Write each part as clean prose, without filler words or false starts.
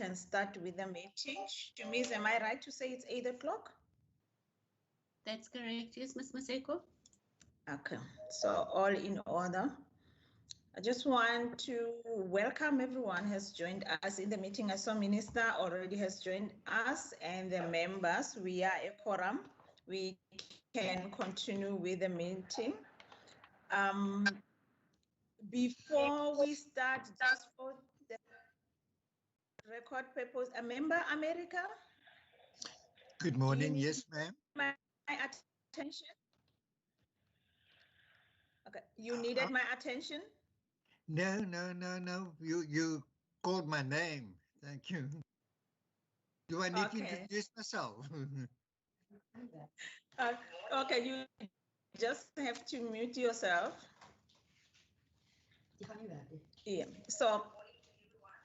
can start with the meeting. Shamiz, am I right to say it's 8 o'clock? That's correct, yes, Ms. Maseko. Okay, so all in order. I just want to welcome everyone who has joined us in the meeting. I saw Minister already has joined us and the members. We are a quorum. We can continue with the meeting. Before we start, just for the record purpose, a member, America? Good morning, yes, ma'am. My attention? Okay, you needed my attention? No. You called my name. Thank you. Do I need to introduce myself? Okay, you just have to mute yourself. Yeah, so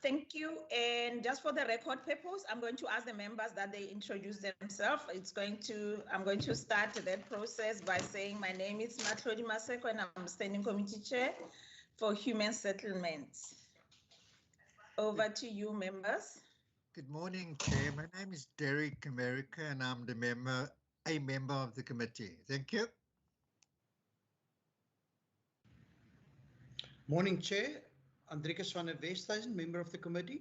thank you. And just for the record purpose, I'm going to ask the members that they introduce themselves. I'm going to start that process by saying my name is Matlodi Maseko and I'm Standing Committee Chair for Human Settlements. Over to you, members. Good morning, Chair. My name is Derek America and I'm a member of the committee. Thank you. Morning, Chair. Andrikus van der Westhuizen, member of the committee.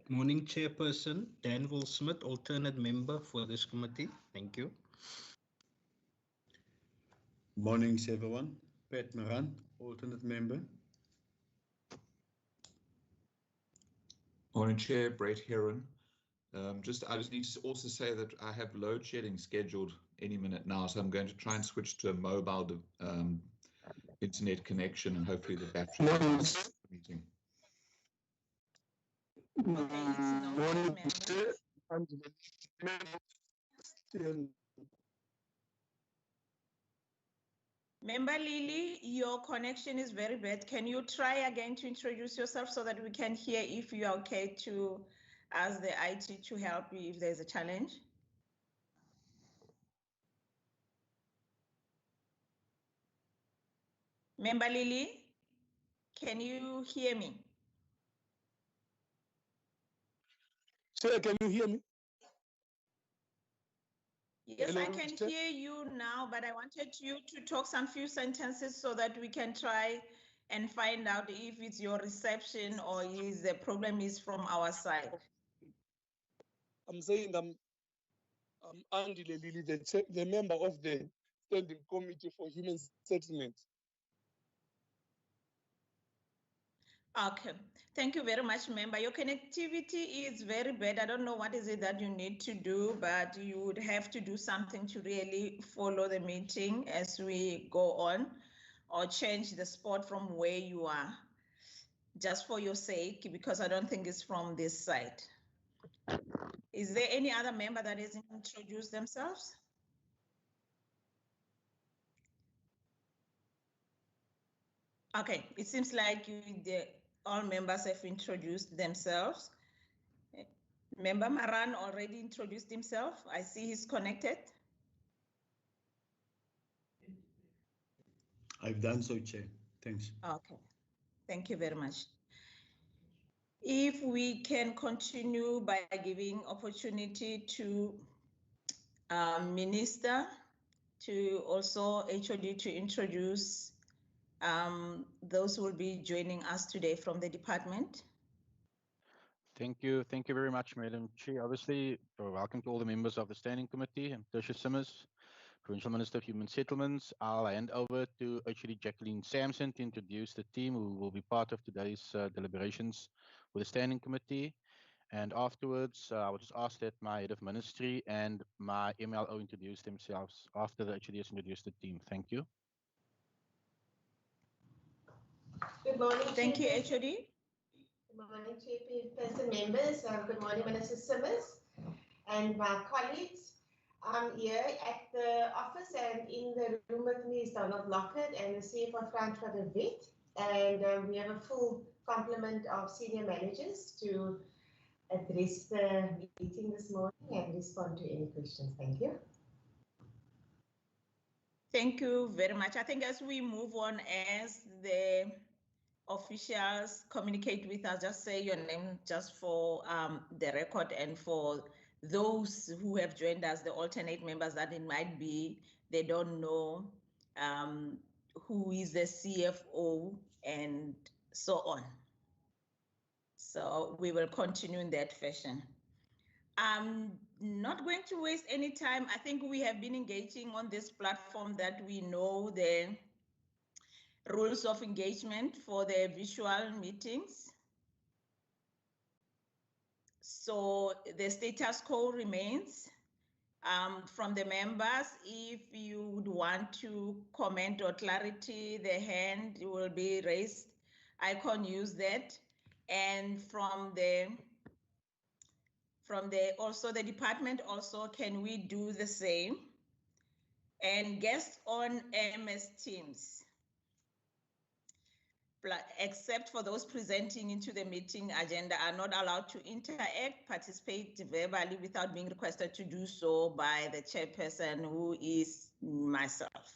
Morning, Chairperson. Danville Smith, alternate member for this committee. Thank you. Morning, everyone. Pat Moran, alternate member. Morning, Chair. Brett Heron. I just need to also say that I have load shedding scheduled any minute now, so I'm going to try and switch to a mobile internet connection and hopefully the battery meeting. Morning, Member Lily, your connection is very bad. Can you try again to introduce yourself so that we can hear if you are okay to ask the IT to help you if there's a challenge? Member Lily, can you hear me? Sir, can you hear me? Yes, hello, I can hear you now, but I wanted you to talk some few sentences so that we can try and find out if it's your reception or is the problem is from our side. I'm saying I'm Andy Lelili, the member of the Standing Committee for Human Settlements. Okay, thank you very much, member. Your connectivity is very bad. I don't know what is it that you need to do, but you would have to do something to really follow the meeting as we go on, or change the spot from where you are, just for your sake, because I don't think it's from this side. Is there any other member that hasn't introduced themselves? Okay, it seems like all members have introduced themselves. Member Maran already introduced himself. I see he's connected. I've done so, Chair. Thanks. Okay, thank you very much. If we can continue by giving opportunity to Minister, to also HOD to introduce those who will be joining us today from the department. Thank you very much, Madam Chair. Obviously, welcome to all the members of the Standing Committee. I'm Tertius Simmers, Provincial Minister of Human Settlements. I'll hand over to HOD Jacqueline Sampson to introduce the team who will be part of today's deliberations with the Standing Committee. And afterwards, I will just ask that my Head of Ministry and my MLO introduce themselves after the HOD has introduced the team. Thank you. Good morning. Thank you, HOD. Good morning, Chairperson members. Good morning, Minister Simmers and my colleagues. I'm here at the office, and in the room with me is Donald Lockett and the CFO Frank van der Wet. And we have a full complement of senior managers to address the meeting this morning and respond to any questions. Thank you. Thank you very much. I think as we move on, as the officials communicate with us, just say your name just for the record, and for those who have joined us, the alternate members, that it might be they don't know who is the CFO and so on. So we will continue in that fashion. I'm not going to waste any time. I think we have been engaging on this platform that we know the rules of engagement for the visual meetings. So the status quo remains. From the members, if you would want to comment or clarity, the hand will be raised. Icon, use that. And from the also the department also, can we do the same? And guests on MS Teams, except for those presenting into the meeting agenda, are not allowed to interact, participate verbally without being requested to do so by the chairperson, who is myself.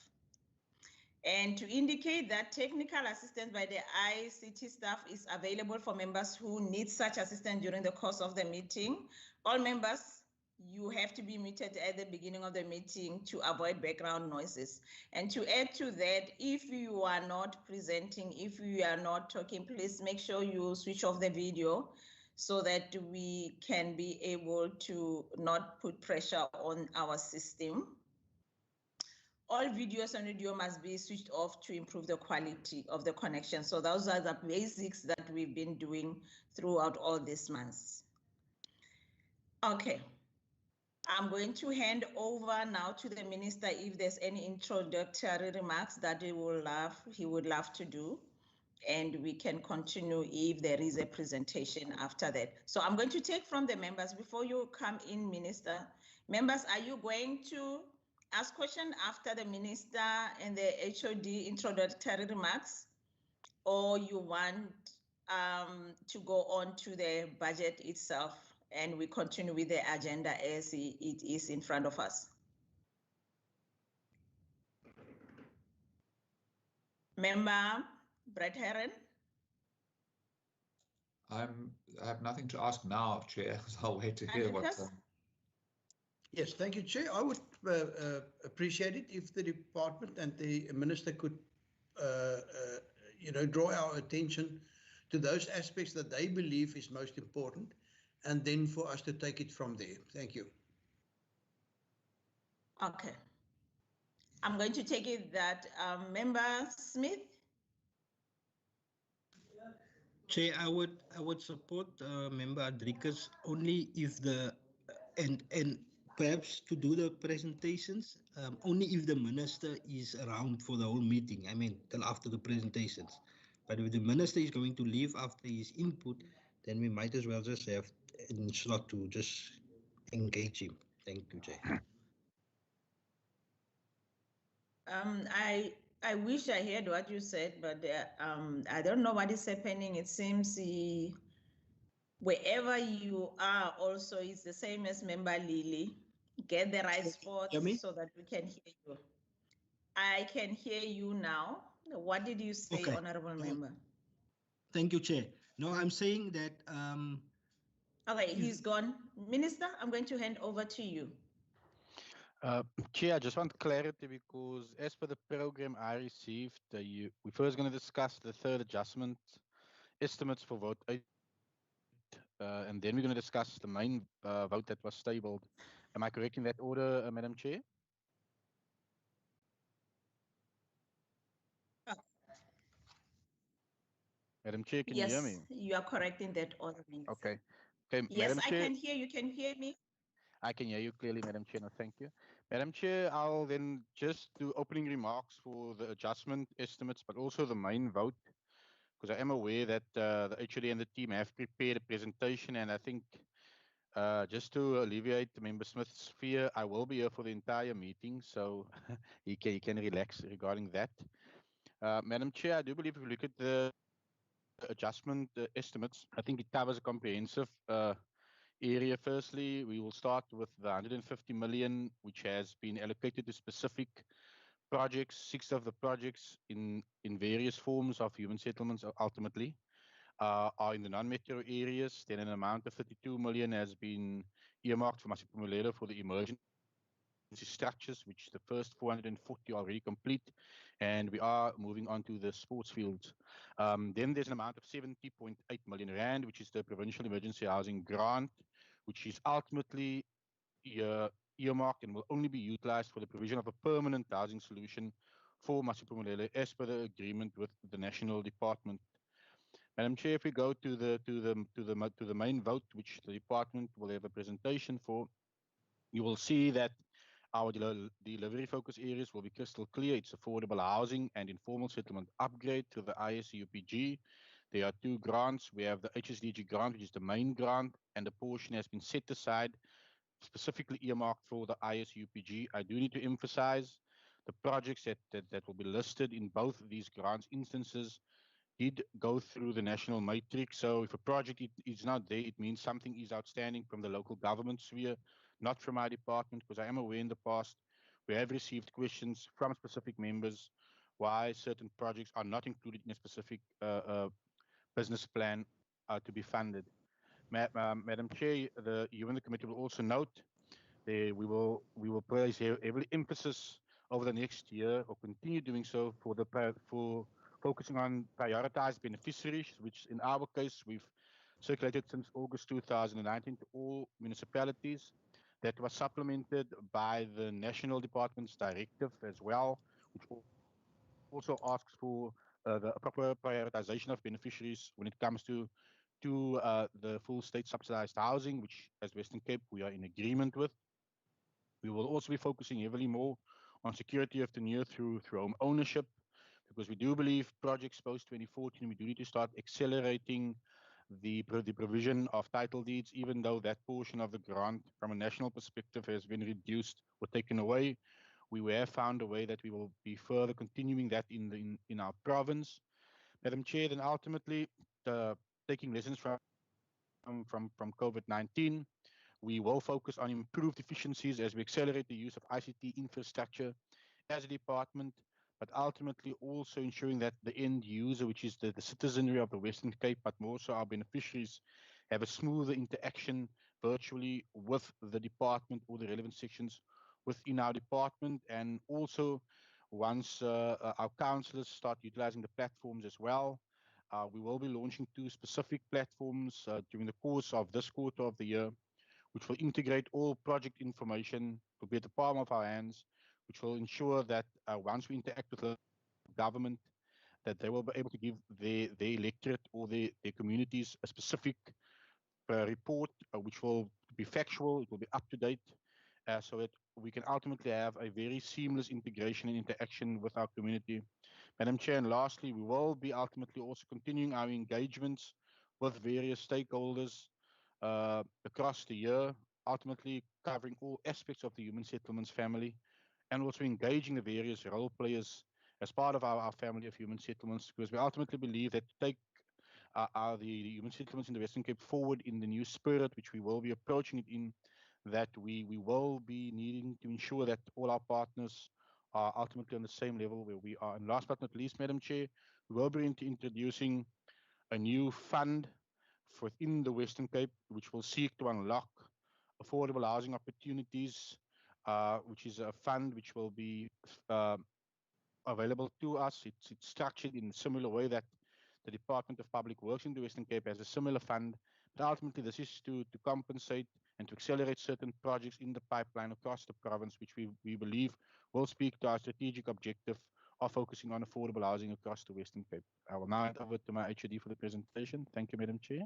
And to indicate that technical assistance by the ICT staff is available for members who need such assistance during the course of the meeting. All members, you have to be muted at the beginning of the meeting to avoid background noises. And to add to that, if you are not presenting, if you are not talking, please make sure you switch off the video so that we can be able to not put pressure on our system. All videos and audio must be switched off to improve the quality of the connection. So those are the basics that we've been doing throughout all these months. Okay. I'm going to hand over now to the minister if there's any introductory remarks that he would love to do. And we can continue if there is a presentation after that. So I'm going to take from the members before you come in, Minister. Members, are you going to ask questions after the minister and the HOD introductory remarks, or you want to go on to the budget itself and we continue with the agenda as it is in front of us? Member Brett Herron. I have nothing to ask now, Chair, so I'll wait to hear what. Yes, thank you, Chair. I would appreciate it if the department and the minister could, draw our attention to those aspects that they believe is most important, and then for us to take it from there. Thank you. Okay. I'm going to take it that Member Smith. Chair, I would support Member Adricus only if and perhaps to do the presentations only if the minister is around for the whole meeting. I mean, till after the presentations. But if the minister is going to leave after his input, then we might as well just have a slot to just engage him. Thank you, Chair. I wish I heard what you said, but I don't know what is happening. It seems wherever you are also is the same as Member Lily. Get the right spot so that we can hear you. I can hear you now. What did you say, okay, Honorable Member? Thank you, Chair. No, I'm saying that... okay, he's gone. Minister, I'm going to hand over to you. Chair, I just want clarity because as per the program I received, we're first going to discuss the third adjustment estimates for vote 8, and then we're going to discuss the main vote that was tabled. Am I correct in that order, Madam Chair? Madam Chair, can you hear me? Yes, you are correct in that order. Okay. Okay, yes, Madam Chair, I can hear you. Can you hear me? I can hear you clearly, Madam Chair. No, thank you. Madam Chair, I'll then just do opening remarks for the adjustment estimates, but also the main vote, because I am aware that the HOD and the team have prepared a presentation, and I think just to alleviate Member Smith's fear, I will be here for the entire meeting, so he can relax regarding that. Madam Chair, I do believe if we look at the adjustment estimates, I think it covers a comprehensive area. Firstly, we will start with the 150 million, which has been allocated to specific projects, 6 of the projects in various forms of human settlements ultimately are in the non-metro areas. Then an amount of 32 million has been earmarked for Masiphumelelo for the emergency structures, which the first 440 are already complete, and we are moving on to the sports fields. Then there's an amount of 70.8 million rand, which is the provincial emergency housing grant, which is ultimately earmarked and will only be utilized for the provision of a permanent housing solution for Masiphumelelo as per the agreement with the National Department. Madam Chair, if we go to the main vote, which the department will have a presentation for, you will see that our delivery focus areas will be crystal clear. It's affordable housing and informal settlement upgrade to the ISUPG. There are 2 grants. We have the HSDG grant, which is the main grant, and a portion has been set aside specifically earmarked for the ISUPG. I do need to emphasize the projects that will be listed in both of these grants instances did go through the national matrix. So if a project is not there, it means something is outstanding from the local government sphere, not from our department, because I am aware in the past we have received questions from specific members why certain projects are not included in a specific business plan to be funded. Madam Chair, you and the committee will also note we will place heavily emphasis over the next year, or continue doing so, for focusing on prioritized beneficiaries, which in our case we've circulated since August 2019 to all municipalities. That was supplemented by the National Department's directive as well, which also asks for the proper prioritization of beneficiaries when it comes to the full state subsidized housing, which as Western Cape we are in agreement with. We will also be focusing heavily more on security of tenure through home ownership, because we do believe projects post 2014, we do need to start accelerating the provision of title deeds, even though that portion of the grant from a national perspective has been reduced or taken away. We have found a way that we will be further continuing that in our province. Madam Chair, then ultimately taking lessons from COVID-19, we will focus on improved efficiencies as we accelerate the use of ICT infrastructure as a department, but ultimately also ensuring that the end user, which is the citizenry of the Western Cape, but more so our beneficiaries, have a smoother interaction virtually with the department or the relevant sections within our department. And also, once our councillors start utilizing the platforms as well, we will be launching 2 specific platforms during the course of this quarter of the year, which will integrate all project information, will be at the palm of our hands, which will ensure that once we interact with the government, that they will be able to give their electorate or their communities a specific report, which will be factual, it will be up to date, so that we can ultimately have a very seamless integration and interaction with our community. Madam Chair, and lastly, we will be ultimately also continuing our engagements with various stakeholders across the year, ultimately covering all aspects of the human settlements family, and also engaging the various role players as part of our family of human settlements, because we ultimately believe that to take the human settlements in the Western Cape forward in the new spirit, which we will be approaching it in, that we will be needing to ensure that all our partners are ultimately on the same level where we are. And last but not least, Madam Chair, we will be introducing a new fund within the Western Cape, which will seek to unlock affordable housing opportunities, which is a fund which will be available to us. It's structured in a similar way that the Department of Public Works in the Western Cape has a similar fund. But ultimately, this is to compensate and to accelerate certain projects in the pipeline across the province, which we believe will speak to our strategic objective of focusing on affordable housing across the Western Cape. I will now hand over to my HOD for the presentation. Thank you, Madam Chair.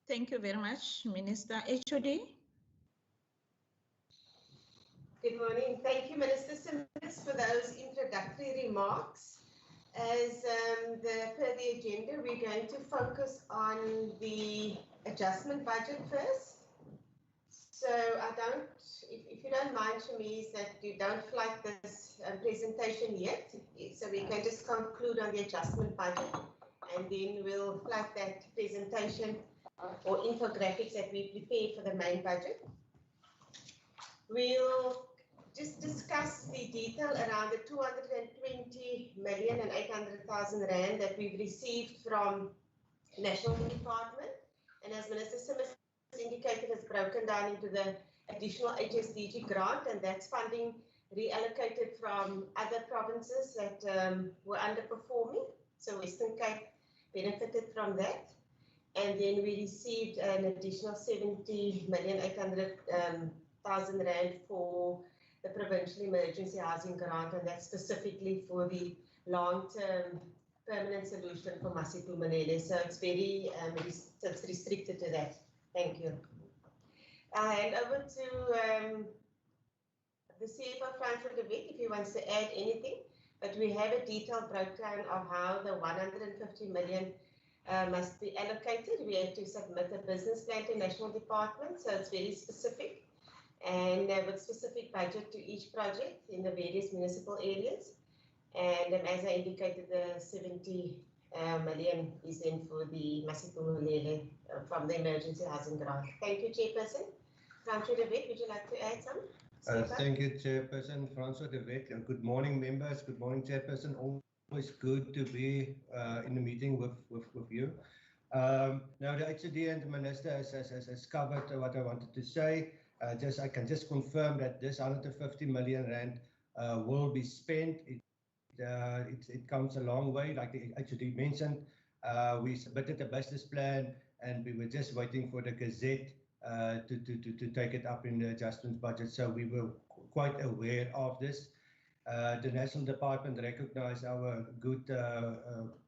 Thank you very much, Minister. HOD. Good morning. Thank you, Minister Simmons, for those introductory remarks. As per the agenda, we're going to focus on the adjustment budget first. So if you don't mind, Shamiz, that you don't flag this presentation yet. So we can just conclude on the adjustment budget, and then we'll flag that presentation or infographics that we prepare for the main budget. We'll just discuss the detail around the 220,800,000 rand that we've received from National Department. And as Minister Simmons indicated, it's broken down into the additional HSDG grant, and that's funding reallocated from other provinces that were underperforming. So Western Cape benefited from that. And then we received an additional 70,800,000 rand for the Provincial Emergency Housing Grant, and that's specifically for the long-term permanent solution for Masiphumelele. So it's very it's restricted to that. Thank you. I'll hand over to the CFO, Francois de Wet, if he wants to add anything. But we have a detailed breakdown of how the 150 million must be allocated. We have to submit a business plan to National Department, so it's very specific, and with specific budget to each project in the various municipal areas. And as I indicated, the 70 million is in for the Masiphumelele from the Emergency Housing Grant. Thank you, Chairperson. Francois de Wet, would you like to add some? Thank you, Chairperson. Francois de Wet. Good morning, members. Good morning, Chairperson. Always good to be in the meeting with you. Now, the HCD and the Minister has covered what I wanted to say. I can just confirm that this 150 million rand will be spent. It comes a long way, like the HCD mentioned. We submitted a business plan, and we were just waiting for the Gazette to take it up in the adjustments budget. So we were quite aware of this. The National Department recognized our good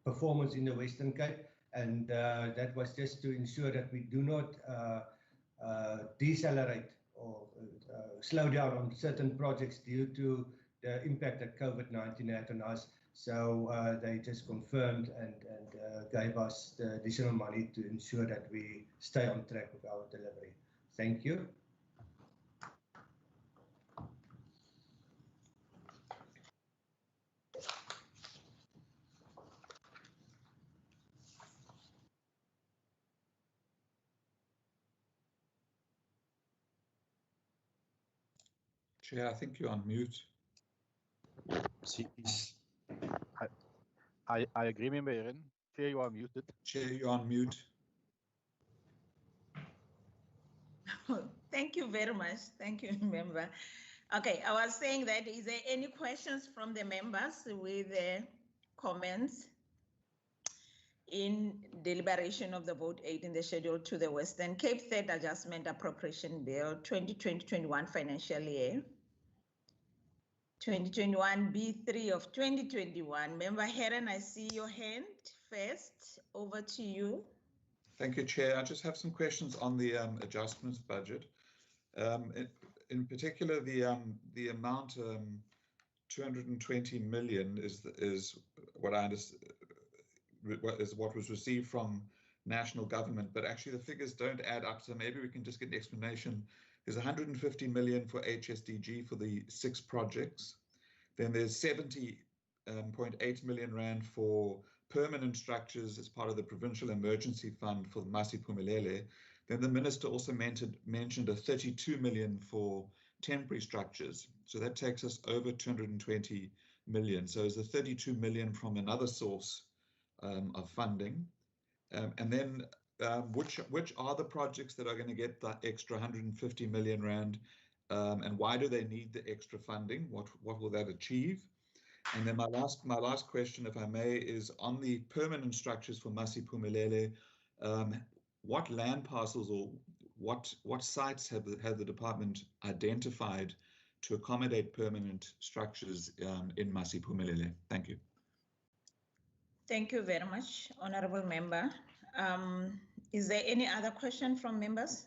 performance in the Western Cape, and that was just to ensure that we do not decelerate or slow down on certain projects due to the impact that COVID-19 had on us. So they just confirmed and gave us the additional money to ensure that we stay on track with our delivery. Thank you. Chair, I think you're on mute. I agree, Member Erin. Chair, you are muted. Chair, you're on mute. Thank you very much. Thank you, Member. Okay, I was saying that, is there any questions from the members with comments in deliberation of the vote 8 in the schedule to the Western Cape Third Adjustment Appropriation Bill 2020-21 financial year? 2021 B3 of 2021. Member Heron, I see your hand first. Over to you. Thank you, Chair. I just have some questions on the adjustments budget. In particular, the amount 220 million is what I understand is what was received from national government, but actually the figures don't add up. So maybe we can just get an explanation. There's 150 million for HSDG for the 6 projects. Then there's 70.8 million rand for permanent structures as part of the Provincial Emergency Fund for Masiphumelele. Then the Minister also mentioned a 32 million for temporary structures. So that takes us over 220 million. So is the 32 million from another source of funding? And then which are the projects that are going to get the extra 150 million rand, and why do they need the extra funding? What will that achieve? And then my last question, if I may, is on the permanent structures for Masiphumelele. What land parcels or what sites have the department identified to accommodate permanent structures in Masiphumelele? Thank you. Thank you very much, Honorable Member. Is there any other question from members?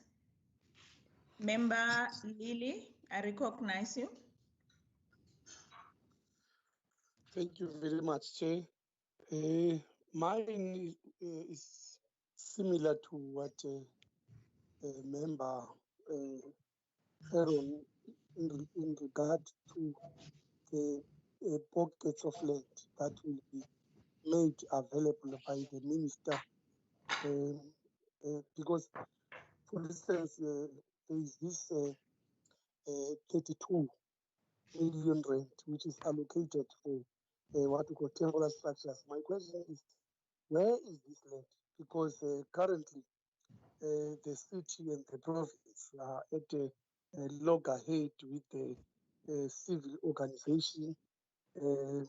Member Lily, I recognize you. Thank you very much, Chair. Mine is similar to what Member Aaron in regard to the pockets of land that will be made available by the Minister. Because, for instance, there is this 32 million rand, which is allocated for what we call temporary structures. My question is, where is this land? Because currently the city and the province are at a loggerhead with the civil organization who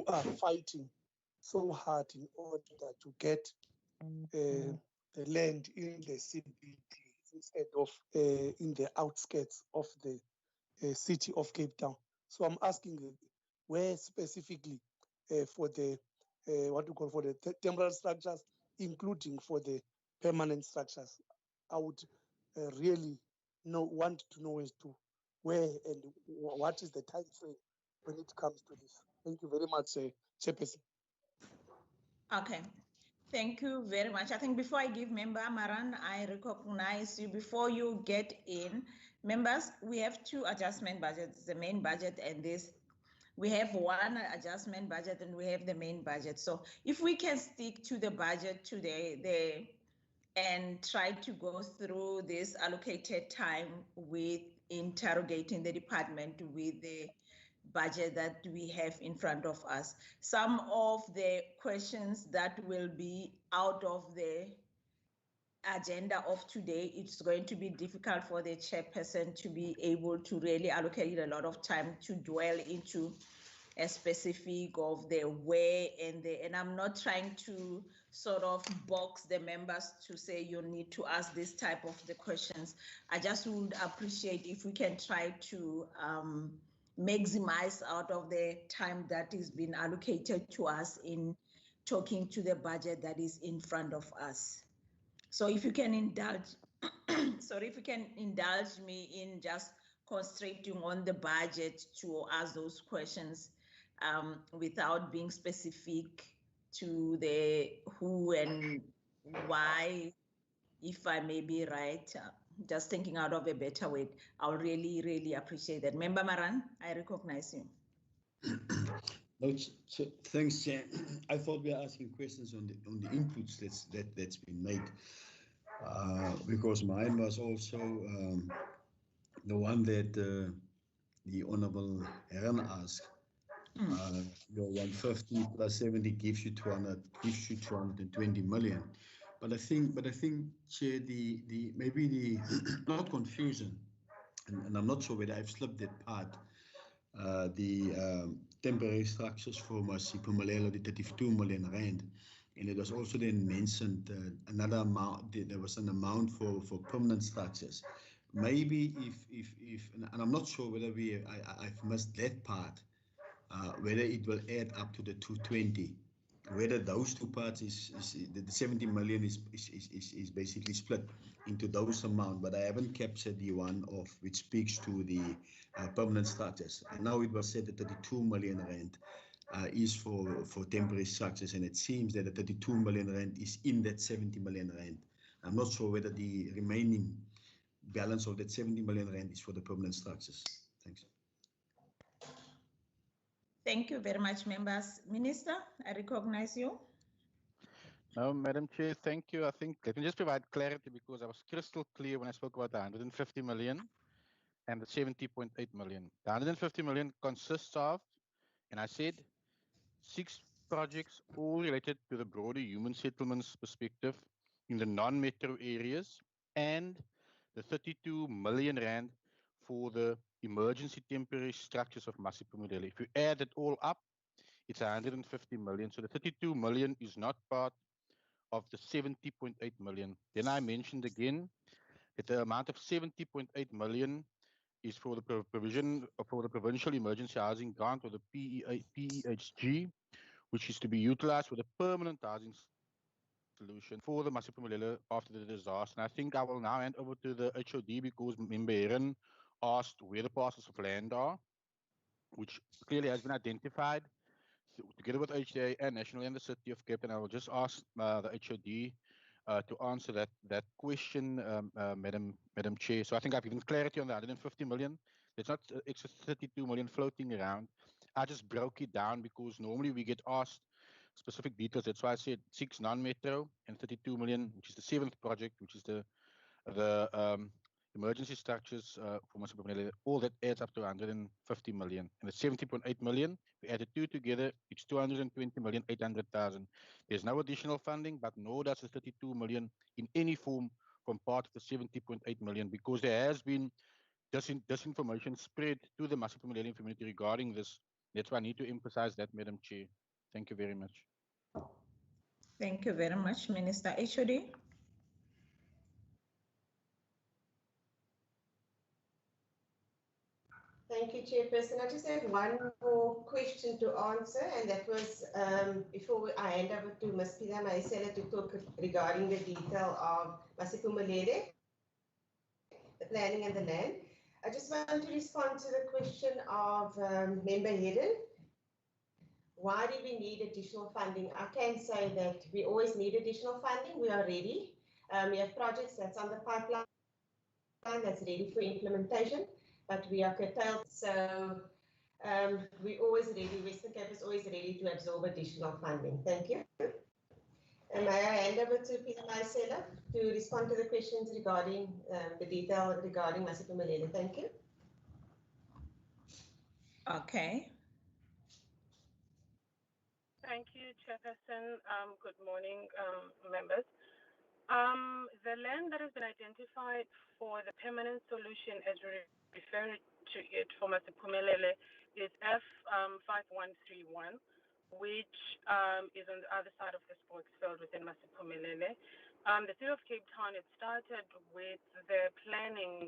are fighting so hard in order to get the land in the CBD instead of in the outskirts of the city of Cape Town. So I'm asking where specifically for the what we call for the temporary structures, including for the permanent structures. I would really want to know as to where and what is the time frame when it comes to this. Thank you very much, Chairperson. Okay. Thank you very much. I think before I give Member Maran, I recognize you. Before you get in, members, we have two adjustment budgets, the main budget and this. We have one adjustment budget and we have the main budget. So if we can stick to the budget today and try to go through this allocated time with interrogating the department with the budget that we have in front of us. Some of the questions that will be out of the agenda of today, it's going to be difficult for the chairperson to be able to really allocate a lot of time to dwell into a specific of the way and I'm not trying to sort of box the members to say you need to ask this type of the questions. I just would appreciate if we can try to maximize out of the time that is being allocated to us in talking to the budget that is in front of us. So if you can indulge, sorry, if you can indulge me in just concentrating on the budget to ask those questions without being specific to the who and why, if I may be right, just thinking out of a better way, I'll really, really appreciate that. Member Maran, I recognize you. No, so thanks, Chair. I thought we were asking questions on the inputs that's been made, because mine was also the one that the Honourable Heron asked. Your 150 plus 70 gives you 220 million. But I think, Chair, the maybe the not confusion, and I'm not sure whether I've slipped that part. The temporary structures for Masipumalelo, the 32 million rand, and it was also then mentioned another amount. There was an amount for permanent structures. Maybe if and I'm not sure whether I've missed that part. Whether it will add up to the 220, whether those two parts is the 70 million is basically split into those amount, but I haven't captured the one of which speaks to the permanent structures. And now it was said that 32 million rand is for temporary structures, and it seems that the 32 million rand is in that 70 million rand. I'm not sure whether the remaining balance of that 70 million rand is for the permanent structures. Thanks. Thank you very much, members. Minister, I recognize you. No, Madam Chair, thank you. I think let me just provide clarity because I was crystal clear when I spoke about the 150 million and the 70.8 million. The 150 million consists of, and I said, 6 projects all related to the broader human settlements perspective in the non-metro areas, and the 32 million rand for the emergency temporary structures of Masipumalelo. If you add it all up, it's 150 million. So the 32 million is not part of the 70.8 million. Then I mentioned again that the amount of 70.8 million is for the provision for the Provincial Emergency Housing Grant, or the PEHG, which is to be utilized for the permanent housing solution for the Masipumalelo after the disaster. And I think I will now hand over to the HOD because Member Heron asked where the parcels of land are, which clearly has been identified together with HDA and National and the City of Cape Town. I will just ask the HOD to answer that question, Madam Chair. So I think I've given clarity on the 150 million. There's not extra 32 million floating around. I just broke it down because normally we get asked specific details. That's why I said 6 non-metro and 32 million, which is the 7th project, which is the emergency structures for Masiphumelele, all that adds up to 150 million. And the 70.8 million, we added two together, it's 220 million, 800,000. There's no additional funding, but nor does the 32 million in any form from part of the 70.8 million, because there has been disinformation spread to the Masiphumelele community regarding this. That's why I need to emphasize that, Madam Chair. Thank you very much. Thank you very much, Minister. HOD. Thank you, Chairperson. I just have one more question to answer, and that was before I hand over to Ms. Pila Maisela to talk regarding the detail of Masiphumelele, the planning and the land. I just want to respond to the question of Member Hedden. Why do we need additional funding? I can say that we always need additional funding. We are ready. We have projects that's on the pipeline that's ready for implementation, but we are curtailed. So we always ready. Western Cape is always ready to absorb additional funding. Thank you. And may I hand over to Peter Maisela to respond to the questions regarding the detail regarding Masiphumelele. Thank you. Okay. Thank you, Chairperson. Good morning, members. The land that has been identified for the permanent solution, as we refer to it for Masiphumelele, is F5131, which is on the other side of the sports field within Masiphumelele. The City of Cape Town, it started with the planning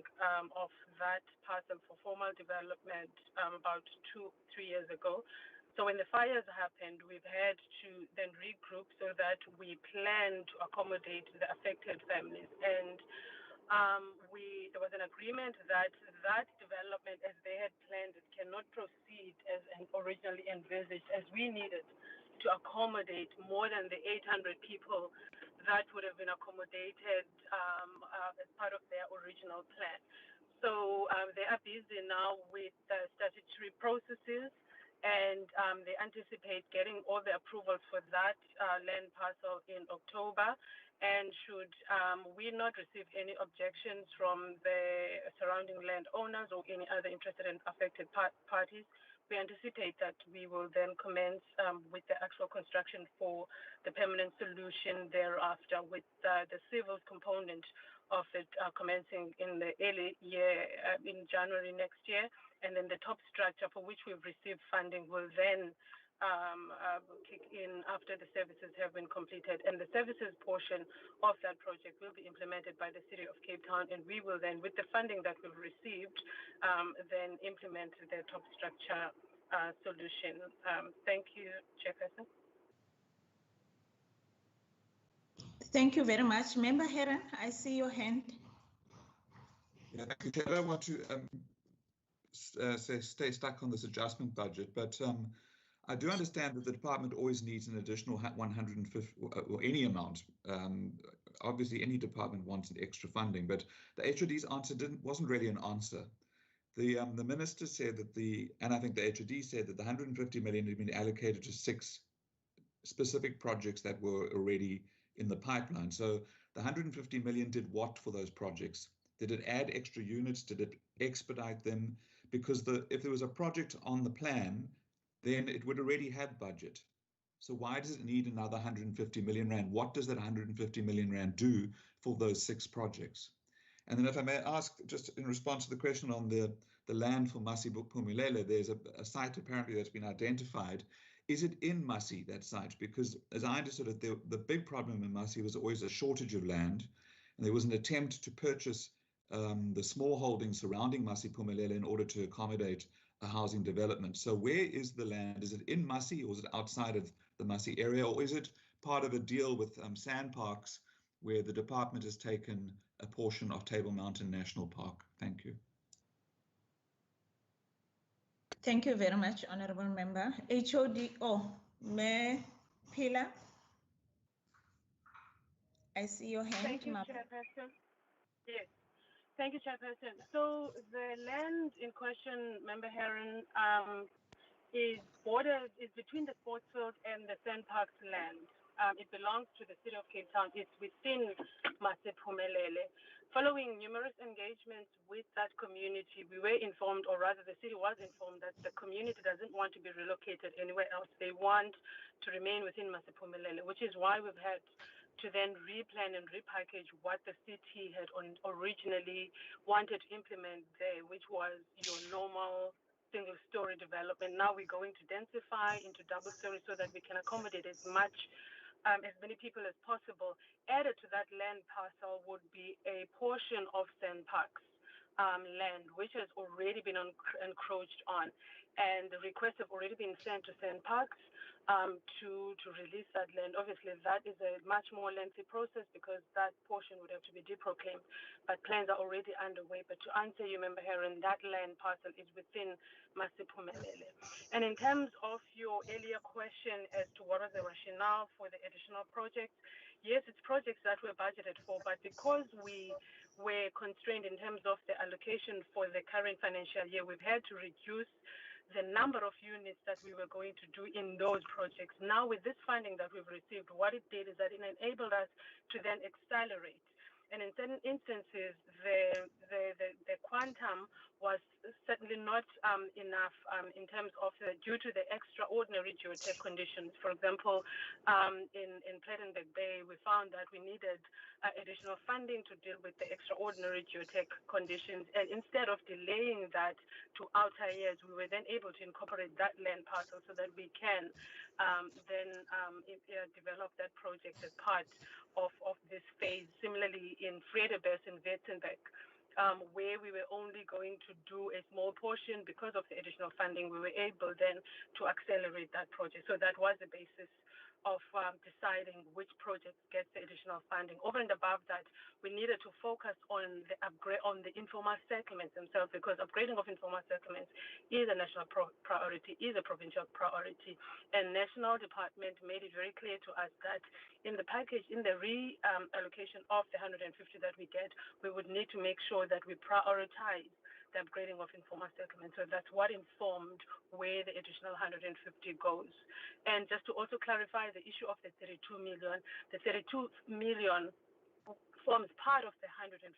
of that parcel for formal development about 2-3 years ago. So when the fires happened, we've had to then regroup so that we plan to accommodate the affected families. And there was an agreement that that development, as they had planned, it cannot proceed as originally envisaged, as we needed to accommodate more than the 800 people that would have been accommodated as part of their original plan. So they are busy now with statutory processes, and they anticipate getting all the approvals for that land parcel in October. And should we not receive any objections from the surrounding landowners or any other interested and affected parties, we anticipate that we will then commence with the actual construction for the permanent solution thereafter, with the civils component of it commencing in the early year, in January next year. And then the top structure, for which we've received funding, will then kick in after the services have been completed. And the services portion of that project will be implemented by the City of Cape Town, and we will then, with the funding that we've received, then implement the top structure solution. Thank you, Chairperson. Thank you very much. Member Heron, I see your hand. Yeah, thank you, Chair. I don't want to stay stuck on this adjustment budget, but I do understand that the department always needs an additional 150 or any amount. Obviously, any department wants an extra funding, but the HOD's answer wasn't really an answer. The minister said that and I think the HOD said that the 150 million had been allocated to 6 specific projects that were already in the pipeline. So the 150 million did what for those projects? Did it add extra units? Did it expedite them? Because if there was a project on the plan, then it would already have budget. So why does it need another 150 million rand? What does that 150 million rand do for those 6 projects? And then if I may ask, just in response to the question on the land for Masiphumelele, there's a site apparently that's been identified. Is it in Masi, that site? Because as I understood it, the big problem in Masi was always a shortage of land. And there was an attempt to purchase the small holdings surrounding Masiphumelele in order to accommodate a housing development. So where is the land? Is it in Masi, or is it outside of the Masi area, or is it part of a deal with Sand Parks where the department has taken a portion of Table Mountain National Park? Thank you. Thank you very much, Honorable Member. HOD, Mayor Pila. I see your hand. Thank you, Chairperson. Yes. Thank you, Chairperson. So the land in question, Member Heron, is between the sports field and the Sand Parks land. It belongs to the city of Cape Town. It's within Masiphumelele. Following numerous engagements with that community, we were informed, or rather the city was informed, that the community doesn't want to be relocated anywhere else. They want to remain within Masiphumelele, which is why we've had to then replan and repackage what the city had originally wanted to implement there, which was your normal single-story development. Now we're going to densify into double-story so that we can accommodate as many people as possible. Added to that land parcel would be a portion of Sandparks land, which has already been encroached on, and the requests have already been sent to Sandparks to release that land. Obviously, that is a much more lengthy process because that portion would have to be deproclaimed, but plans are already underway. But to answer you, Member Heron, that land parcel is within Masiphumelele. And in terms of your earlier question as to what was the rationale for the additional projects, yes, it's projects that were budgeted for, but because we were constrained in terms of the allocation for the current financial year, we've had to reduce the number of units that we were going to do in those projects. Now, with this funding that we've received, what it did is that it enabled us to then accelerate. And in certain instances, the quantum was certainly not enough in terms of due to the extraordinary geotech conditions. For example, in Plettenberg Bay, we found that we needed additional funding to deal with the extraordinary geotech conditions. And instead of delaying that to outer years, we were then able to incorporate that land parcel so that we can develop that project as part of this phase. Similarly, in Vredebes and Wittenberg, where we were only going to do a small portion because of the additional funding, we were able then to accelerate that project. So that was the basis of deciding which projects get the additional funding. Over and above that, we needed to focus on the upgrade on the informal settlements themselves, because upgrading of informal settlements is a national priority, is a provincial priority. And national department made it very clear to us that in the package, in the reallocation of the 150 that we get, we would need to make sure that we prioritize the upgrading of informal settlements. So that's what informed where the additional 150 goes. And just to also clarify the issue of the 32 million, the 32 million forms part of the 150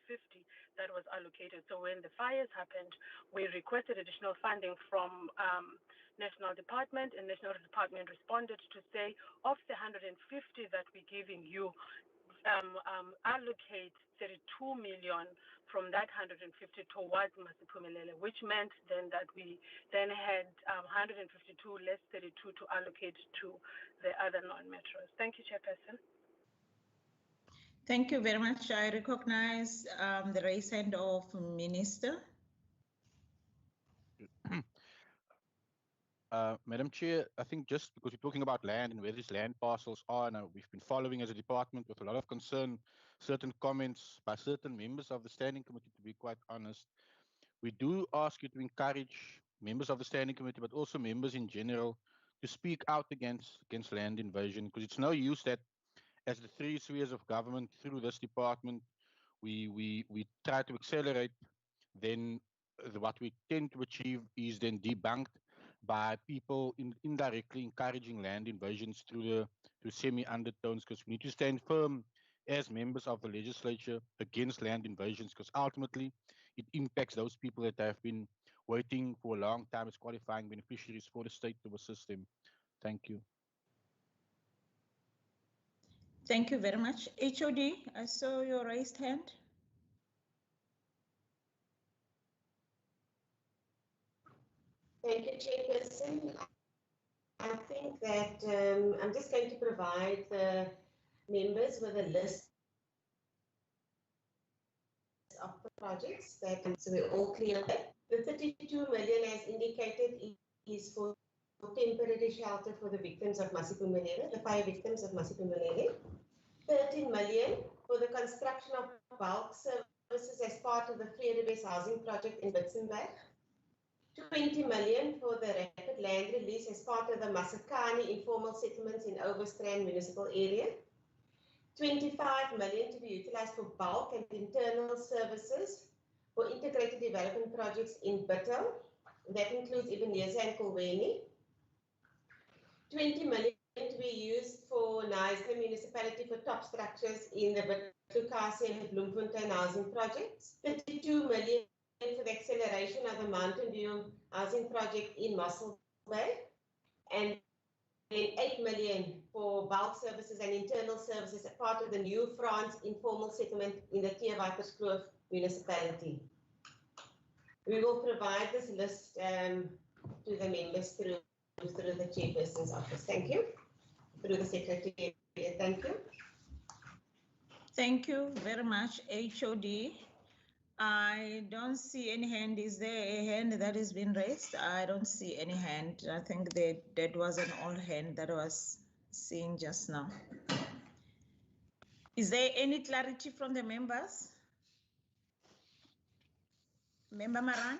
that was allocated. So when the fires happened, we requested additional funding from National Department, and National Department responded to say, of the 150 that we're giving you, allocate 32 million from that 150 towards Masiphumelele, which meant then that we then had 152 less 32 to allocate to the other non-metros. Thank you, Chairperson. Thank you very much. I recognize the raised hand of Minister. Madam Chair, I think just because we're talking about land and where these land parcels are, now we've been following as a department with a lot of concern certain comments by certain members of the Standing Committee, to be quite honest. We do ask you to encourage members of the Standing Committee, but also members in general, to speak out against land invasion, because it's no use that as the three spheres of government through this department, we try to accelerate, then what we tend to achieve is then debunked by people indirectly encouraging land invasions through semi-undertones, because we need to stand firm as members of the legislature against land invasions, because ultimately it impacts those people that have been waiting for a long time as qualifying beneficiaries for the state to assist them. Thank you. Thank you very much. HOD, I saw your raised hand. Thank you, Chairperson. I think that I'm just going to provide the members with a list of the projects that, so we're all clear. The 32 million, as indicated, is for temporary shelter for the victims of Masiphumelele, the fire victims of Masiphumelele. 13 million for the construction of bulk services as part of the Vredebes housing project in Witzenberg. 20 million for the rapid land release as part of the Masakani informal settlements in Overstrand municipal area. 25 million to be utilized for bulk and internal services for integrated development projects in Bito. That includes Ebenezer and Kolweni. 20 million to be used for NISA municipality for top structures in the Betlukasi and Bloemfontein housing projects, 32 million for the acceleration of the Mountain View housing project in Mossel Bay, and then 8 million for bulk services and internal services as part of the New France informal settlement in the Theewaterskloof municipality. We will provide this list to the members through the chairperson's office. Thank you. Through the secretary. Thank you. Thank you very much, HOD. I don't see any hand. Is there a hand that has been raised? I don't see any hand. I think that was an all hand that I was seeing just now. Is there any clarity from the members? Member Maran?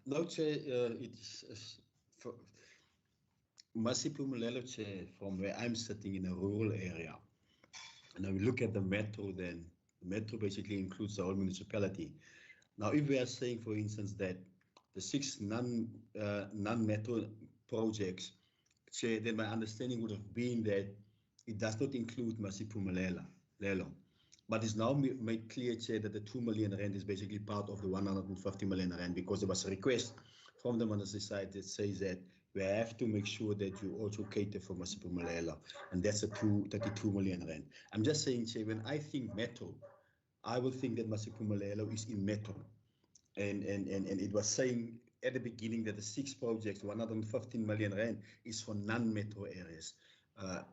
No, Chair, it's Masipu Mulelo, Chair, from where I'm sitting in a rural area. And when we look at the metro, then the metro basically includes the whole municipality. Now, if we are saying, for instance, that the 6 non-metro projects, Chair, then my understanding would have been that it does not include Masipu Mulelo. But it's now made clear, Chair, that the 2 million rand is basically part of the 150 million rand, because there was a request from the municipal side that says that we have to make sure that you also cater for Masipu Mulelo, and that's a 32 million rand. I'm just saying, Chair, when I think metro, I will think that Masipu Mulelo is in metro. And it was saying at the beginning that the 6 projects, 115 million rand, is for non-metro areas.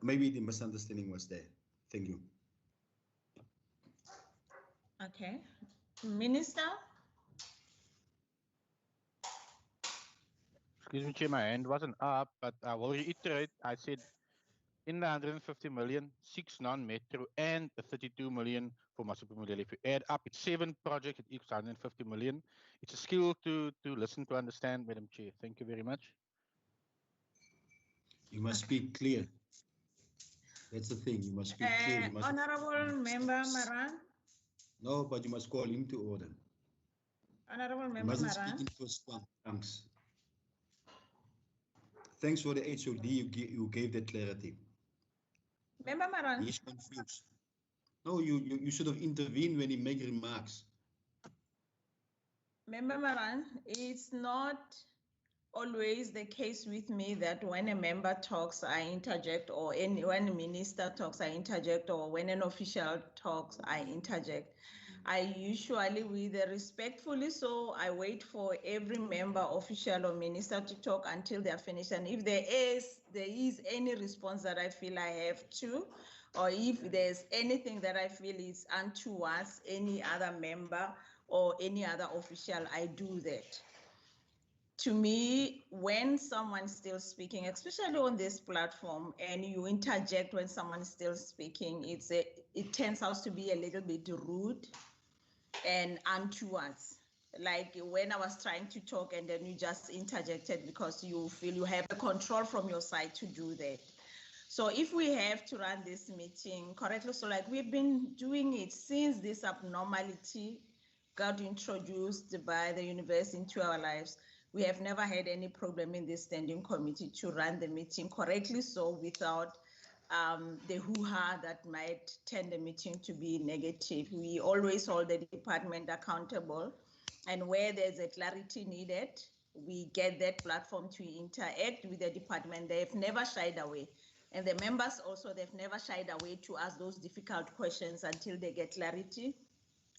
Maybe the misunderstanding was there. Thank you. Okay. Minister? Excuse me, Chair, my hand wasn't up, but I will reiterate, I said in the 150 million, 6 non-metro and 32 million for Masipu Mulelo. If you add up, it's 7 projects, it equals 150 million. It's a skill to listen, to understand, Madam Chair. Thank you very much. You must speak clear. That's the thing, you must speak clear. You must... Honorable Member Maran? No, but you must call him to order. Honorable Member You mustn't Maran? speak into a swamp. Thanks. Thanks for the HOD, you gave that clarity. Member Maran? He's confused. No, you should have intervened when he made remarks. Member Maran, it's not always the case with me that when a member talks, I interject, or when a minister talks, I interject, or when an official talks, I interject. I usually, with respectfully so, I wait for every member, official or minister to talk until they're finished. And if there is any response that I feel I have to, or if there's anything that I feel is untowards any other member or any other official, I do that. To me, when someone's still speaking, especially on this platform, and you interject when someone's still speaking, it turns out to be a little bit rude and untowards. Like when I was trying to talk and then you just interjected because you feel you have a control from your side to do that. So if we have to run this meeting correctly, so like we've been doing it since this abnormality got introduced by the universe into our lives, we have never had any problem in this standing committee to run the meeting correctly, so without the hoo-ha that might turn the meeting to be negative. We always hold the department accountable, and where there's a clarity needed, we get that platform to interact with the department. They've never shied away. And the members also, they've never shied away to ask those difficult questions until they get clarity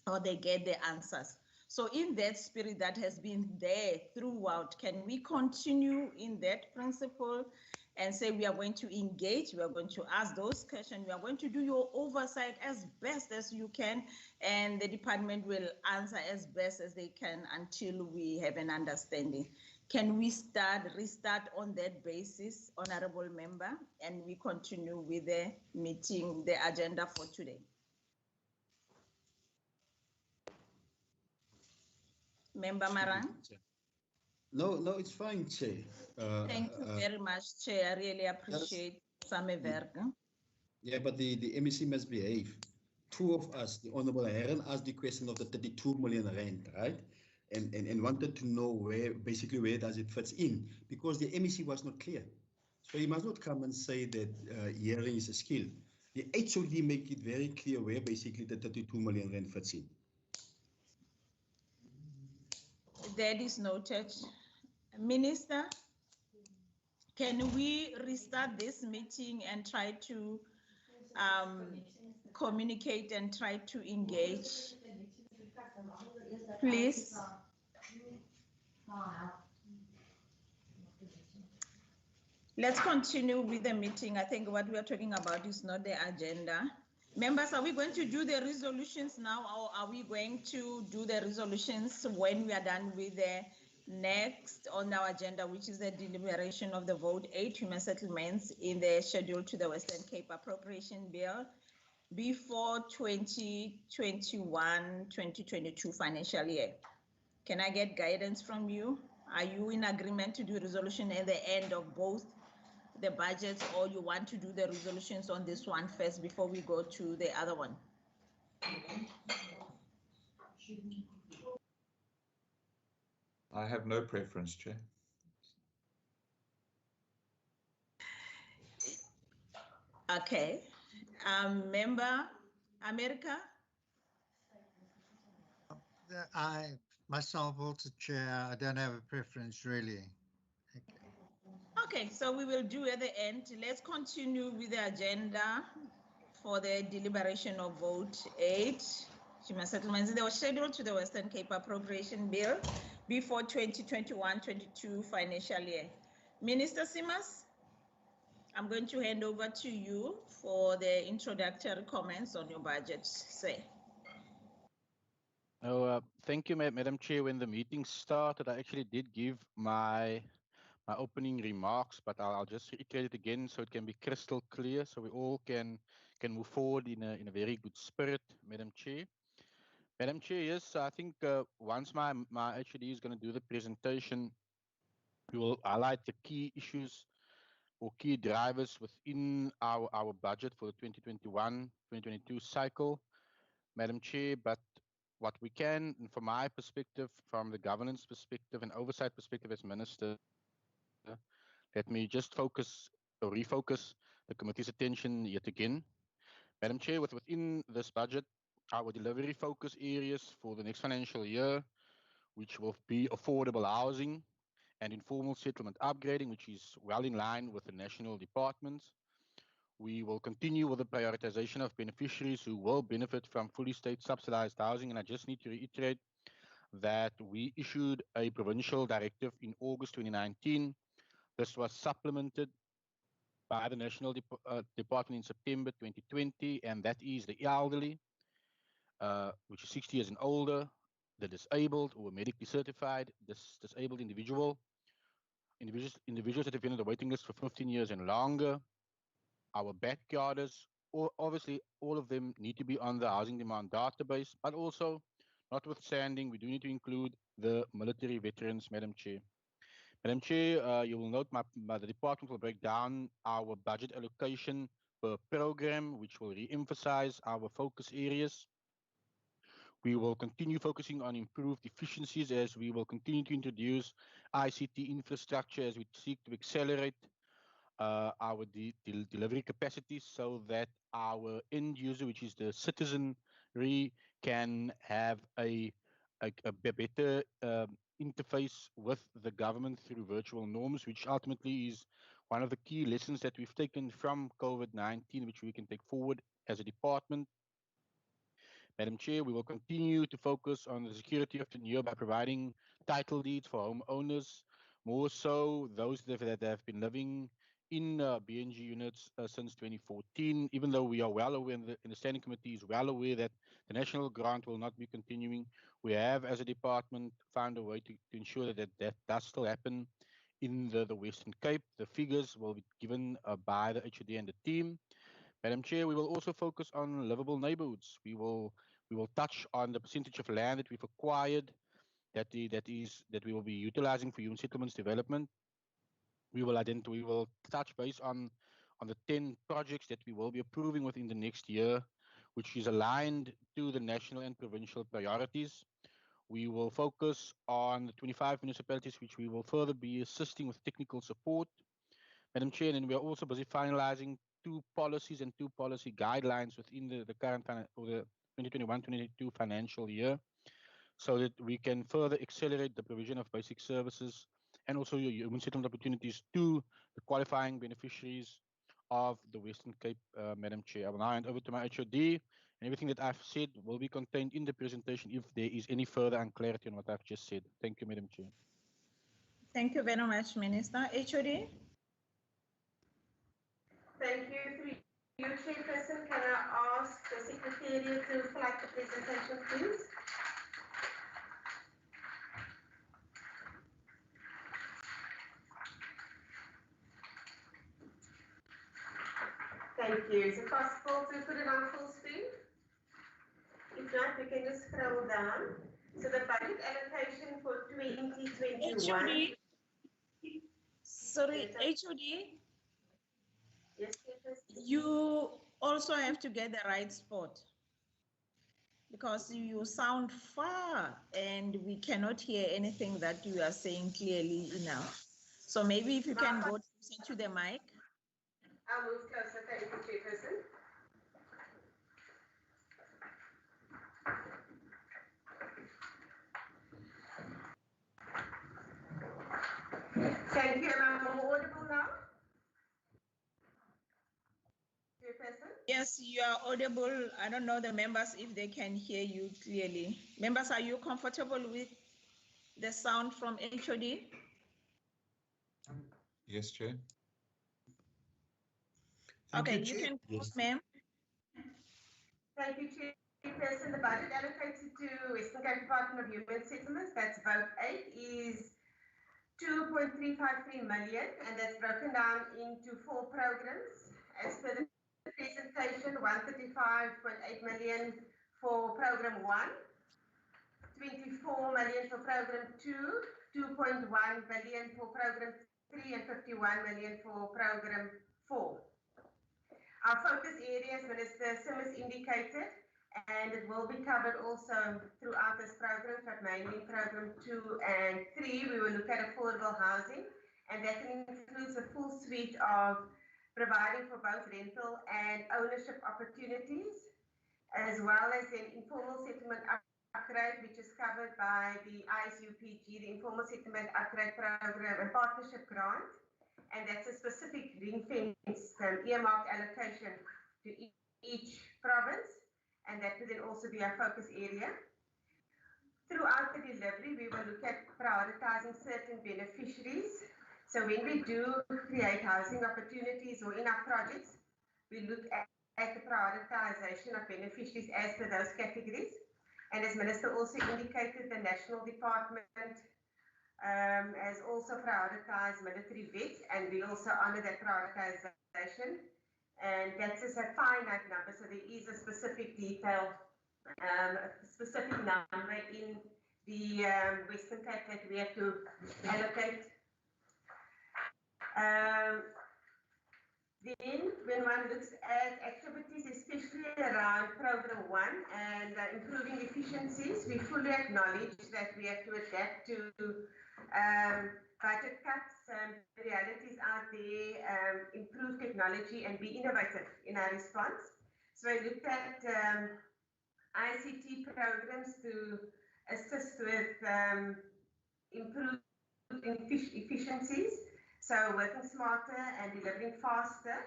or they get the answers. So in that spirit that has been there throughout, can we continue in that principle and say we are going to engage, we are going to ask those questions, we are going to do your oversight as best as you can, and the department will answer as best as they can until we have an understanding. Can we restart on that basis, Honorable Member, and we continue with the meeting, the agenda for today? Member Maran? No, it's fine, Chair. Thank you very much, Chair. I really appreciate Samewerk. Yeah, but the MEC must behave. 2 of us, the Honorable Heron, asked the question of the 32 million rand, right? And wanted to know where does it fit in, because the MEC was not clear. So you must not come and say that hearing is a skill. The HOD make it very clear where basically the 32 million rand fits in. That is noted. Minister, can we restart this meeting and try to communicate and try to engage? Please. Let's continue with the meeting. I think what we are talking about is not the agenda. Members, are we going to do the resolutions now, or are we going to do the resolutions when we are done with the next on our agenda, which is the deliberation of the vote 8 human settlements in the schedule to the Western Cape Appropriation Bill before 2021-2022 financial year? Can I get guidance from you? Are you in agreement to do resolution at the end of both the budgets, or you want to do the resolutions on this one first before we go to the other one? I have no preference, Chair. Okay. Member America? I myself also, Chair, I don't have a preference really. Okay, so we will do at the end. Let's continue with the agenda for the deliberation of vote 8 human settlements. They were scheduled to the Western Cape Appropriation Bill before 2021-22 financial year. Minister Simas, I'm going to hand over to you for the introductory comments on your budget. Say. Oh, thank you, Madam Chair. When the meeting started, I actually did give my opening remarks, but I'll just reiterate it again so it can be crystal clear, so we all can move forward in a very good spirit, Madam Chair. Madam Chair, yes, I think once my HOD is going to do the presentation, we will highlight the key issues or key drivers within our budget for the 2021-2022 cycle, Madam Chair. But what we can, from my perspective, from the governance perspective and oversight perspective as Minister, let me just focus or refocus the committee's attention yet again. Madam Chair, within this budget, our delivery focus areas for the next financial year, which will be affordable housing and informal settlement upgrading, which is well in line with the national departments. We will continue with the prioritization of beneficiaries who will benefit from fully state subsidized housing. And I just need to reiterate that we issued a provincial directive in August 2019. This was supplemented by the National Department in September 2020, and that is the elderly, which is 60 years and older, the disabled or medically certified disabled individuals that have been on the waiting list for 15 years and longer, our backyarders, or obviously all of them need to be on the housing demand database, but also, notwithstanding, we do need to include the military veterans, Madam Chair. Madam Chair, you will note the department will break down our budget allocation per program, which will re-emphasize our focus areas. We will continue focusing on improved efficiencies as we will continue to introduce ICT infrastructure as we seek to accelerate our delivery capacity so that our end user, which is the citizenry, can have a better interface with the government through virtual norms, which ultimately is one of the key lessons that we've taken from COVID-19, which we can take forward as a department. Madam Chair, we will continue to focus on the security of tenure by providing title deeds for homeowners, more so those that have been living in BNG units since 2014, even though we are well aware, and the Standing Committee is well aware that the national grant will not be continuing. We have, as a department, found a way to ensure that does still happen in the Western Cape. The figures will be given by the HOD and the team. Madam Chair, we will also focus on livable neighborhoods. We will touch on the percentage of land that we've acquired that we will be utilizing for human settlements development. We will touch base on the 10 projects that we will be approving within the next year, which is aligned to the national and provincial priorities. We will focus on the 25 municipalities, which we will further be assisting with technical support. Madam Chair, and we are also busy finalizing 2 policies and 2 policy guidelines within the current or the 2021-22 financial year, so that we can further accelerate the provision of basic services and also human settlement opportunities to the qualifying beneficiaries of the Western Cape, Madam Chair. I will now hand over to my HOD, and everything that I've said will be contained in the presentation if there is any further unclarity on what I've just said. Thank you, Madam Chair. Thank you very much, Minister. HOD? Thank you. Through you, Chairperson, can I ask the Secretariat to flag the presentation, please? Thank you. Is it possible to put it on full screen? If not, we can just scroll down. So the budget allocation for 2021. HOD? Sorry, HOD? Yes, you also have to get the right spot because you sound far and we cannot hear anything that you are saying clearly enough. So maybe if you can go closer to the mic. I'll move closer. Thank you, Chairperson. Thank you. Am I more audible now? Chairperson? Yes, you are audible. I don't know the members if they can hear you clearly. Members, are you comfortable with the sound from HOD? Yes, Chair. Okay, you can go, ma'am. Thank you, Chairperson. The budget allocated to Western Cape Department of Human Settlements, that's vote 8, is 2.353 million, and that's broken down into 4 programs. As per the presentation, 135.8 million for program 1, 24 million for program 2, 2.1 billion for program 3, and 51 million for program 4. Our focus areas, Minister Simmers indicated, and it will be covered also throughout this program, but mainly in program 2 and 3, we will look at affordable housing, and that includes a full suite of providing for both rental and ownership opportunities, as well as an informal settlement upgrade, which is covered by the ISUPG, the Informal Settlement Upgrade Program and Partnership Grant. And that's a specific ring-fenced earmarked allocation to each province, and that will then also be our focus area. Throughout the delivery, we will look at prioritizing certain beneficiaries. So when we do create housing opportunities or in our projects, we look at the prioritization of beneficiaries as per those categories. And as Minister also indicated, the National Department has also prioritized military vets, and we also honor that prioritization. And that's just a finite number, so there is a specific detail, specific number in the Western Cape that we have to allocate. Then, when one looks at activities, especially around Program 1 and improving efficiencies, we fully acknowledge that we have to adapt to budget cuts, realities out there, improve technology and be innovative in our response. So I looked at ICT programs to assist with improved efficiencies, so working smarter and delivering faster,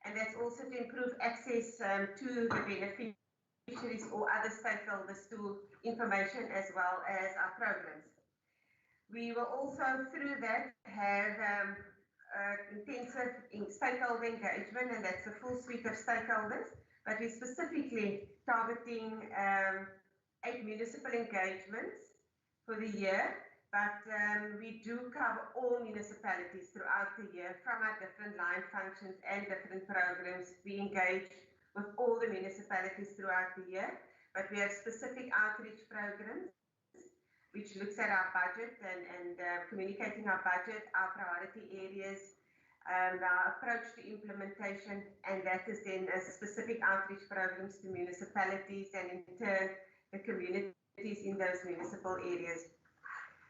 and that's also to improve access to the beneficiaries or other stakeholders to information as well as our programs. We will also, through that, have intensive stakeholder engagement, and that's a full suite of stakeholders, but we're specifically targeting 8 municipal engagements for the year, but we do cover all municipalities throughout the year from our different line functions and different programs. We engage with all the municipalities throughout the year, but we have specific outreach programs which looks at our budget and communicating our budget, our priority areas, our approach to implementation, and that is then specific outreach programs to municipalities and in turn the communities in those municipal areas.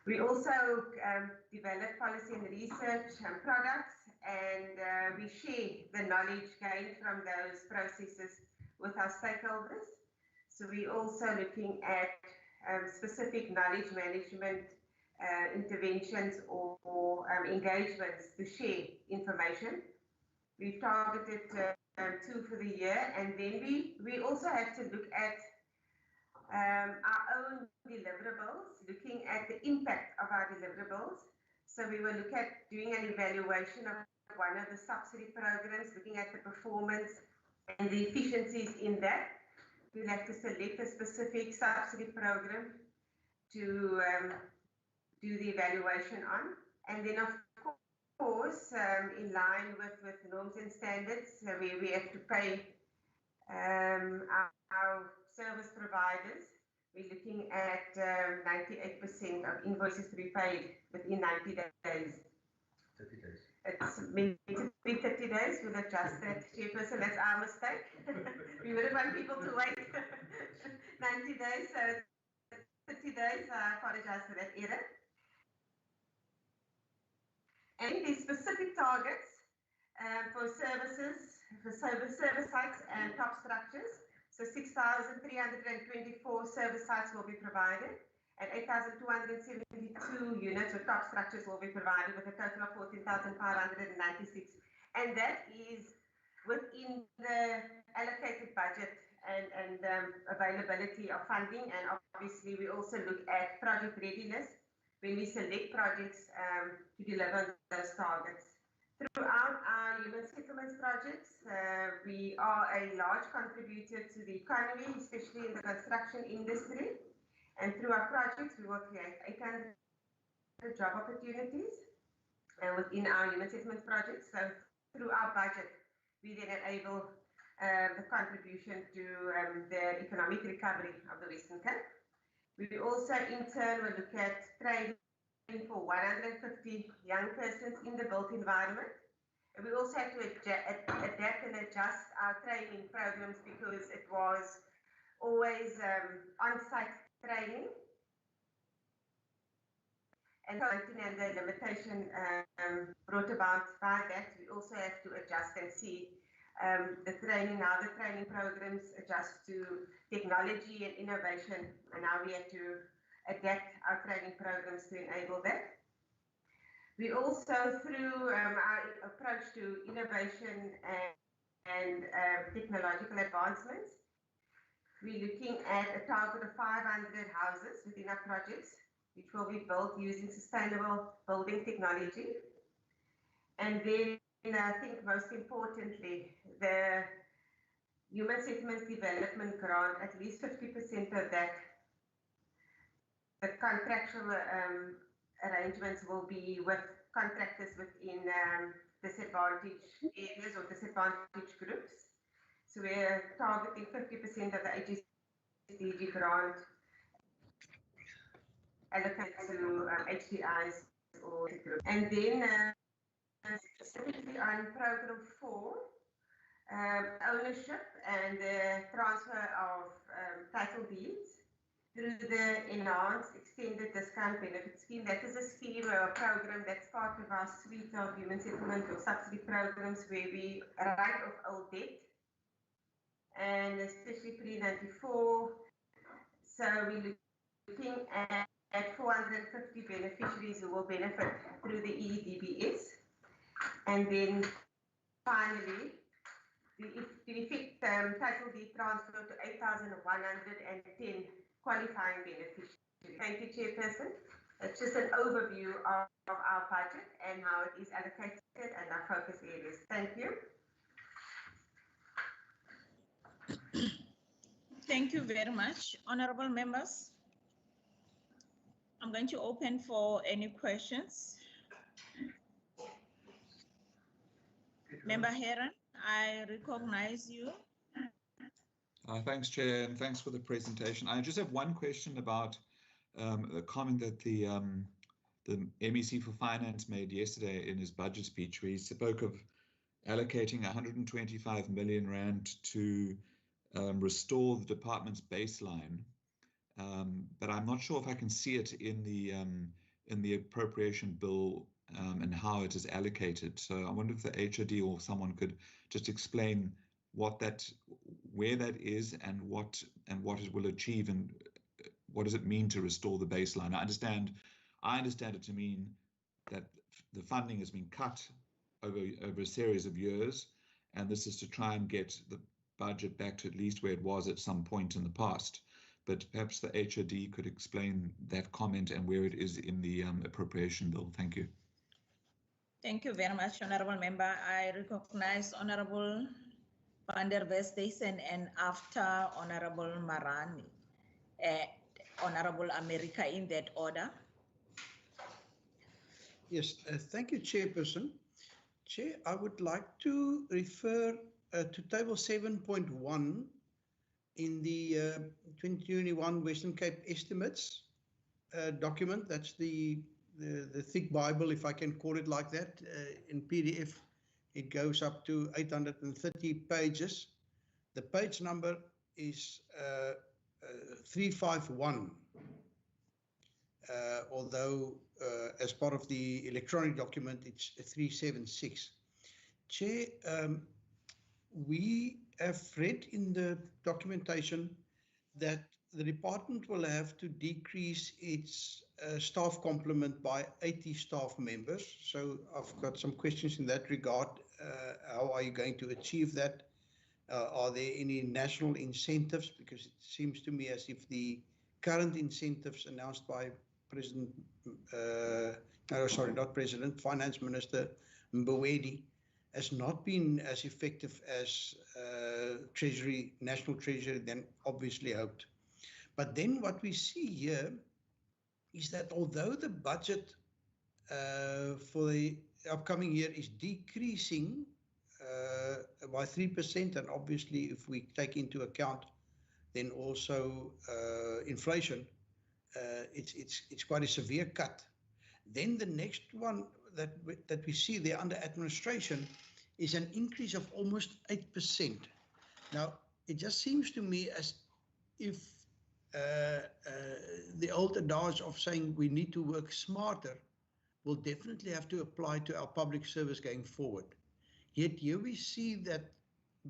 We also develop policy and research products and we share the knowledge gained from those processes with our stakeholders. So we're also looking at specific knowledge management interventions or engagements to share information. We've targeted 2 for the year, and then we also have to look at our own deliverables, looking at the impact of our deliverables. So we will look at doing an evaluation of one of the subsidy programs, looking at the performance and the efficiencies in that. We'll have to select a specific subsidy program to do the evaluation on. And then, of course, in line with norms and standards, we have to pay our service providers. We're looking at 98% of invoices to be paid within 90 days. 30 days. It's meant to be 30 days. We'll adjust that, Chairperson. That's our mistake. We wouldn't want people to wait 90 days, so 30 days. I apologize for that error. And these specific targets for services, for service sites and top structures. So 6,324 service sites will be provided, and 8,272 units or top structures will be provided with a total of 14,596. And that is within the allocated budget and availability of funding. And obviously, we also look at project readiness when we select projects to deliver those targets. Throughout our human settlements projects, we are a large contributor to the economy, especially in the construction industry. And through our projects, we will create 800 job opportunities within our human settlements projects. So through our budget, we then enable the contribution to the economic recovery of the Western Cape. We also, in turn, will look at training for 150 young persons in the built environment. And we also have to adapt and adjust our training programs because it was always on-site training. And the limitation brought about by that, we also have to adjust and see the training, how the training programs adjust to technology and innovation, and how we have to adapt our training programs to enable that. We also, through our approach to innovation and technological advancements, we're looking at a target of 500 houses within our projects, which will be built using sustainable building technology. And then I think most importantly, the Human Settlements Development Grant, at least 50% of that, the contractual arrangements will be with contractors within disadvantaged areas or disadvantaged groups. So we're targeting 50% of the HSDG grant allocated to HDIs or groups. And then specifically on Program 4, ownership and the transfer of title deeds through the Enhanced Extended Discount Benefit Scheme. That is a scheme or a program that's part of our suite of human settlement or subsidy programs where we write off old debt, and especially pre-94. So we're looking at 450 beneficiaries who will benefit through the EDBS. And then finally, the effect title deed transfer to 8,110 qualifying beneficiaries. Thank you, Chairperson. It's just an overview of our budget and how it is allocated and our focus areas. Thank you. Thank you very much, honorable members. I'm going to open for any questions. Member Heron, I recognize you. Thanks, Chair, and thanks for the presentation. I just have one question about a comment that the MEC for Finance made yesterday in his budget speech, where he spoke of allocating 125 million rand to restore the department's baseline, but I'm not sure if I can see it in the appropriation bill and how it is allocated. So I wonder if the HOD or someone could just explain where that is, and what it will achieve, and what does it mean to restore the baseline. I understand it to mean that the funding has been cut over a series of years, and this is to try and get the budget back to at least where it was at some point in the past. But perhaps the HOD could explain that comment and where it is in the appropriation bill. Thank you. Thank you very much, Honorable Member. I recognize Honorable van der Westhuizen, and after Honorable Marani, Honorable America, in that order. Yes, thank you, Chairperson. Chair, I would like to refer to table 7.1 in the 2021 Western Cape estimates document. That's the thick Bible, if I can call it like that. In PDF, it goes up to 830 pages. The page number is 351, although as part of the electronic document, it's 376. Chair, we have read in the documentation that the department will have to decrease its staff complement by 80 staff members. So I've got some questions in that regard. How are you going to achieve that? Are there any national incentives? Because it seems to me as if the current incentives announced by Finance Minister Mboweni has not been as effective as National Treasury then obviously hoped. But then what we see here is that although the budget for the upcoming year is decreasing by 3%, and obviously if we take into account then also inflation, it's quite a severe cut. Then the next one that we see there under administration is an increase of almost 8%. Now, it just seems to me as if the old adage of saying we need to work smarter will definitely have to apply to our public service going forward. Yet here we see that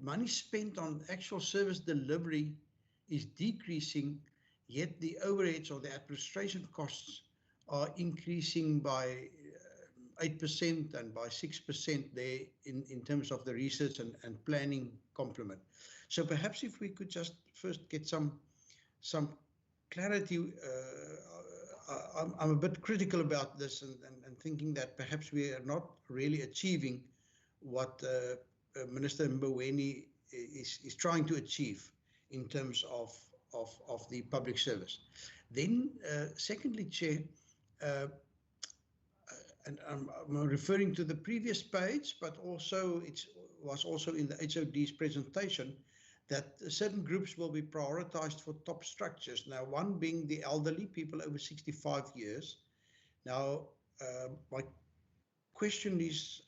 money spent on actual service delivery is decreasing, yet the overheads or the administration costs are increasing by 8% and by 6% there in terms of the research and planning complement. So perhaps if we could just first get some clarity. I'm a bit critical about this and thinking that perhaps we are not really achieving what Minister Mboweni is trying to achieve in terms of the public service. Then secondly, Chair, and I'm referring to the previous page, but also it was also in the HOD's presentation, that certain groups will be prioritized for top structures. Now, one being the elderly, people over 65 years. Now, my question is,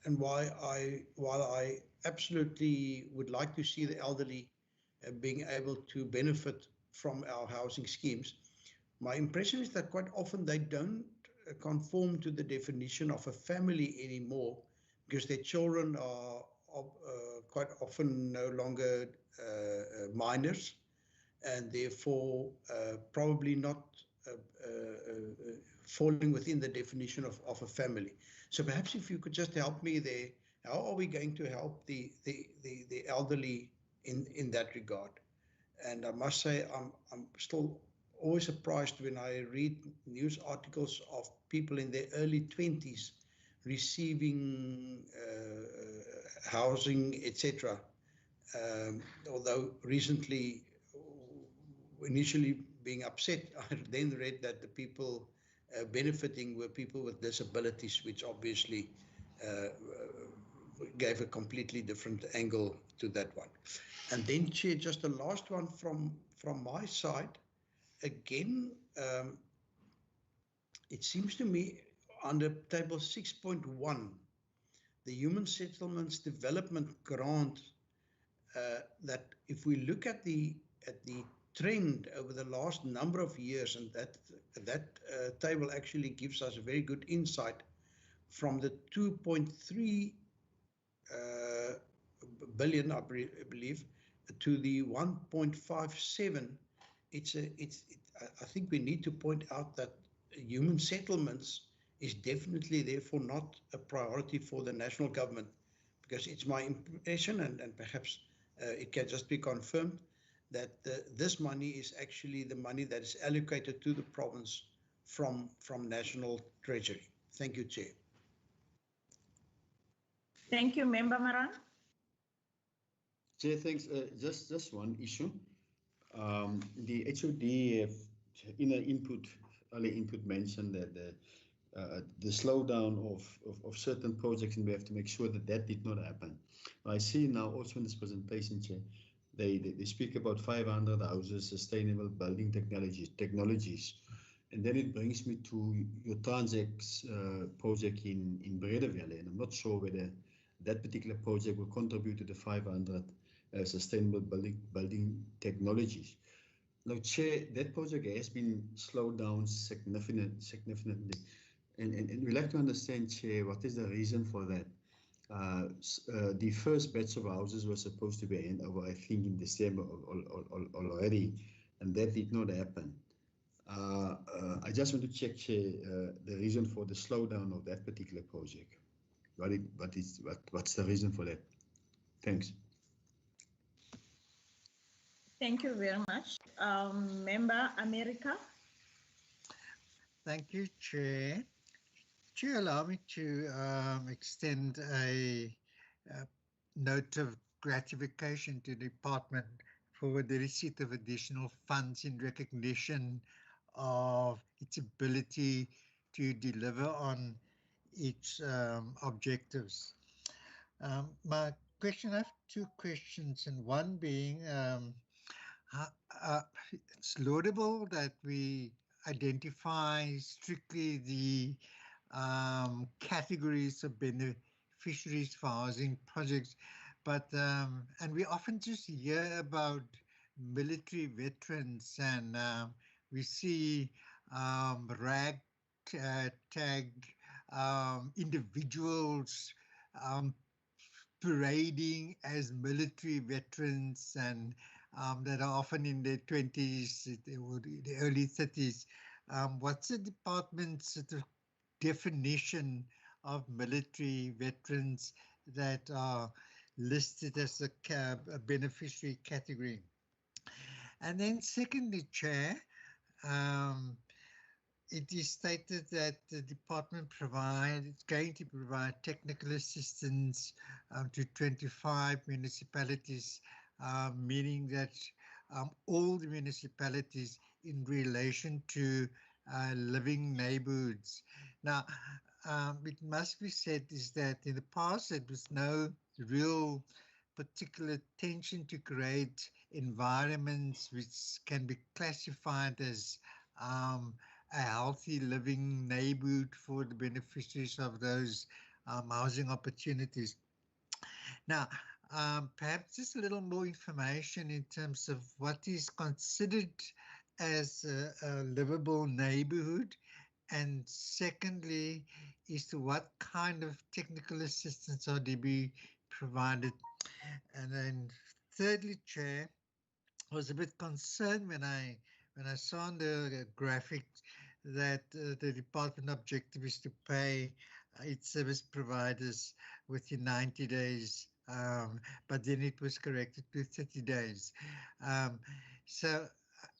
and while I absolutely would like to see the elderly being able to benefit from our housing schemes, my impression is that quite often they don't conform to the definition of a family anymore, because their children are quite often no longer minors, and therefore probably not falling within the definition of a family. So perhaps if you could just help me there, how are we going to help the elderly in that regard? And I must say, I'm still always surprised when I read news articles of people in their early 20s receiving housing, etc. Although recently, initially being upset, I then read that the people benefiting were people with disabilities, which obviously gave a completely different angle to that one. And then, Chair, just the last one from my side. Again, it seems to me under table 6.1, the Human Settlements Development Grant, that if we look at the trend over the last number of years, and that table actually gives us a very good insight from the 2.3 billion, I believe, to the 1.57. I think we need to point out that human settlements is definitely therefore not a priority for the national government, because it's my impression, and perhaps it can just be confirmed, that this money is actually the money that is allocated to the province from national treasury. Thank you, Chair. Thank you, Member Maran. Chair, thanks. Just one issue. The HOD have in the early input mentioned that the slowdown of certain projects, and we have to make sure that that did not happen. I see now also in this presentation, Chair, they speak about 500 houses, sustainable building technologies. And then it brings me to your Transex project in Breda Valley, and I'm not sure whether that particular project will contribute to the 500 sustainable building technologies. Now, Chair, that project has been slowed down significantly. And we'd like to understand, Chair, what is the reason for that? The first batch of houses were supposed to be handed over, I think, in December already, and that did not happen. I just want to check, Chair, the reason for the slowdown of that particular project. What's the reason for that? Thanks. Thank you very much. Member America. Thank you, Chair. Chair, allow me to extend a note of gratification to the department for the receipt of additional funds in recognition of its ability to deliver on its objectives. My question, I have two questions, and one being, it's laudable that we identify strictly the categories of beneficiaries for housing projects, but and we often just hear about military veterans, and we see ragtag individuals parading as military veterans, and that are often in their 20s or the early 30s. What's the department's sort of definition of military veterans that are listed as a beneficiary category? And then secondly, Chair, it is stated that the department is going to provide technical assistance to 25 municipalities, meaning that all the municipalities in relation to living neighborhoods. Now, it must be said is that in the past there was no real particular attention to create environments which can be classified as a healthy living neighborhood for the beneficiaries of those housing opportunities. Now, perhaps just a little more information in terms of what is considered as a livable neighborhood, and secondly, is to what kind of technical assistance are to be provided. And then thirdly, Chair, I was a bit concerned when I saw on the graphic that the department objective is to pay its service providers within 90 days, but then it was corrected to 30 days. So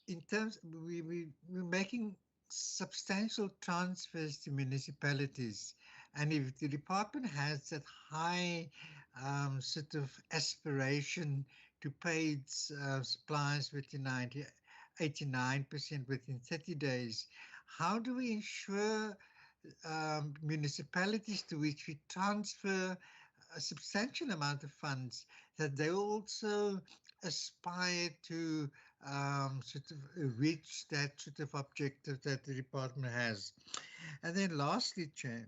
in terms, we're making substantial transfers to municipalities, and if the department has that high sort of aspiration to pay its suppliers within 89% within 30 days, how do we ensure municipalities to which we transfer a substantial amount of funds that they also aspire to sort of reach that sort of objective that the department has? And then lastly, Chair,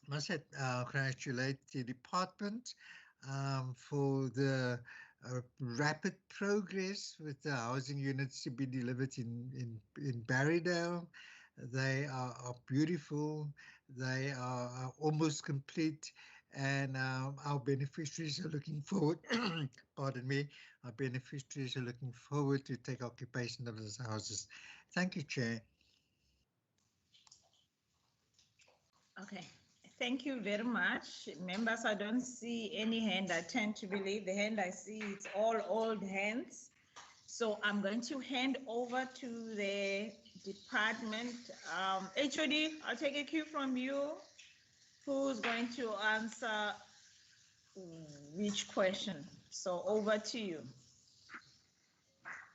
must congratulate the department for the rapid progress with the housing units to be delivered in Barrydale. They are beautiful. They are almost complete, and our beneficiaries are looking forward. Pardon me. Our beneficiaries are looking forward to take occupation of those houses. Thank you, Chair. Okay. Thank you very much. Members, I don't see any hand. I tend to believe the hand I see, it's all old hands. So I'm going to hand over to the department. HOD, I'll take a cue from you. Who's going to answer which question? So over to you.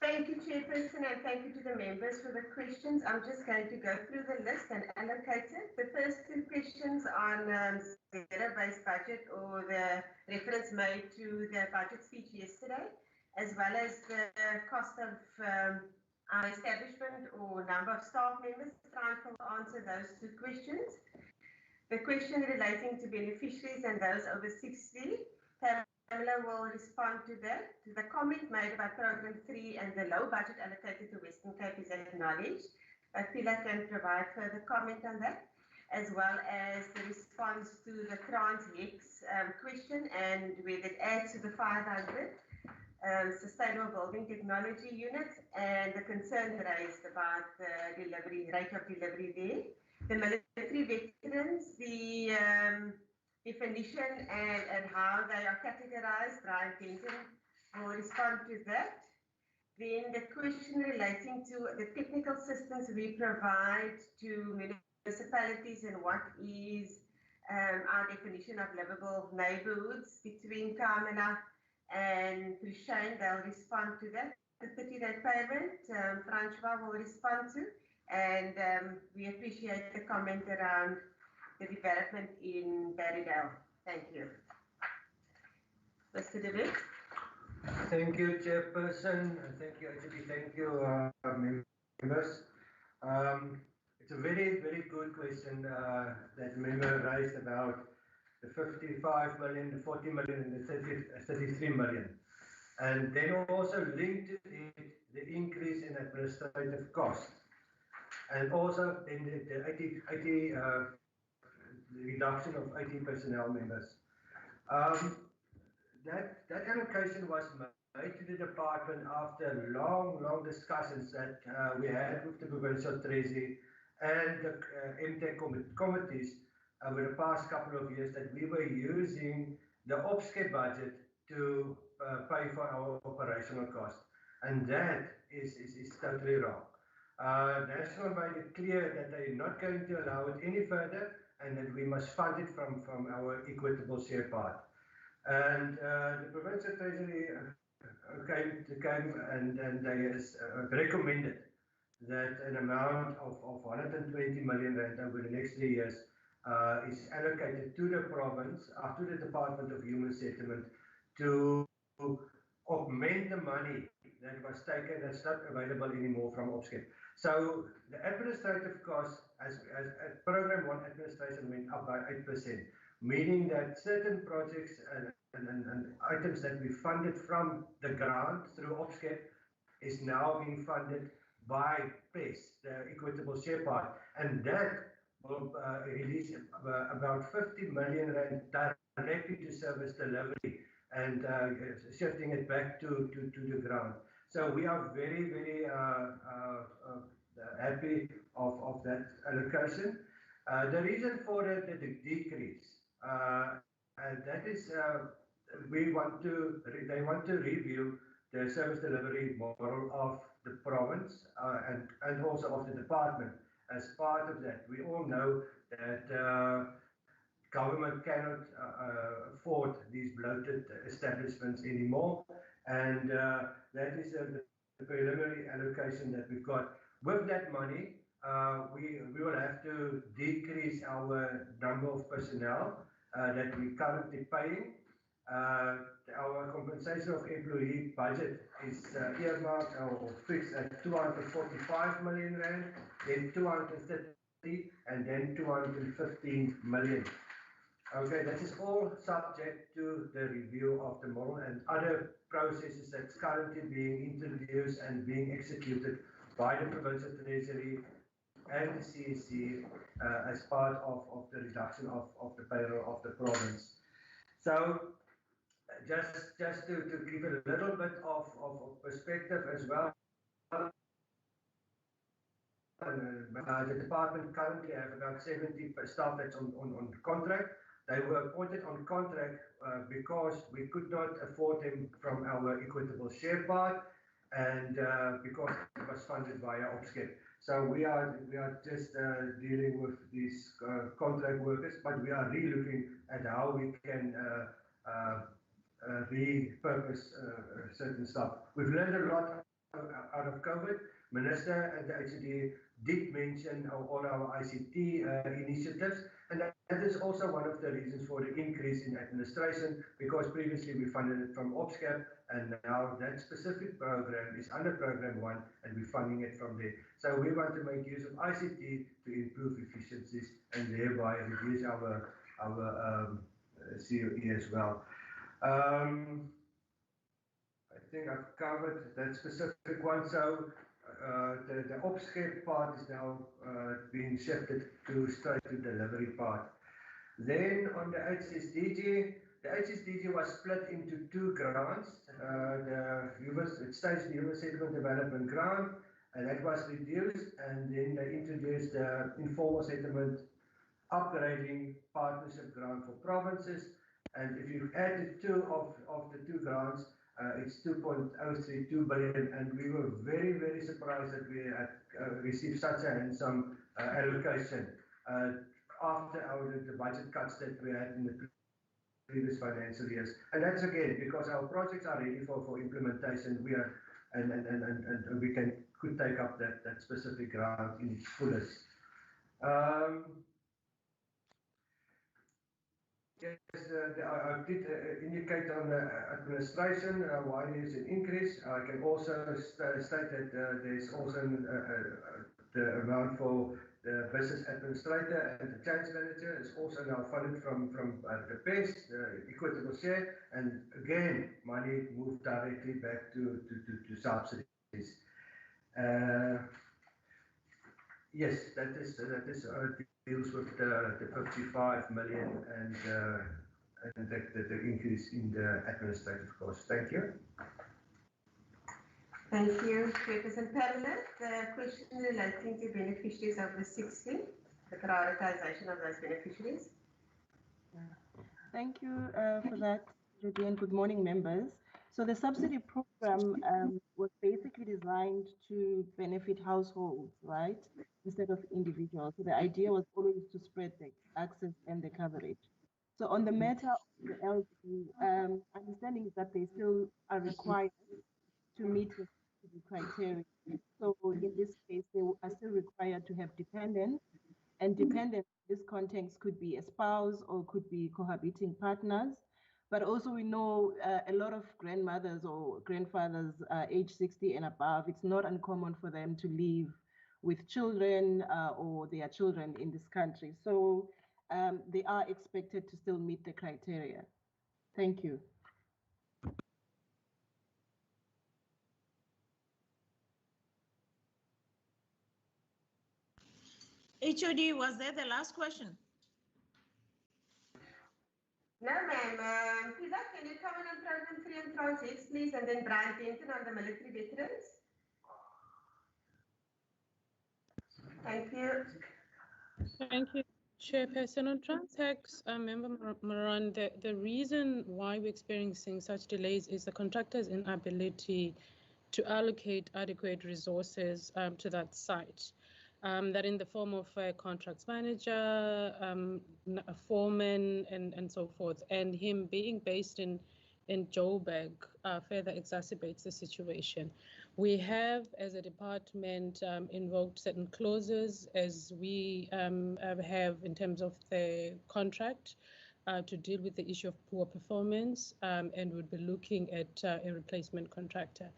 Thank you, Chairperson, and thank you to the members for the questions. I'm just going to go through the list and allocate it. The first two questions on zero-based budget, or the reference made to the budget speech yesterday, as well as the cost of our establishment or number of staff members. Try and answer those two questions. The question relating to beneficiaries and those over 60, Pamela will respond to that. The comment made about Program 3 and the low budget allocated to Western Cape is acknowledged. Pilar can provide further comment on that, as well as the response to the Trans-Hex question and whether it adds to the 500 Sustainable Building Technology units, and the concern raised about the rate of delivery there. The military veterans, the definition and how they are categorized, Brian Kenton will respond to that. Then the question relating to the technical systems we provide to municipalities and what is our definition of livable neighborhoods between Kamela and Prishane, they'll respond to that. The 30-day payment, Francois will respond to, and we appreciate the comment around the development in Barrydale. Thank you. Mr. De Wet. Thank you, Chairperson. Thank you, HOD. Thank you, members. It's a very, very good question that the member raised about the 55 million, the 40 million, and the 33 million. And then also linked to it, the increase in administrative costs. And also in the reduction of 80 personnel members. That allocation was made to the department after long discussions that we had with the Provincial Treasury and the MTech committees over the past couple of years, that we were using the OPSCAP budget to pay for our operational costs. And that is totally wrong. National made it clear that they're not going to allow it any further, and that we must fund it from our equitable share part. And the Provincial Treasury came and they recommended that an amount of 120 million rand over the next 3 years is allocated to the province, to the Department of Human Settlement, to augment the money that was taken, that's not available anymore from OPSCAP. So the administrative costs as Program 1 administration went up by 8%, meaning that certain projects and items that we funded from the grant through OPSCAP is now being funded by PES, the equitable share part, and that will release about 50 million rand directly to service delivery and shifting it back to the grant. So we are very, very happy of that allocation. The reason for the decrease, and that is they want to review the service delivery model of the province and also of the department. As part of that, we all know that government cannot afford these bloated establishments anymore, and that is the preliminary allocation that we've got. With that money, we will have to decrease our number of personnel that we're currently paying. Our compensation of employee budget is earmarked or fixed at 245 million rand, then 230, and then 215 million. Okay, that is all subject to the review of the model and other processes that's currently being introduced and being executed by the Provincial Treasury and the CSC as part of the reduction of the payroll of the province. So just to give a little bit of perspective as well, the department currently have about 70 staff that's on contract. They were appointed on contract because we could not afford them from our equitable share part, and because it was funded via OPSCAP. So we are just dealing with these contract workers, but we are re-looking at how we can repurpose certain stuff. We've learned a lot out of COVID. Minister and the HCD did mention all our ICT initiatives, and that is also one of the reasons for the increase in administration, because previously we funded it from OPSCAP, and now that specific program is under Program 1, and we're funding it from there. So we want to make use of ICT to improve efficiencies and thereby reduce our COE as well. I think I've covered that specific one. So the OPSCAP part is now being shifted to straight to delivery part. Then on the HSDG was split into two grants. It stays the Human Settlement Development Grant, and that was reduced, and then they introduced the Informal Settlement Upgrading Partnership Grant for provinces. And if you add the two of the two grants, it's 2.032 billion, and we were very, very surprised that we had received such a handsome allocation after the budget cuts that we had in the previous financial years. And that's again because our projects are ready for implementation. We are and we could take up that specific grant in its fullest. Yes, I did indicate on the administration why there is an increase. I can also state that there's also the amount for the business administrator and the change manager is also now funded from the PES, the equitable share, and again, money moved directly back to subsidies. Yes, that is deals with the 55 million and the increase in the administrative costs. Thank you. Thank you, Chairperson Pamela. The question relating to beneficiaries over 60, the prioritization of those beneficiaries. Thank you for that, Judy, and good morning, members. So the subsidy program was basically designed to benefit households, right, instead of individuals. So the idea was always to spread the access and the coverage. So on the matter of the elderly, understanding is that they still are required to meet the criteria. So in this case, they are still required to have dependents, and dependents in this context could be a spouse or could be cohabiting partners. But also we know a lot of grandmothers or grandfathers age 60 and above, it's not uncommon for them to live with children or their children in this country. So they are expected to still meet the criteria. Thank you. HOD, was that the last question? No, ma'am. Pisa, can you comment on Program 3 and Tranche X, please, and then Brian Denton on the military veterans? Thank you. Thank you, Chairperson. On Transex, Member Moran, the reason why we're experiencing such delays is the contractor's inability to allocate adequate resources to that site. That in the form of a contracts manager, a foreman, and so forth, and him being based in Joburg further exacerbates the situation. We have, as a department, invoked certain clauses as we have in terms of the contract to deal with the issue of poor performance, and would be looking at a replacement contractor.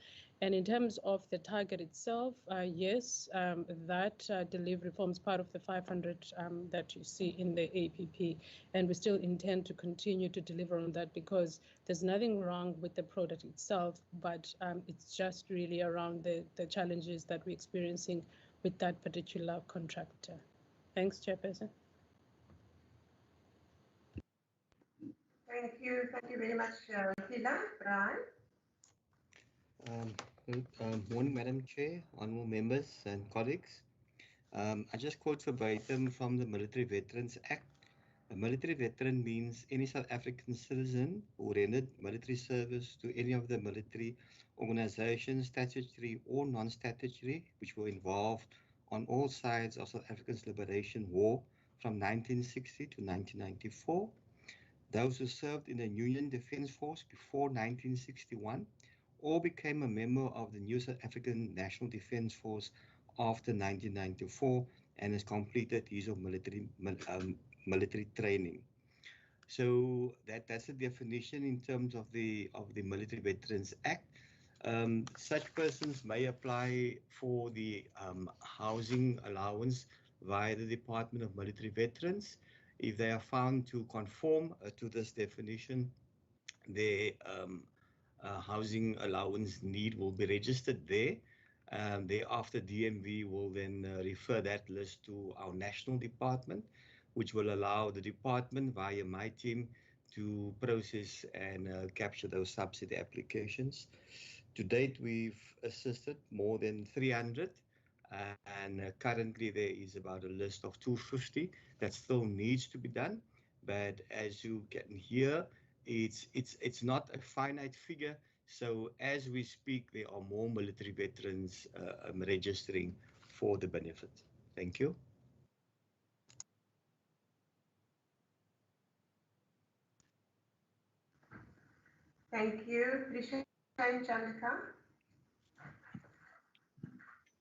And in terms of the target itself, yes, that delivery forms part of the 500 that you see in the APP, and we still intend to continue to deliver on that, because there's nothing wrong with the product itself, but it's just really around the challenges that we're experiencing with that particular contractor. Thanks, Chairperson. Thank you very much, Sheila. Brian? Good morning, Madam Chair, honourable members and colleagues. I just quote verbatim from the Military Veterans Act. A military veteran means any South African citizen who rendered military service to any of the military organisations, statutory or non-statutory, which were involved on all sides of South Africa's liberation war from 1960 to 1994. Those who served in the Union Defence Force before 1961 or became a member of the new South African National Defence Force after 1994 and has completed his or military training. So that's the definition in terms of the Military Veterans Act. Such persons may apply for the housing allowance via the Department of Military Veterans. If they are found to conform to this definition, their housing allowance need will be registered there. Thereafter, DMV will then refer that list to our national department, which will allow the department via my team to process and capture those subsidy applications. To date, we've assisted more than 300, and currently there is about a list of 250 that still needs to be done. But as you can hear, it's not a finite figure. So as we speak, there are more military veterans registering for the benefit. Thank you. Thank you. Prishan Chandika.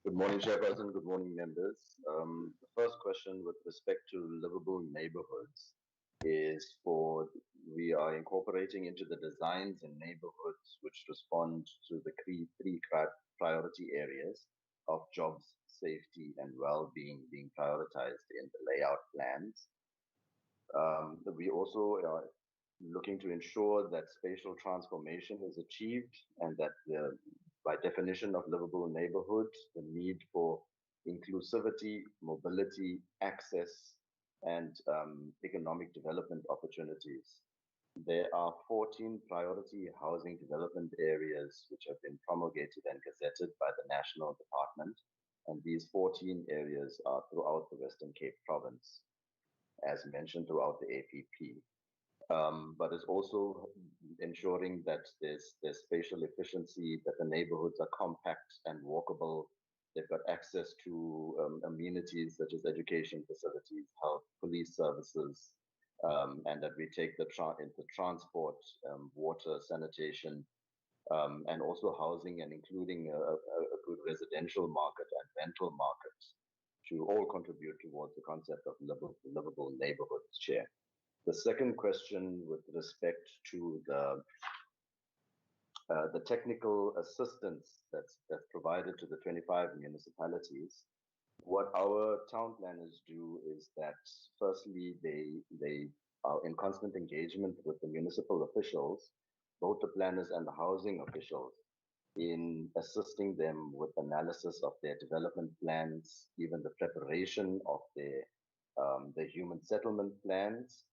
Good morning, Chairperson. Good morning, members. The first question with respect to livable neighborhoods is we are incorporating into the designs and neighborhoods which respond to the three priority areas of jobs, safety, and well-being being prioritized in the layout plans. We also are looking to ensure that spatial transformation is achieved, and that by definition of livable neighborhoods, the need for inclusivity, mobility, access, and economic development opportunities. There are 14 priority housing development areas which have been promulgated and gazetted by the National Department, and these 14 areas are throughout the Western Cape Province, as mentioned throughout the APP. But it's also ensuring that there's spatial efficiency, that the neighborhoods are compact and walkable. They've got access to amenities such as education facilities, health, police services, and that we take into transport, water, sanitation, and also housing, and including a good residential market and rental market to all contribute towards the concept of livable neighborhoods, Chair. The second question with respect to the technical assistance that's provided to the 25 municipalities, what our town planners do is that firstly they are in constant engagement with the municipal officials, both the planners and the housing officials, in assisting them with analysis of their development plans, even the preparation of the human settlement plans,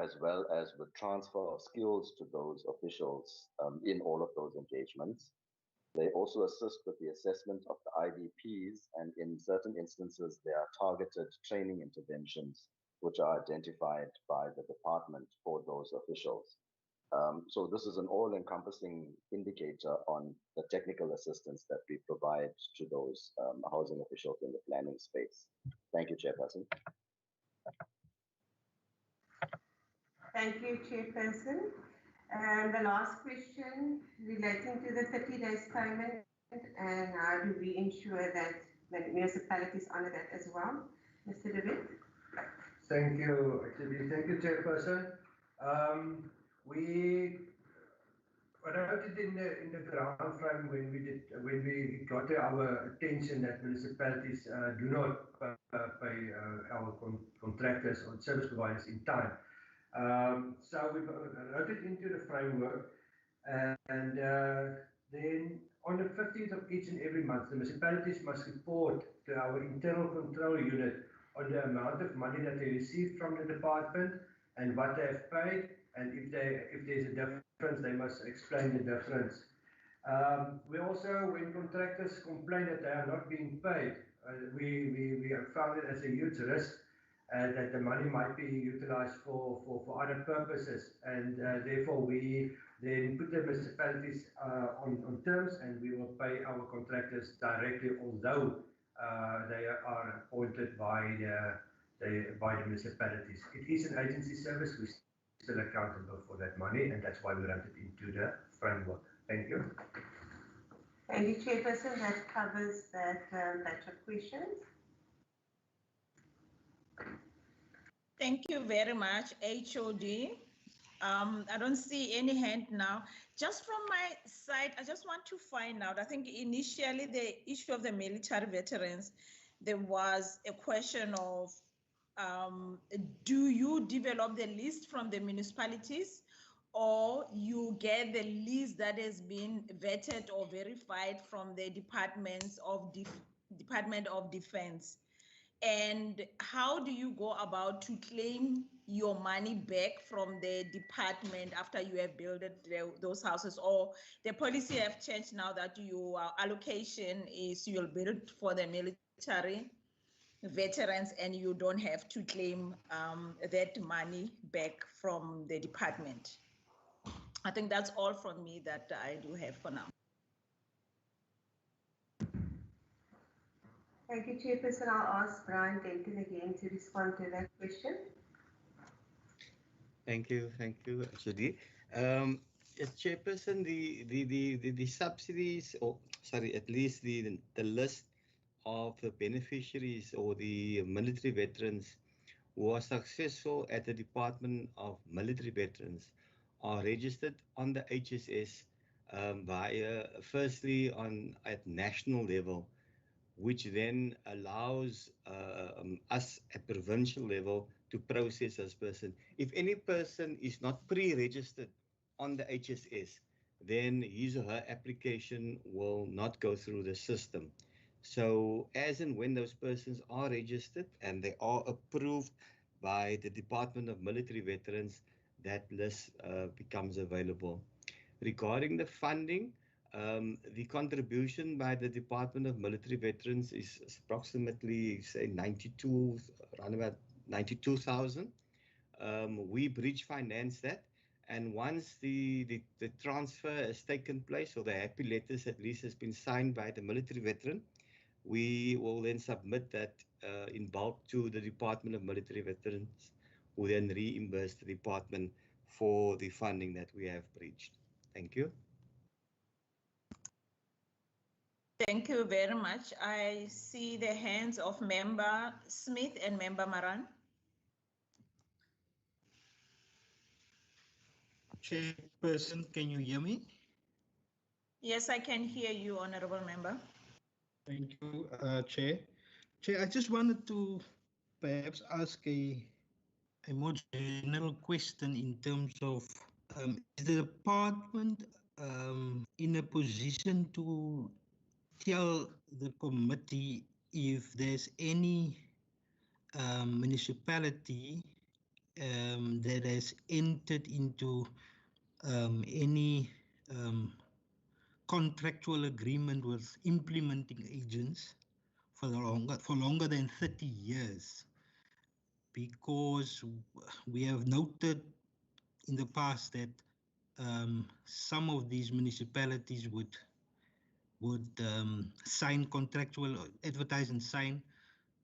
as well as with transfer of skills to those officials in all of those engagements. They also assist with the assessment of the IDPs, and in certain instances, there are targeted training interventions which are identified by the department for those officials. So this is an all-encompassing indicator on the technical assistance that we provide to those housing officials in the planning space. Thank you, Chairperson. Thank you, Chairperson. And the last question relating to the 30 days payment, and how do we ensure that the municipalities honor that as well? Mr. De Wet. Thank you, actually. Thank you, Chairperson. We noted in the ground frame when we got our attention that municipalities do not pay our contractors or service providers in time. So we wrote it into the framework, and then on the 15th of each and every month, the municipalities must report to our internal control unit on the amount of money that they received from the department and what they have paid, and if there's a difference, they must explain the difference. We also, when contractors complain that they are not being paid, we have found it as a huge risk that the money might be utilized for other purposes, and therefore we then put the municipalities on terms, and we will pay our contractors directly, although they are appointed by the municipalities. It is an agency service. We're still accountable for that money, and that's why we wrote it into the framework. Thank you. Thank you, Chairperson. That covers that batch of questions. Thank you very much, HOD. I don't see any hand now. Just from my side, I just want to find out, I think initially the issue of the military veterans, there was a question of, do you develop the list from the municipalities, or you get the list that has been vetted or verified from the Department of Defense? And how do you go about to claim your money back from the department after you have built those houses? Or the policy have changed now that your allocation is you'll build for the military veterans and you don't have to claim that money back from the department? I think that's all from me that I do have for now. Thank you, Chairperson. I'll ask Brian Denton again to respond to that question. Thank you, Judy. Chairperson, the subsidies, or sorry, at least the list of the beneficiaries or the military veterans who are successful at the Department of Military Veterans are registered on the HSS via, firstly, at national level, which then allows us at provincial level to process this person. If any person is not pre-registered on the HSS, then his or her application will not go through the system. So as and when those persons are registered and they are approved by the Department of Military Veterans, that list becomes available. Regarding the funding, the contribution by the Department of Military Veterans is approximately, say, around about 92,000. We bridge finance that, and once the transfer has taken place, or the happy letters at least has been signed by the military veteran, we will then submit that in bulk to the Department of Military Veterans, who then reimburse the department for the funding that we have bridged. Thank you. Thank you very much. I see the hands of Member Smith and Member Maran. Chairperson, can you hear me? Yes, I can hear you, Honorable Member. Thank you, Chair. Chair, I just wanted to perhaps ask a more general question in terms of, is the department in a position to tell the committee if there's any municipality that has entered into any contractual agreement with implementing agents for longer than 30 years? Because we have noted in the past that some of these municipalities would sign contractual, advertise and sign,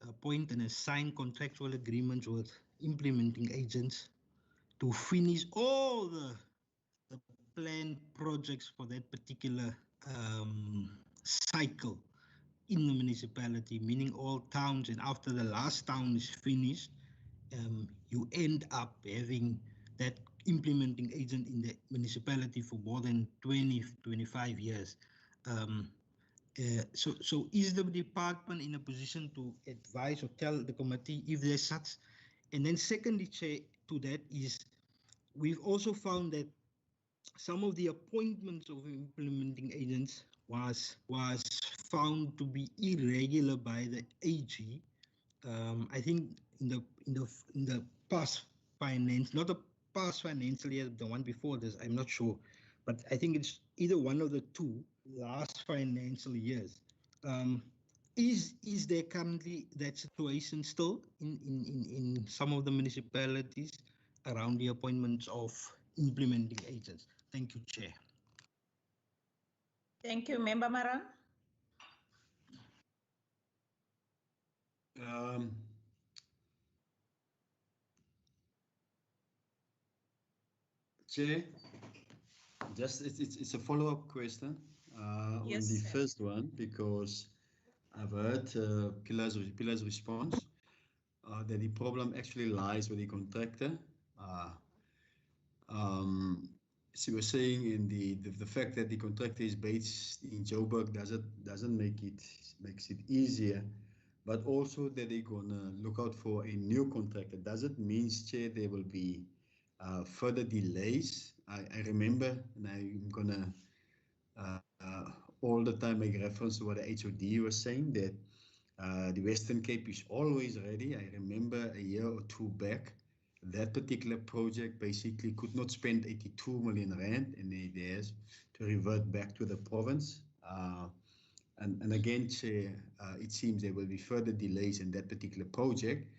appoint and assign contractual agreements with implementing agents to finish all the planned projects for that particular cycle in the municipality, meaning all towns, and after the last town is finished, you end up having that implementing agent in the municipality for more than 20, 25 years. So is the department in a position to advise or tell the committee if there's such? And then secondly, Chair, to that is, we've also found that some of the appointments of implementing agents was found to be irregular by the AG. I think in the past finance, not the past financial year, the one before this, I'm not sure, but I think it's either one of the two last financial years. Is there currently that situation still in some of the municipalities around the appointments of implementing agents? Thank you, Chair. Thank you, Member Maran. Chair, just it's a follow-up question Yes, on the sir. first one, because I've heard Pilar's response that the problem actually lies with the contractor. She was saying in the fact that the contractor is based in Joburg doesn't makes it easier, but also that they're gonna look out for a new contractor. Does it mean, Chair, there will be further delays? I remember, and I'm gonna all the time make reference to what the HOD was saying, that the Western Cape is always ready. I remember a year or two back, that particular project basically could not spend 82 million rand, and they has to revert back to the province. And again, Chair, it seems there will be further delays in that particular project,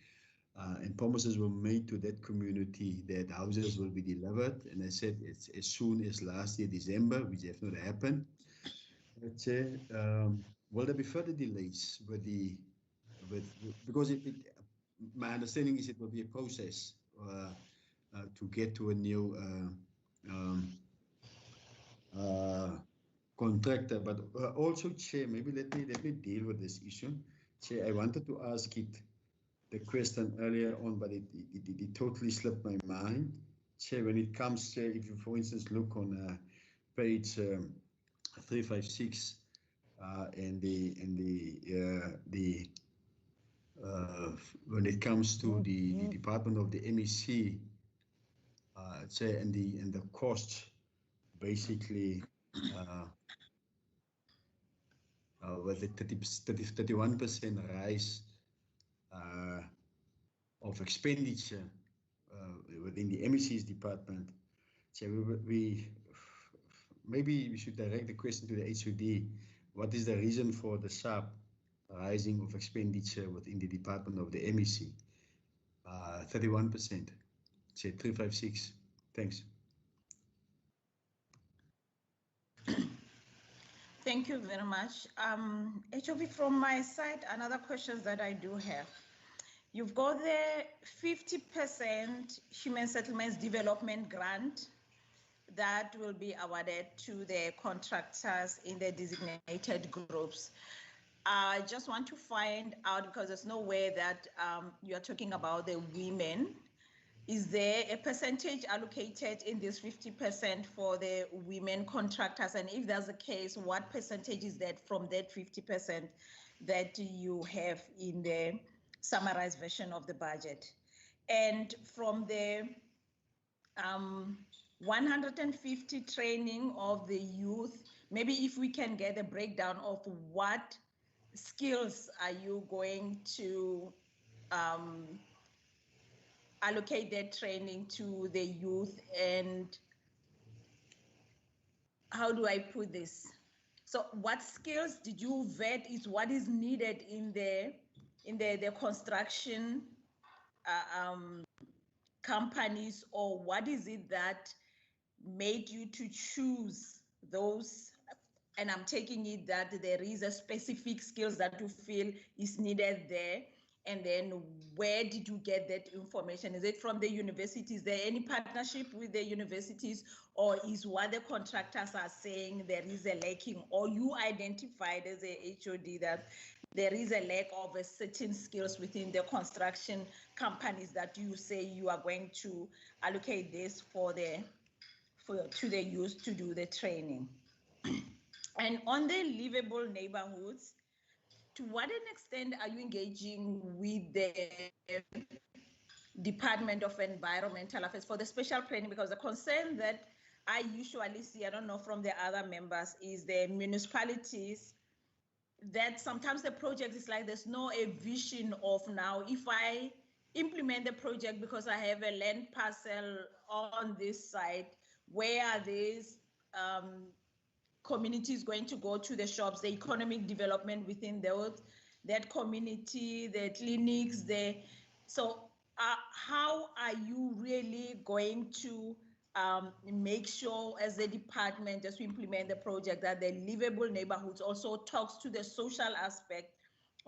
and promises were made to that community that houses will be delivered. And I said it's as soon as last year, December, which have not happened. Chair, will there be further delays because my understanding is it will be a process to get to a new contractor, but also, Chair, maybe let me deal with this issue. Chair, I wanted to ask the question earlier on, but it totally slipped my mind. Chair, when it comes, Chair, if you, for instance, look on page 356 and when it comes to the Department of the MEC, Chair, and the cost, basically with the 31% rise of expenditure within the MEC's department. So maybe we should direct the question to the HOD. What is the reason for the sharp rising of expenditure within the department of the MEC? 31%. Say 356. Thanks. Thank you very much. HOV, from my side, another question that I do have. You've got the 50% Human Settlements Development Grant that will be awarded to the contractors in the designated groups. I just want to find out, because there's no way that you are talking about the women. Is there a percentage allocated in this 50% for the women contractors? And if that's the case, what percentage is that from that 50% that you have in the summarized version of the budget? And from the 150 training of the youth, maybe if we can get a breakdown of what skills are you going to allocate that training to the youth, and how do I put this? So what skills did you vet is what is needed in the construction companies, or what is it that made you to choose those? And I'm taking it that there is a specific skills that you feel is needed there. And then where did you get that information? Is it from the universities? Is there any partnership with the universities, or is what the contractors are saying there is a lacking, or you identified as a HOD that there is a lack of a certain skills within the construction companies that you say you are going to allocate this to the youth to do the training? And on the livable neighborhoods, to what extent are you engaging with the Department of Environmental Affairs for the special planning? Because the concern that I usually see, I don't know from the other members, is the municipalities that sometimes the project is like there's no a vision of now if I implement the project because I have a land parcel on this site, where are these communities going to go to the shops, the economic development within that community, the clinics, how are you really going to make sure as a department, as we implement the project, that the livable neighborhoods also talks to the social aspect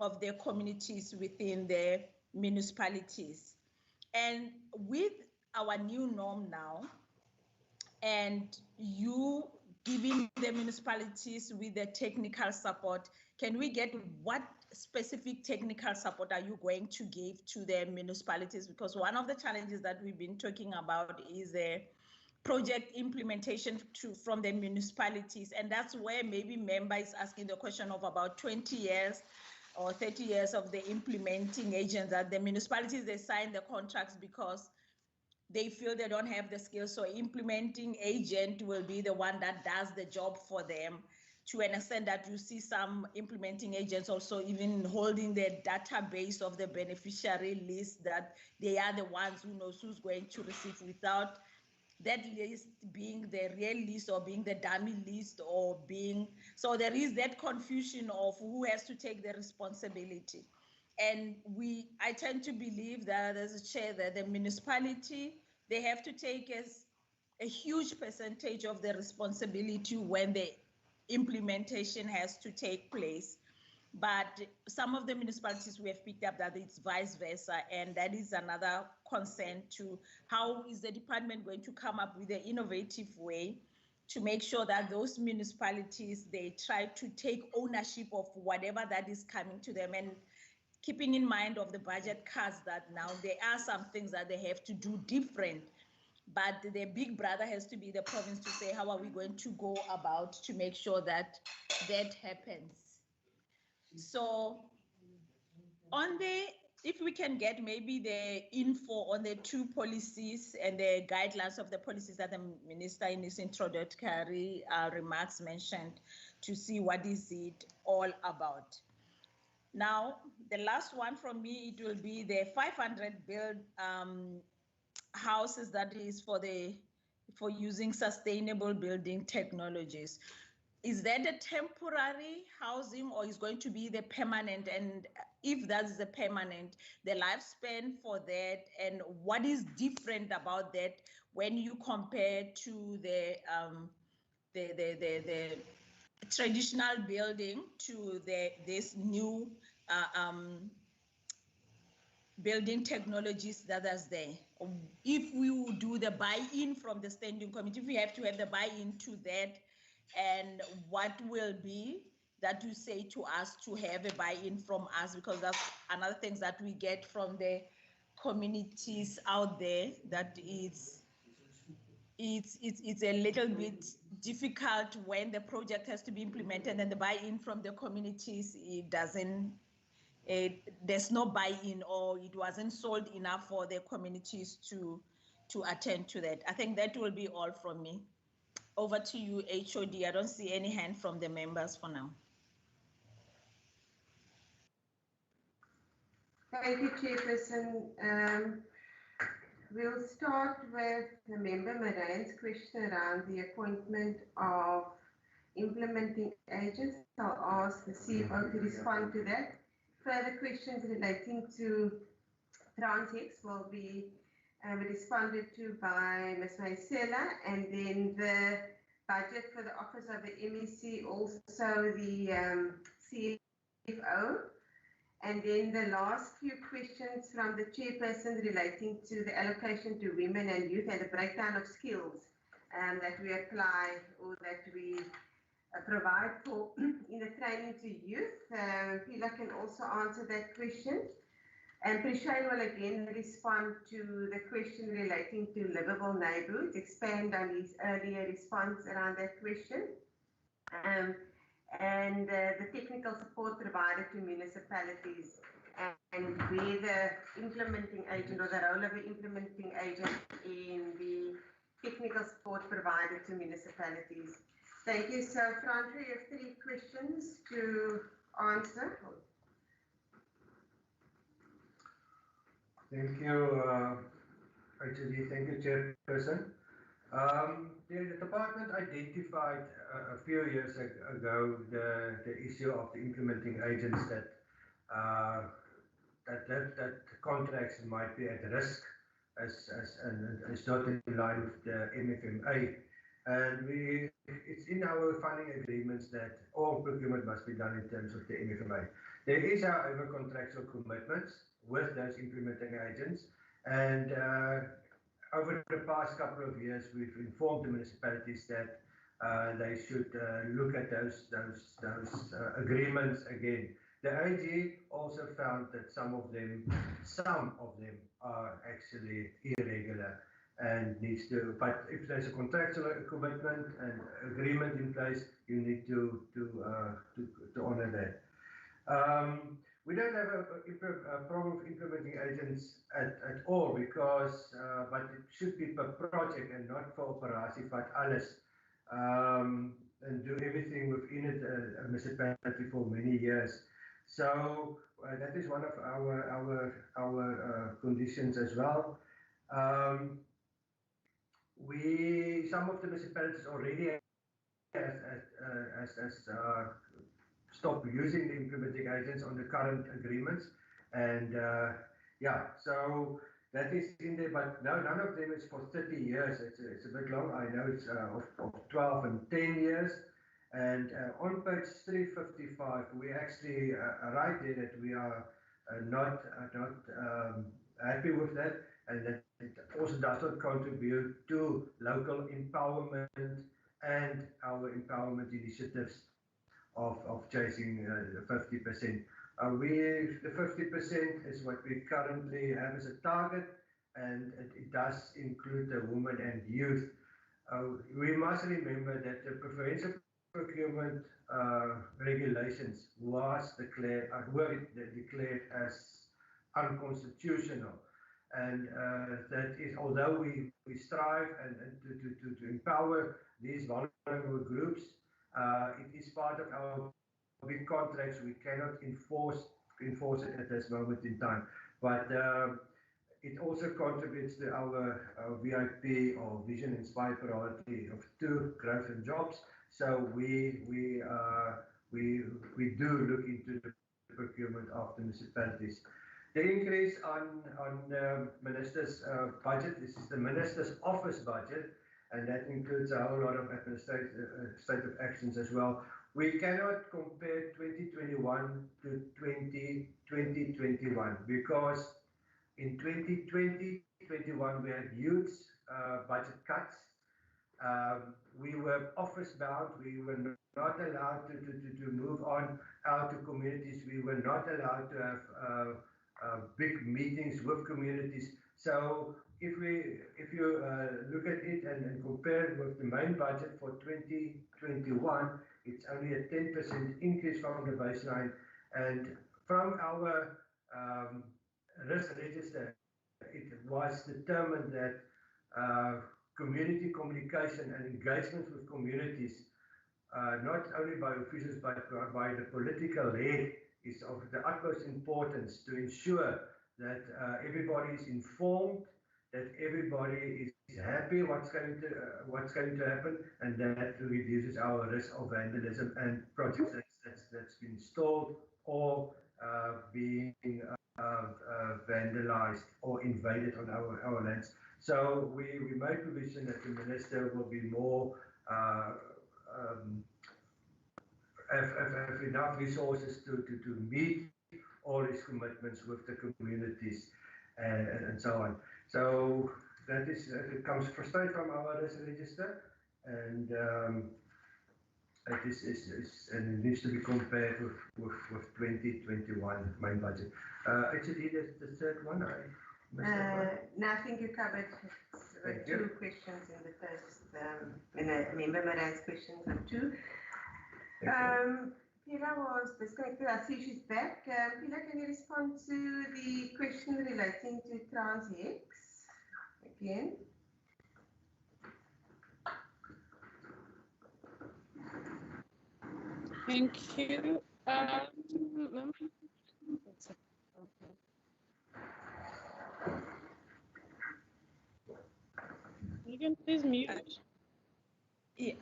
of their communities within the municipalities? And with our new norm now, and you giving the municipalities with the technical support, can we get what specific technical support are you going to give to the municipalities? Because one of the challenges that we've been talking about is the project implementation from the municipalities. And that's where maybe member is asking the question of about 20 years or 30 years of the implementing agents, that the municipalities, they sign the contracts because they feel they don't have the skills. So implementing agent will be the one that does the job for them, to an extent that you see some implementing agents also even holding the database of the beneficiary list, that they are the ones who knows who's going to receive, without that list being the real list or being the dummy list, or being, so there is that confusion of who has to take the responsibility. And I tend to believe that as a chair, that the municipality, they have to take a huge percentage of the responsibility when the implementation has to take place. But some of the municipalities, we have picked up that it's vice versa, and that is another concern to how is the department going to come up with an innovative way to make sure that those municipalities, they try to take ownership of whatever that is coming to them, and keeping in mind of the budget cuts, that now there are some things that they have to do different, but the big brother has to be the province to say, how are we going to go about to make sure that that happens? So if we can get maybe the info on the two policies and the guidelines of the policies that the minister in his introductory remarks mentioned, to see what is it all about. Now, the last one from me, it will be the 500 build houses that is for using sustainable building technologies. Is that a temporary housing, or is going to be the permanent? And if that's the permanent, the lifespan for that, and what is different about that when you compare to the traditional building to this new building technologies that is there? If we would do the buy-in from the standing committee, if we have to have the buy-in to that, and what will be that you say to us to have a buy-in from us, because that's another thing that we get from the communities out there, that it's a little bit difficult when the project has to be implemented and the buy-in from the communities, there's no buy-in, or it wasn't sold enough for the communities to attend to that. I think that will be all from me. Over to you, HOD. I don't see any hand from the members for now. Thank you, Chairperson. We'll start with the member Marane's question around the appointment of implementing agents. I'll ask the CFO to respond to that. Further questions relating to Transx will be responded to by Ms. Maisela, and then the budget for the Office of the MEC, also the CFO. And then the last few questions from the chairperson relating to the allocation to women and youth and the breakdown of skills that we apply or that we provide for in the training to youth. Pila can also answer that question. And Prishane will again respond to the question relating to livable neighbourhoods, expand on his earlier response around that question. And the technical support provided to municipalities and where the implementing agent or the role of the implementing agent in the technical support provided to municipalities. Thank you. So, Francois, you have 3 questions to answer. Thank you, HOD. Thank you, Chairperson. The department identified a few years ago the issue of the implementing agents that contracts might be at risk and not in line with the MFMA. And it's in our funding agreements that all procurement must be done in terms of the MFMA. There is, however, contractual commitments with those implementing agents, and over the past couple of years, we've informed the municipalities that they should look at those agreements again. The AG also found that some of them are actually irregular and needs to. But if there's a contractual commitment and agreement in place, you need to honour that. We don't have a problem of implementing agents at all because, but it should be per project and not for operatie vat alles, and do everything within a municipality for many years. So that is one of our conditions as well. Some of the municipalities already has stop using the implementing agents on the current agreements, and yeah, so that is in there, but no, none of them is for 30 years. It's a bit long. I know it's of 12 and 10 years. And on page 355, we actually write there that we are not happy with that, and that it also does not contribute to local empowerment and our empowerment initiatives of chasing the 50%. The 50% is what we currently have as a target, and it does include the women and youth. We must remember that the provincial procurement regulations were declared as unconstitutional, and that is, although we strive and to empower these vulnerable groups, it is part of our big contracts. We cannot enforce it at this moment in time, but it also contributes to our VIP or Vision Inspired priority of 2, growth and jobs. So we do look into the procurement of the municipalities. The increase on the minister's budget, this is the minister's office budget, and that includes a whole lot of administrative actions as well. We cannot compare 2021 to 2021 because in 2020-21 we had huge budget cuts. We were office bound. We were not allowed to move on out to communities. We were not allowed to have big meetings with communities. So if you look at it and compare it with the main budget for 2021, it's only a 10% increase from the baseline. And from our risk register, it was determined that community communication and engagement with communities, not only by officials but by the political head, is of the utmost importance to ensure that everybody is informed, that everybody is happy what's going to happen, and that reduces our risk of vandalism and projects that's been stalled or being vandalized or invaded on our lands. So we made provision that the minister will be more have enough resources to meet all his commitments with the communities and so on. So that is, it comes straight from our register, and and it needs to be compared with 2021 main budget. Actually, the third one, I missed that one. No, I think you covered two questions in the first, in a member Marianne's questions of two. Pilar was disconnected. I see she's back. Pilar, can you respond to the question relating to TransHex again? Thank you. You can please mute. Yeah.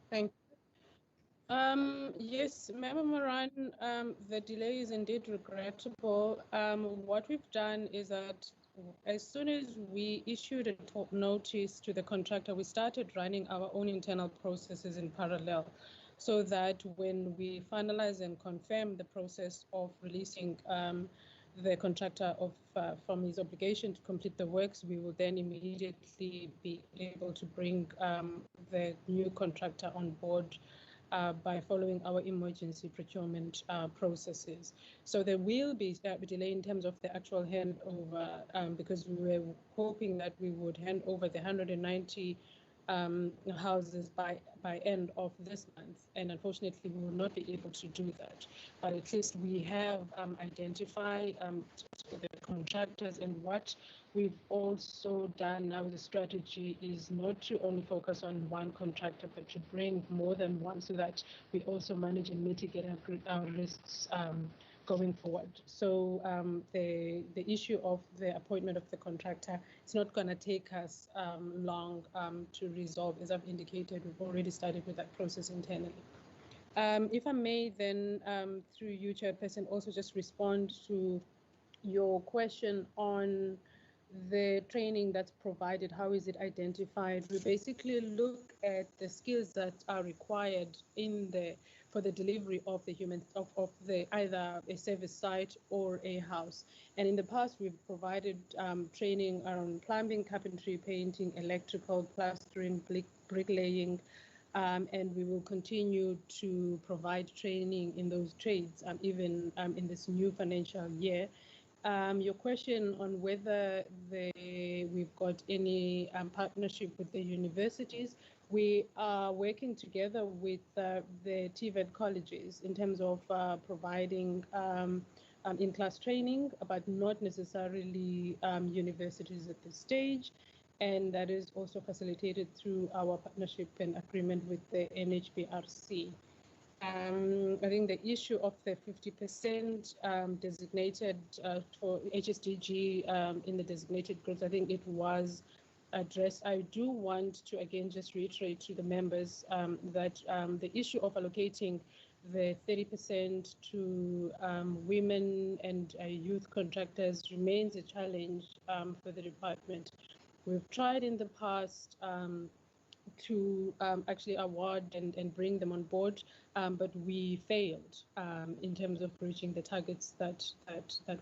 Thank you. Yes, Member Moran, the delay is indeed regrettable. What we've done is that as soon as we issued a top notice to the contractor, we started running our own internal processes in parallel, so that when we finalize and confirm the process of releasing the contractor from his obligation to complete the works, we will then immediately be able to bring the new contractor on board by following our emergency procurement processes. So there will be a delay in terms of the actual handover because we were hoping that we would hand over the 190 houses by end of this month, and unfortunately we will not be able to do that. But at least we have identified the contractors, and what we've also done now, the strategy is not to only focus on one contractor, but to bring more than one, so that we also manage and mitigate our risks going forward. So the issue of the appointment of the contractor, it's not going to take us long to resolve. As I've indicated, we've already started with that process internally. If I may then, through you, Chairperson, also just respond to your question on the training that's provided. How is it identified? We basically look at the skills that are required for the delivery of the of the either a service site or a house. And in the past, we've provided training around plumbing, carpentry, painting, electrical, plastering, bricklaying, and we will continue to provide training in those trades, even in this new financial year. Your question on whether we've got any partnership with the universities, we are working together with the TVET colleges in terms of providing in-class training, but not necessarily universities at this stage. And that is also facilitated through our partnership and agreement with the NHBRC. I think the issue of the 50% designated for HSDG in the designated groups, I think it was addressed. I do want to again just reiterate to the members that the issue of allocating the 30% to women and youth contractors remains a challenge for the department. We've tried in the past to actually award and bring them on board, but we failed in terms of reaching the targets that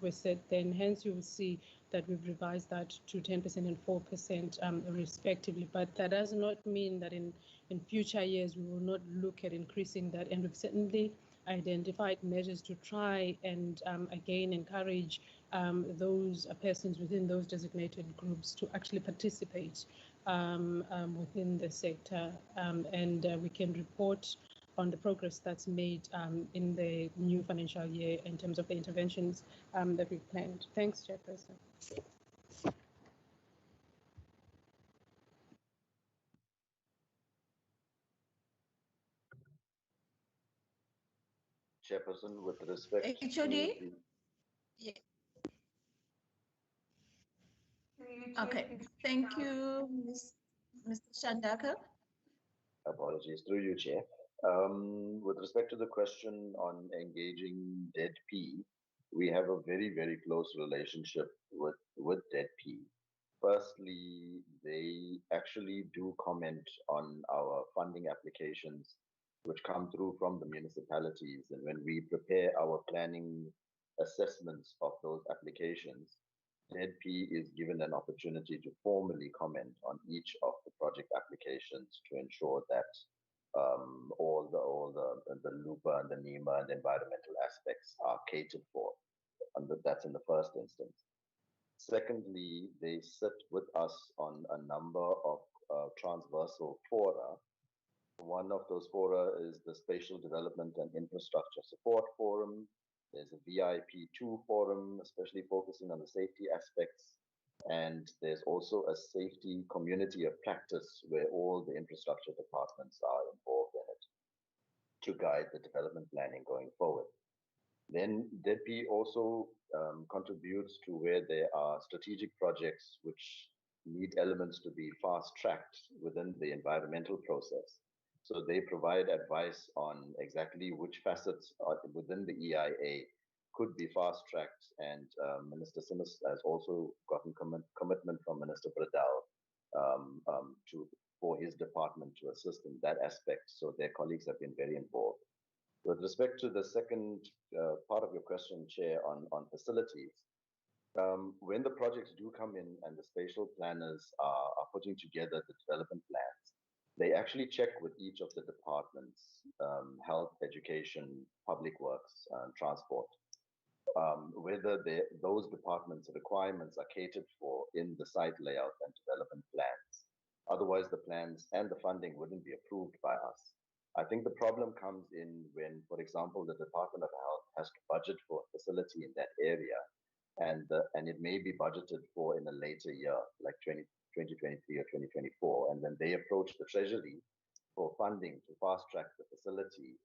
were set then. Hence, you will see that we've revised that to 10% and 4% respectively. But that does not mean that in future years we will not look at increasing that, and we've certainly identified measures to try and again encourage those persons within those designated groups to actually participate within the sector, and we can report on the progress that's made in the new financial year in terms of the interventions that we've planned. Thanks, Chairperson. Chairperson, with respect HOD? to the... Yeah. Okay, thank you, Mr. Shandaka. Apologies, through you, Chair. With respect to the question on engaging DEDP, we have a very, very close relationship with DEDP. Firstly, they actually do comment on our funding applications which come through from the municipalities. And when we prepare our planning assessments of those applications, ZP is given an opportunity to formally comment on each of the project applications to ensure that all the LUPA and the NEMA and the environmental aspects are catered for. And that's in the first instance. Secondly, they sit with us on a number of transversal fora. One of those fora is the Spatial Development and Infrastructure Support Forum. There's a VIP2 forum, especially focusing on the safety aspects. And there's also a safety community of practice where all the infrastructure departments are involved in it to guide the development planning going forward. Then DEDP also contributes to where there are strategic projects which need elements to be fast-tracked within the environmental process. So they provide advice on exactly which facets within the EIA could be fast-tracked, and Minister Simmons has also gotten commitment from Minister Bradal for his department to assist in that aspect. So their colleagues have been very involved. With respect to the second part of your question, Chair, on facilities, when the projects do come in and the spatial planners are putting together the development plans, they actually check with each of the departments, health, education, public works, transport, whether those departments' requirements are catered for in the site layout and development plans. Otherwise, the plans and the funding wouldn't be approved by us. I think the problem comes in when, for example, the Department of Health has to budget for a facility in that area, and it may be budgeted for in a later year, like 2023 or 2024, and when they approach the Treasury for funding to fast-track the facility,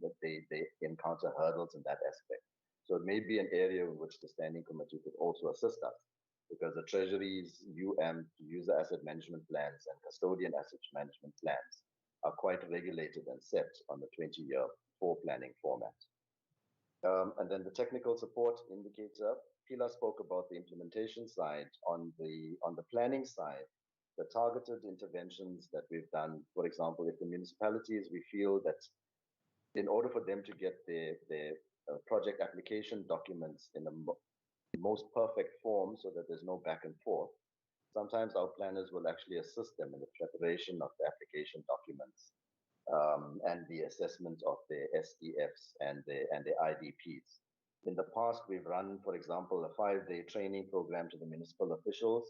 that they encounter hurdles in that aspect. So it may be an area in which the Standing Committee could also assist us, because the Treasury's user asset management plans and custodian asset management plans are quite regulated and set on the 20-year planning format. And then the technical support indicator, Pilar spoke about the implementation side. On the planning side, the targeted interventions that we've done, for example, if the municipalities, we feel that in order for them to get their project application documents in the most perfect form so that there's no back and forth, sometimes our planners will actually assist them in the preparation of the application documents and the assessment of the SDFs and the IDPs. In the past, we've run, for example, a 5-day training program to the municipal officials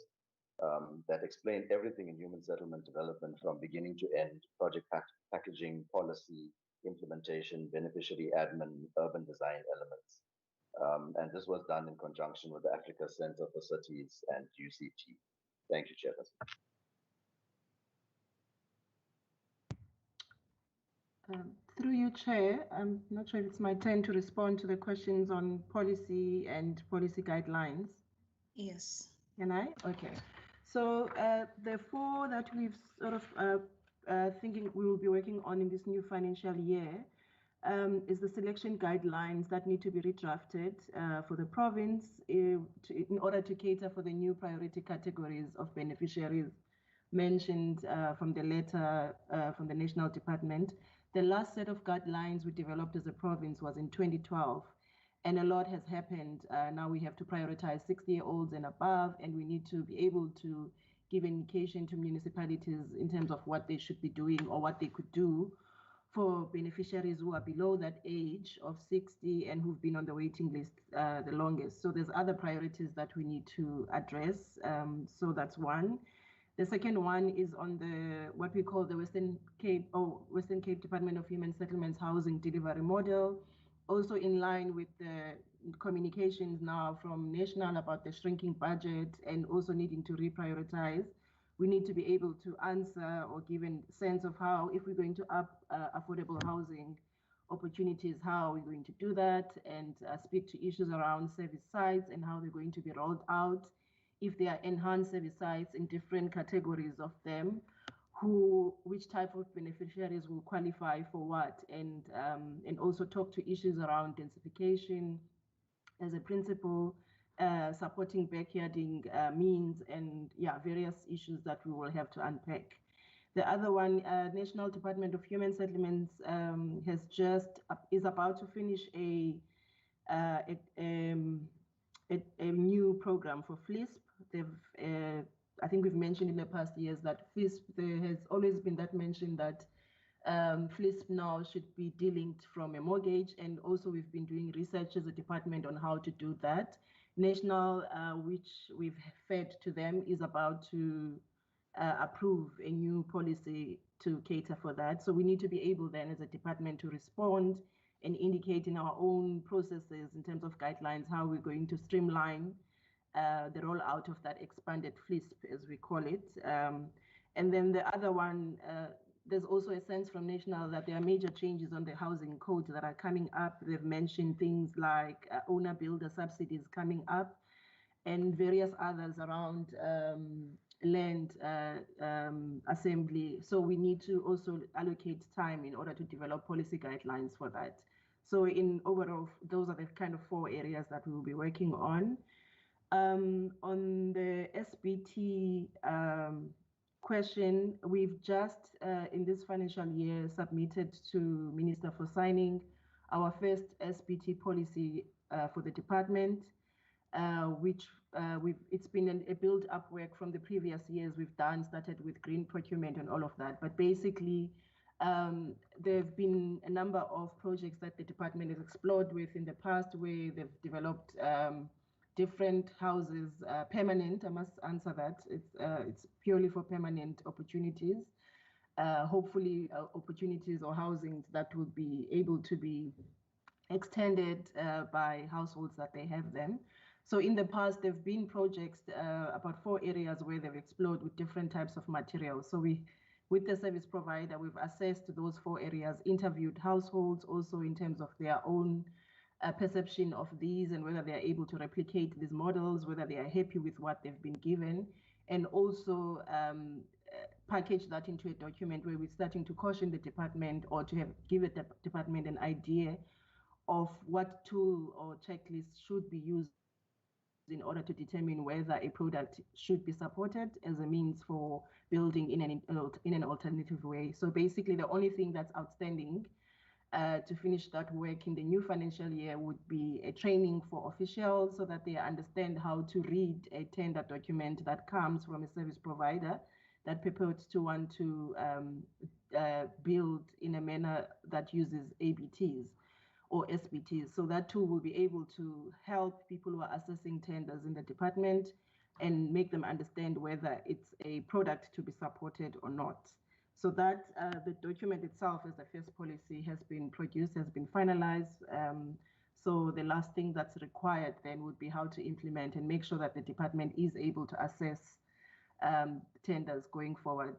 that explained everything in human settlement development from beginning to end, project packaging, policy, implementation, beneficiary admin, urban design elements. And this was done in conjunction with the Africa Center for Cities and UCT. Thank you, Chairperson. Through you, Chair, I'm not sure if it's my turn to respond to the questions on policy and policy guidelines. Yes. Can I? Okay. So the 4 that we've sort of thinking we will be working on in this new financial year is the selection guidelines that need to be redrafted for the province in order to cater for the new priority categories of beneficiaries mentioned from the letter from the National Department. The last set of guidelines we developed as a province was in 2012, and a lot has happened. Now we have to prioritize 60-year-olds and above, and we need to be able to give indication to municipalities in terms of what they should be doing or what they could do for beneficiaries who are below that age of 60 and who've been on the waiting list the longest. So there's other priorities that we need to address. So that's one. The second one is on the what we call the Western Cape Department of Human Settlements Housing Delivery Model, also in line with the communications now from national about the shrinking budget and also needing to reprioritize. We need to be able to answer or give a sense of how, if we're going to up affordable housing opportunities, how we're going to do that, and speak to issues around service sites and how they're going to be rolled out. If they are enhanced service sites in different categories of them, which type of beneficiaries will qualify for what, and also talk to issues around densification as a principle, supporting backyarding means, and various issues that we will have to unpack. The other one, National Department of Human Settlements, is about to finish a new program for FLISP. I think we've mentioned in the past years that FLISP, there has always been that mention that FLISP now should be delinked from a mortgage, and also we've been doing research as a department on how to do that. National, which we've fed to them, is about to approve a new policy to cater for that. So we need to be able then as a department to respond and indicate in our own processes in terms of guidelines how we're going to streamline the rollout of that expanded FLISP, as we call it. And then the other one, there's also a sense from National that there are major changes on the housing code that are coming up. They've mentioned things like owner-builder subsidies coming up and various others around land assembly. So we need to also allocate time in order to develop policy guidelines for that. So in overall, those are the kind of 4 areas that we will be working on. On the SBT question, we've just in this financial year submitted to Minister for signing our first SBT policy for the department, which it's been a build-up work from the previous years we've done, started with green procurement and all of that. But basically, there have been a number of projects that the department has explored with in the past where they've developed different houses, permanent. I must answer that. It's purely for permanent opportunities. Hopefully, opportunities or housing that will be able to be extended by households that they have them. So in the past, there have been projects, about 4 areas where they've explored with different types of materials. So with the service provider, we've assessed those 4 areas, interviewed households also in terms of their own perception of these and whether they are able to replicate these models, whether they are happy with what they've been given, and also package that into a document where we're starting to caution the department or to give the department an idea of what tool or checklist should be used in order to determine whether a product should be supported as a means for building in an alternative way. So basically, the only thing that's outstanding to finish that work in the new financial year would be a training for officials so that they understand how to read a tender document that comes from a service provider that purports to want to build in a manner that uses ABTs or SBTs. So that tool will be able to help people who are assessing tenders in the department and make them understand whether it's a product to be supported or not. So that the document itself as the first policy has been produced, has been finalized. So the last thing that's required then would be how to implement and make sure that the department is able to assess tenders going forward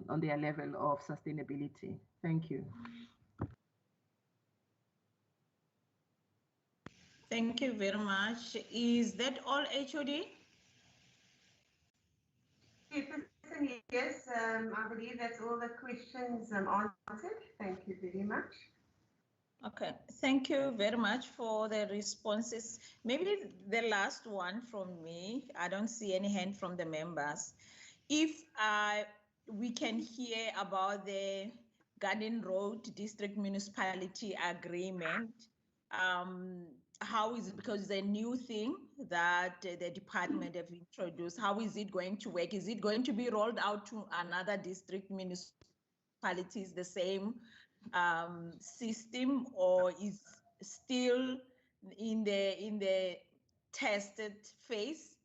on their level of sustainability. Thank you. Thank you very much. Is that all, HOD? Yes, I believe that's all the questions answered. Thank you very much. Okay, thank you very much for the responses. Maybe the last one from me. I don't see any hand from the members. If we can hear about the Garden Road District Municipality Agreement, how is it, because it's a new thing that the department have introduced, how is it going to work? Is it going to be rolled out to another district municipalities, the same system, or is still in the tested phase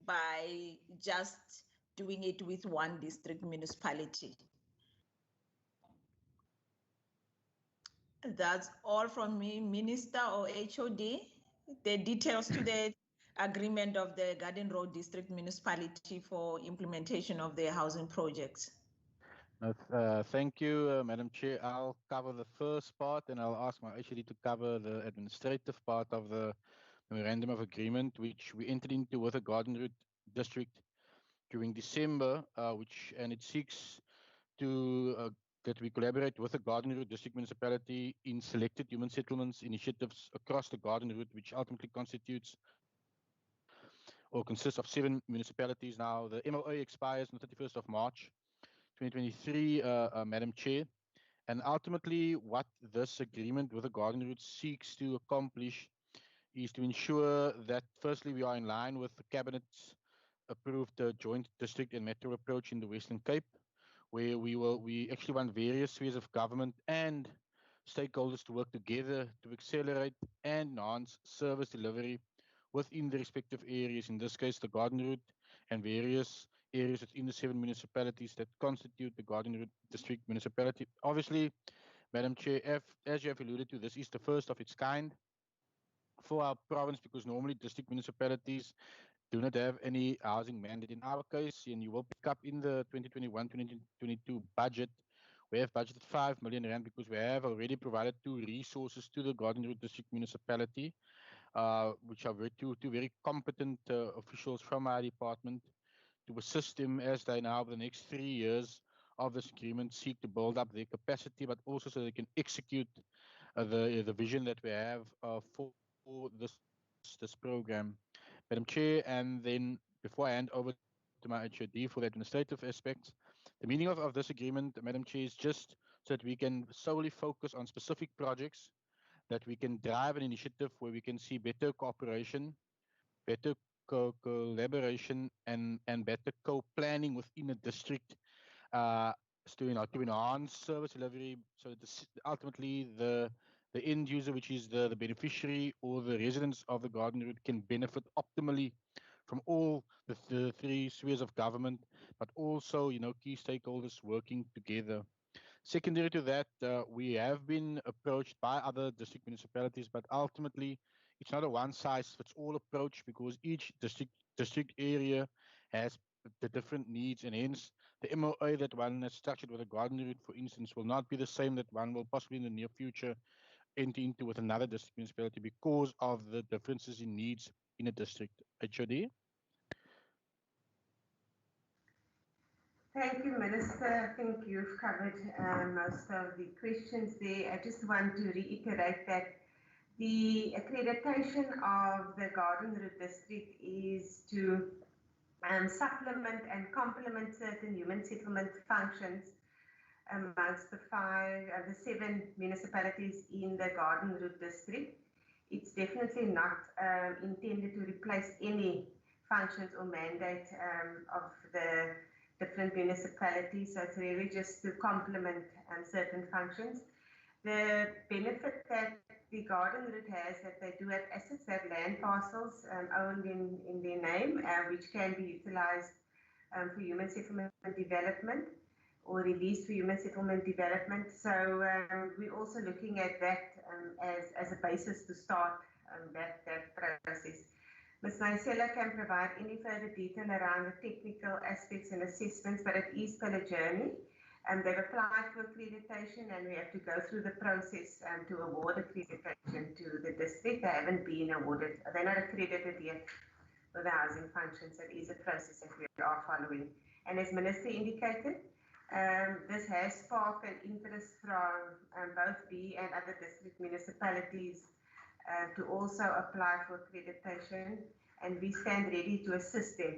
by just doing it with one district municipality? That's all from me, Minister or HOD. The details to the agreement of the Garden Road District Municipality for implementation of their housing projects. Thank you, Madam Chair. I'll cover the first part and I'll ask my HOD to cover the administrative part of the Memorandum of Agreement, which we entered into with the Garden Road District during December, and it seeks to that we collaborate with the Garden Road District Municipality in selected human settlements initiatives across the Garden Road, which ultimately constitutes or consists of 7 municipalities. Now, the MOA expires on the 31st of March 2023, Madam Chair. And ultimately, what this agreement with the Garden Route seeks to accomplish is to ensure that, firstly, we are in line with the Cabinet's approved joint district and metro approach in the Western Cape, where we actually want various spheres of government and stakeholders to work together to accelerate and enhance service delivery within the respective areas, in this case the Garden Route and various areas within the 7 municipalities that constitute the Garden Route District municipality. Obviously, Madam Chair, as you have alluded to, this is the first of its kind for our province, because normally district municipalities do not have any housing mandate. In our case, and you will pick up in the 2021-2022 budget, we have budgeted 5 million rand because we have already provided 2 resources to the Garden Route District municipality, which are two very competent officials from our department, to assist them as they now, over the next 3 years of this agreement, seek to build up their capacity, but also so they can execute the vision that we have for this program, Madam Chair. And then before I hand over to my HOD for the administrative aspects, the meaning of this agreement, Madam Chair, is just so that we can solely focus on specific projects, that we can drive an initiative where we can see better cooperation, better collaboration, and better co-planning within a district, to enhance service delivery, so that ultimately the end user, which is the beneficiary or the residents of the Garden Route, can benefit optimally from all the 3 spheres of government, but also key stakeholders working together. Secondary to that, we have been approached by other district municipalities, but ultimately it's not a one-size-fits-all approach, because each district area has the different needs, and hence the MOA that one has structured with a Garden Route, for instance, will not be the same that one will possibly in the near future enter into with another district municipality, because of the differences in needs in a district. HOD? Thank you, Minister. I think you've covered most of the questions there. I just want to reiterate that the accreditation of the Garden Route District is to supplement and complement certain human settlement functions amongst the 7 municipalities in the Garden Route District. It's definitely not intended to replace any functions or mandate of the different municipalities. So it's really just to complement certain functions. The benefit that the Garden Route has, that they do have assets, they have land parcels owned in their name, which can be utilized for human settlement development, or released for human settlement development. So we're also looking at that as a basis to start that process. Ms. Maisela can provide any further detail around the technical aspects and assessments, but it is still a journey. They've applied for accreditation, and we have to go through the process to award accreditation to the district. They haven't been awarded, they're not accredited yet for the housing functions. It is a process that we are following. And as Minister indicated, this has sparked an interest from both B and other district municipalities to also apply for accreditation, and we stand ready to assist them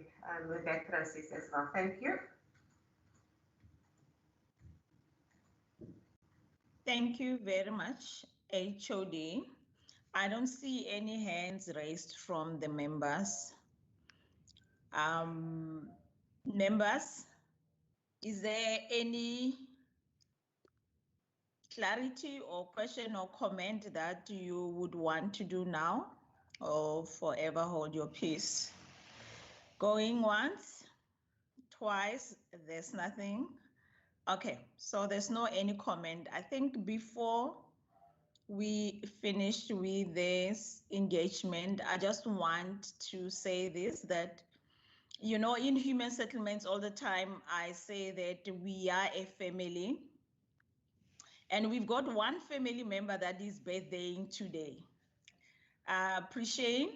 with that process as well. Thank you. Thank you very much, HOD. I don't see any hands raised from the members. Members, is there any clarity or question or comment that you would want to do now, or forever hold your peace? Going once, twice, there's nothing. Okay, so there's no any comment. I think before we finish with this engagement, I just want to say this, that in human settlements all the time, I say that we are a family. And we've got one family member that is birthdaying today. Prishane,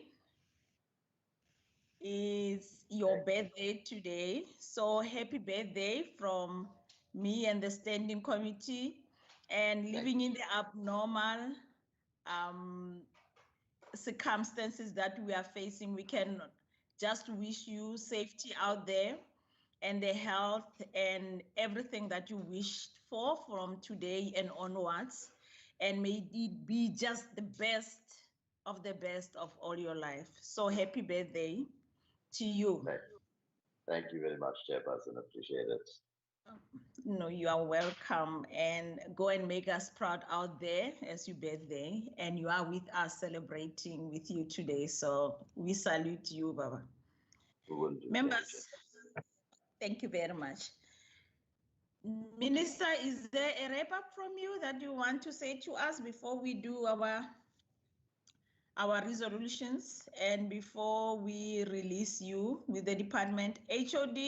is your birthday today. So happy birthday from me and the standing committee. And living in the abnormal circumstances that we are facing, we can just wish you safety out there. and the health and everything that you wished for from today and onwards. And may it be just the best of all your life. So happy birthday to you. Thank you very much, Chairperson. Appreciate it. No, you are welcome, and go and make us proud out there as your birthday, and you are with us celebrating with you today. So we salute you, Baba. Members, thank you very much. Minister, is there a wrap up from you that you want to say to us before we do our resolutions and before we release you with the department? HOD,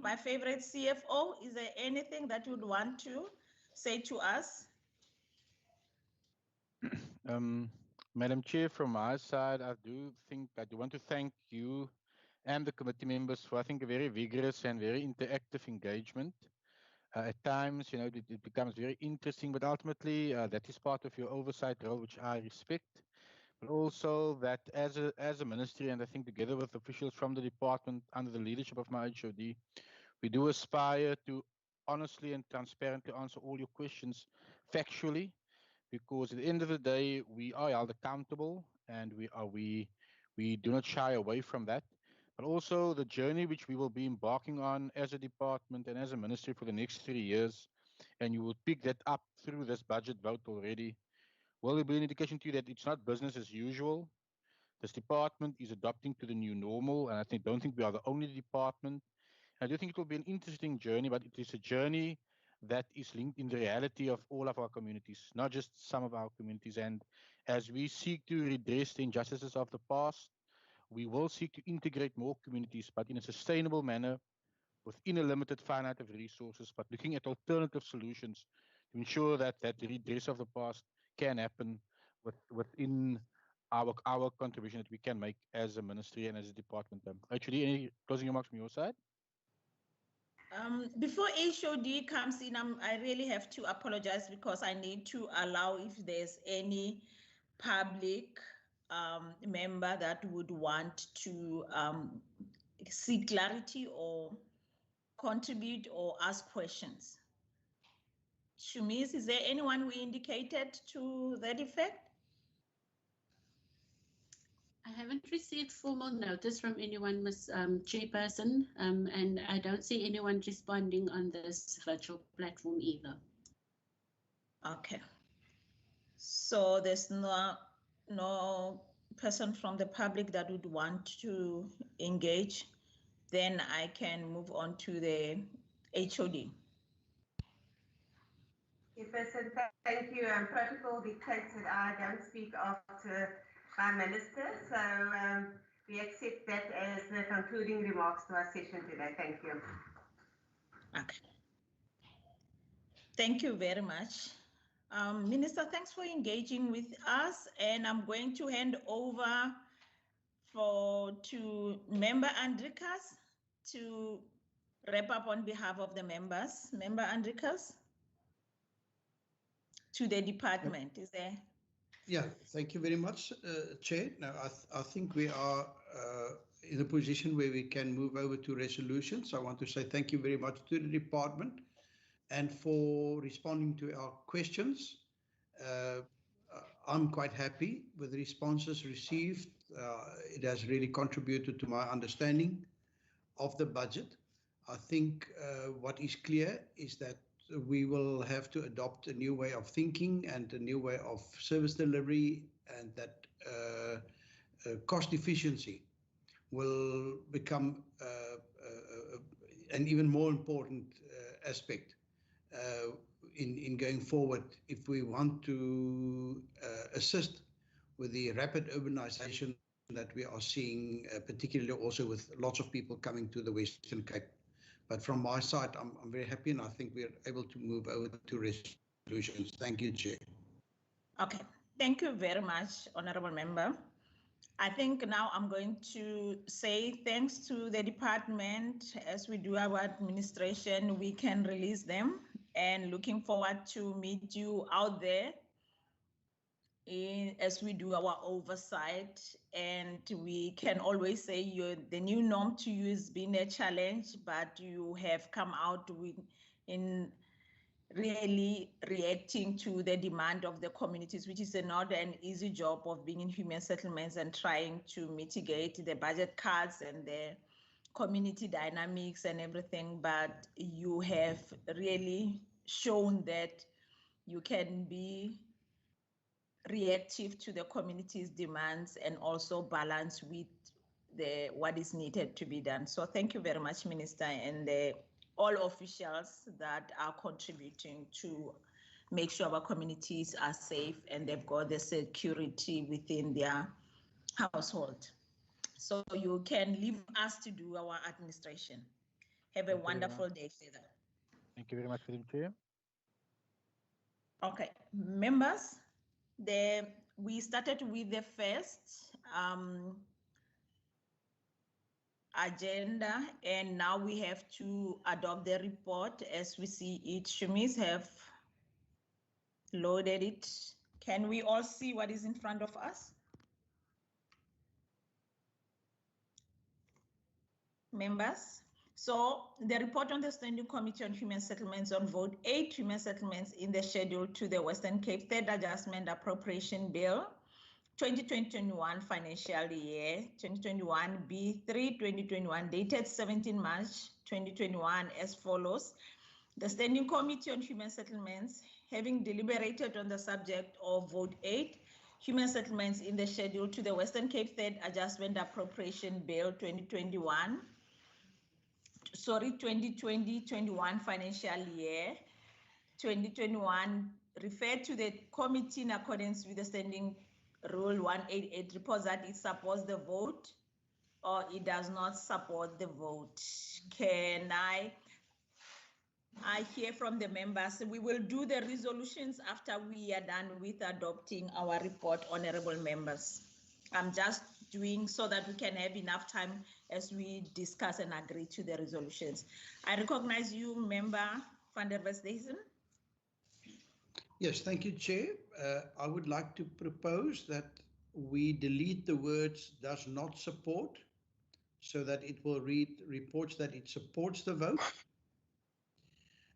my favorite CFO, is there anything that you would want to say to us? Madam Chair, from my side, I do want to thank you and the committee members for, I think, a very vigorous and very interactive engagement. At times, it becomes very interesting, but ultimately that is part of your oversight role, which I respect. But also that as a ministry, and I think together with officials from the department under the leadership of my HOD, we do aspire to honestly and transparently answer all your questions factually, because at the end of the day, we are held accountable, and we do not shy away from that. But also the journey which we will be embarking on as a department and as a ministry for the next 3 years, and you will pick that up through this budget vote already, will be an indication to you that it's not business as usual. This department is adapting to the new normal, and I don't think we are the only department. I do think it will be an interesting journey, but it is a journey that is linked in the reality of all of our communities, not just some of our communities. And as we seek to redress the injustices of the past, we will seek to integrate more communities, but in a sustainable manner within a limited finite of resources, but looking at alternative solutions to ensure that that redress of the past can happen within our contribution that we can make as a ministry and as a department. Actually, any closing remarks from your side? Before HOD comes in, I really have to apologize because I need to allow if there's any public member that would want to seek clarity or contribute or ask questions. Shumis, is there anyone we indicated to that effect? I haven't received formal notice from anyone, Ms. Chairperson, and I don't see anyone responding on this virtual platform either. Okay. So there's no person from the public that would want to engage. Then I can move on to the HOD. Chairperson, thank you. Protocol dictates that I don't speak after my minister, so we accept that as the concluding remarks to our session today. Thank you. Okay. Thank you very much. Minister, thanks for engaging with us, and I'm going to hand over to Member Andrikas to wrap up on behalf of the members. Member Andrikas, to the department, is there? Yeah, thank you very much, Chair. Now, I think we are in a position where we can move over to resolutions. I want to say thank you very much to the department and for responding to our questions. I'm quite happy with the responses received. It has really contributed to my understanding of the budget. I think what is clear is that we will have to adopt a new way of thinking and a new way of service delivery, and that cost efficiency will become an even more important aspect in going forward if we want to assist with the rapid urbanization that we are seeing, particularly also with lots of people coming to the Western Cape. But from my side, I'm very happy, and I think we're able to move over to resolutions. Thank you, Chair. Okay, thank you very much, Honorable Member. I think now I'm going to say thanks to the department. As we do our administration, we can release them, and looking forward to meet you out there as we do our oversight, and we can always say the new norm to you has been a challenge, but you have come out in really reacting to the demand of the communities, which is not an easy job of being in human settlements and trying to mitigate the budget cuts and the community dynamics and everything. But you have really shown that you can be reactive to the community's demands and also balance with what is needed to be done. So thank you very much, Minister, and all officials that are contributing to make sure our communities are safe and they've got the security within their household. So you can leave us to do our administration. Have a wonderful day further. Thank you very much, Madam Chair. Okay, members, we started with the first agenda, and now we have to adopt the report as we see it. Shumis have loaded it. Can we all see what is in front of us? Members, so the report on the Standing Committee on Human Settlements on vote 8 human settlements in the schedule to the Western Cape Third Adjustment Appropriation Bill 2021 financial year 2021 B3 2021 dated 17 March 2021 as follows. The Standing Committee on Human Settlements, having deliberated on the subject of vote 8 human settlements in the schedule to the Western Cape Third Adjustment Appropriation Bill 2020-21 financial year 2021 referred to the committee in accordance with the Standing Rule 188 reports that it supports the vote or it does not support the vote. Can I hear from the members? We will do the resolutions after we are done with adopting our report, honorable members. I'm just doing so that we can have enough time as we discuss and agree to the resolutions. I recognize you, Member van der Westhuizen. Yes, thank you, Chair. I would like to propose that we delete the words does not support so that it will read reports that it supports the vote.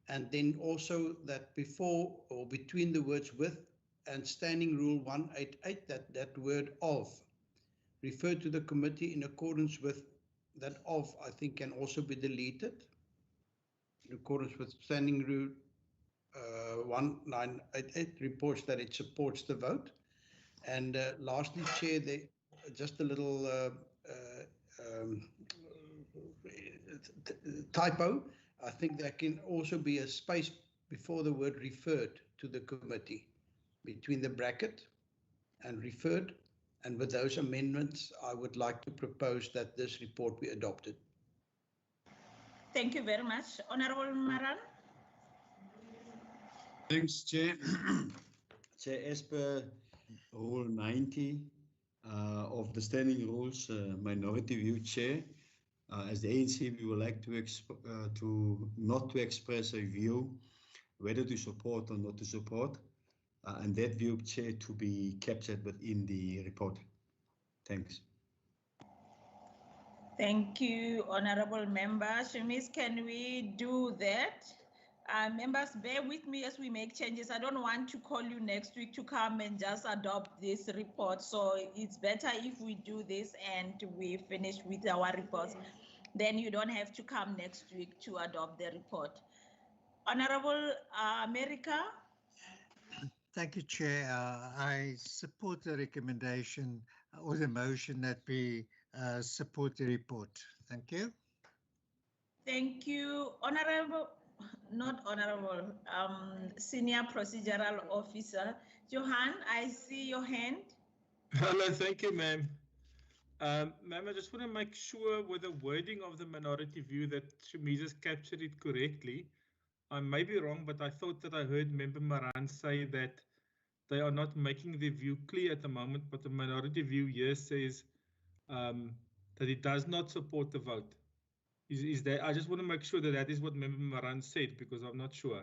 And then also that before or between the words with and Standing Rule 188, that word of refer to the committee in accordance with that of, I think, can also be deleted in accordance with Standing Rule 1988 reports that it supports the vote. And lastly, Chair, just a little typo. I think there can also be a space before the word referred to the committee between the bracket and referred. And with those amendments, I would like to propose that this report be adopted. Thank you very much. Honorable Maran. Thanks, Chair. Chair, as per Rule 90 of the Standing Rules, Minority View, Chair, as the ANC, we would like to not to express a view whether to support or not to support, and that view, Chair, to be captured within the report. Thanks. Thank you, honorable member. Shumis, can we do that? Members, bear with me as we make changes. I don't want to call you next week to come and just adopt this report. So it's better if we do this and we finish with our reports. Then you don't have to come next week to adopt the report. Honorable America. Thank you, Chair. I support the recommendation or the motion that we support the report. Thank you. Thank you, Senior Procedural Officer. Johan, I see your hand. Hello, thank you, ma'am. Ma'am, I just want to make sure with the wording of the minority view that Shumis has captured it correctly. I may be wrong, but I thought that I heard Member Maran say that they are not making the view clear at the moment, but the minority view here says that it does not support the vote. Is that? I just want to make sure that that is what Member Maran said, because I'm not sure.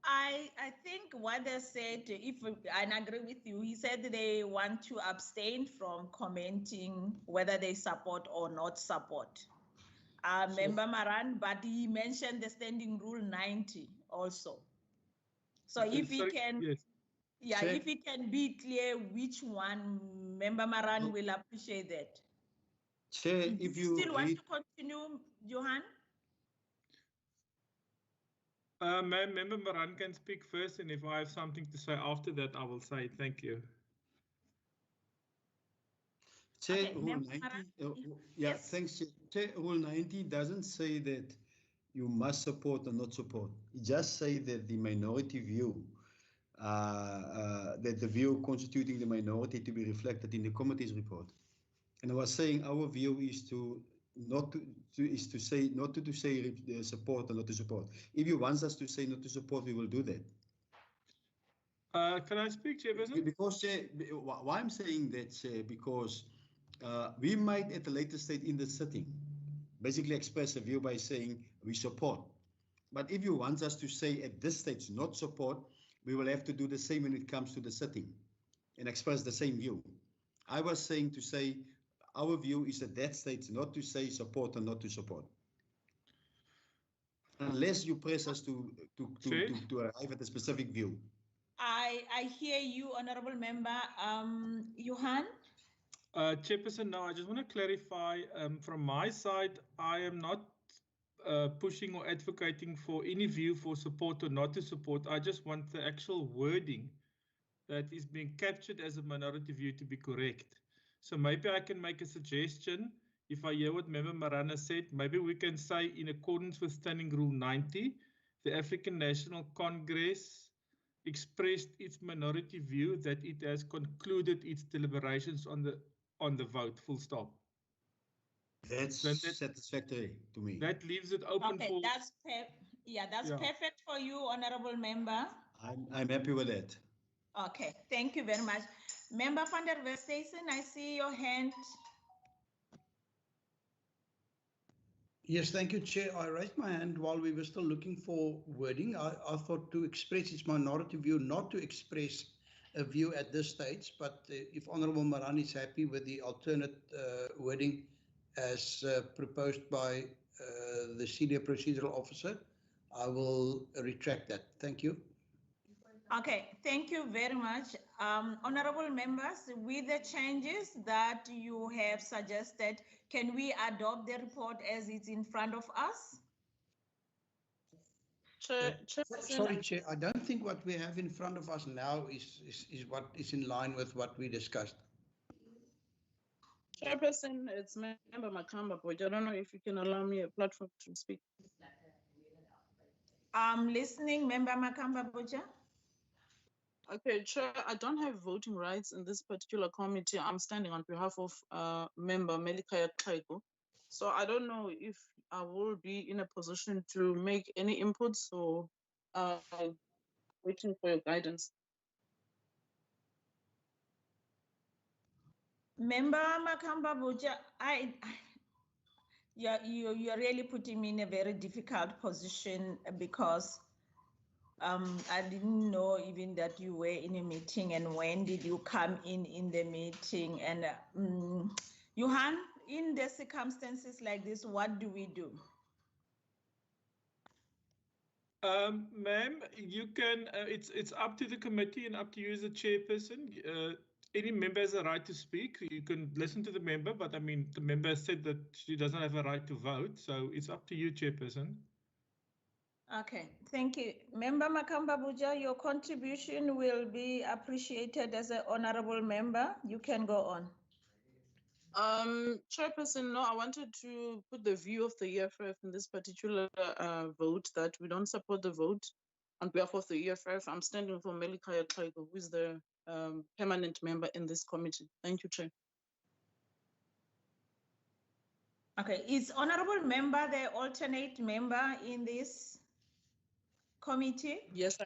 I I think what they said, if I agree with you, he said they want to abstain from commenting whether they support or not support. Member Maran, but he mentioned the standing rule 90 also. So Okay, if he sorry, can, yes. yeah, Chair. if he can be clear which one, Member Maran will appreciate that. Chair, Do if you you still want read, to continue, Johan? Member Maran can speak first, and if I have something to say after that, I will say thank you. Chair, Okay, Rule Member 90, Maran, yeah, yes. thanks, Chair. Chair, Rule 90 doesn't say that you must support or not support. It just say that the minority view, that the view constituting the minority to be reflected in the committee's report. And I was saying our view is to say support or not to support. If you want us to say not to support, we will do that. Can I speak, Chairperson? Because why I'm saying that, because we might at a later stage in the sitting basically express a view by saying we support. But if you want us to say at this stage not support, we will have to do the same when it comes to the sitting and express the same view. I was saying to say our view is at that stage not to say support or not to support. Unless you press us to arrive at a specific view. I hear you, Honorable Member. Johan? Chairperson, now I just want to clarify from my side, I am not pushing or advocating for any view for support or not to support. I just want the actual wording that is being captured as a minority view to be correct. So maybe I can make a suggestion. If I hear what Member Marana said, maybe we can say in accordance with Standing Rule 90, the African National Congress expressed its minority view that it has concluded its deliberations on the vote, full stop. That's satisfactory to me. That leaves it open okay, for... that's perfect for you, Honorable Member. I'm happy with that. Okay, thank you very much. Member van der Westhuizen, I see your hand. Yes, thank you, Chair. I raised my hand while we were still looking for wording. I thought to express its minority view, not to express a view at this stage, but if Honorable Maran is happy with the alternate wording as proposed by the Senior Procedural Officer, I will retract that. Thank you. Okay, thank you very much. Honorable members, with the changes that you have suggested, can we adopt the report as it's in front of us? Sorry, Chair, I don't think what we have in front of us now is what is in line with what we discussed. Chairperson, it's Member Makamba, but I don't know if you can allow me a platform to speak. I'm listening, Member Makamba Boja. Okay, Chair, I don't have voting rights in this particular committee. I'm standing on behalf of Member Melikaya Kaiko. So I don't know if I will be in a position to make any inputs or waiting for your guidance. Member Makamba Boja, you're really putting me in a very difficult position because I didn't know even that you were in a meeting, and when did you come in the meeting? And Johan, in the circumstances like this, what do we do? Ma'am, you can, it's up to the committee and up to you as a chairperson. Any member has a right to speak. You can listen to the member, but I mean, the member said that she doesn't have a right to vote. So it's up to you, chairperson. Okay, thank you. Member Makamba Buja, your contribution will be appreciated as an honorable member. You can go on. Chairperson, no, I wanted to put the view of the EFF in this particular vote that we don't support the vote on behalf of the EFF. I'm standing for Melikaya Taigo, who is the permanent member in this committee. Thank you, Chair. Okay, is honorable member the alternate member in this committee? Yes,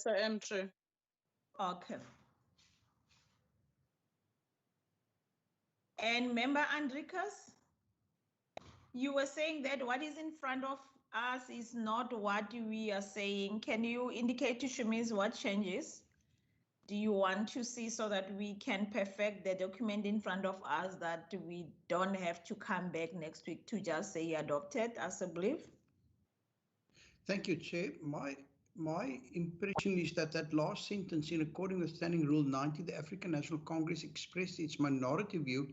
I am, Chair. Okay. And Member Andrikas, you were saying that what is in front of us is not what we are saying. Can you indicate to Shamiz what changes do you want to see so that we can perfect the document in front of us, that we don't have to come back next week to just say adopted as a belief? Thank you, Chair. My impression is that that last sentence, in accordance with Standing Rule 90, the African National Congress expressed its minority view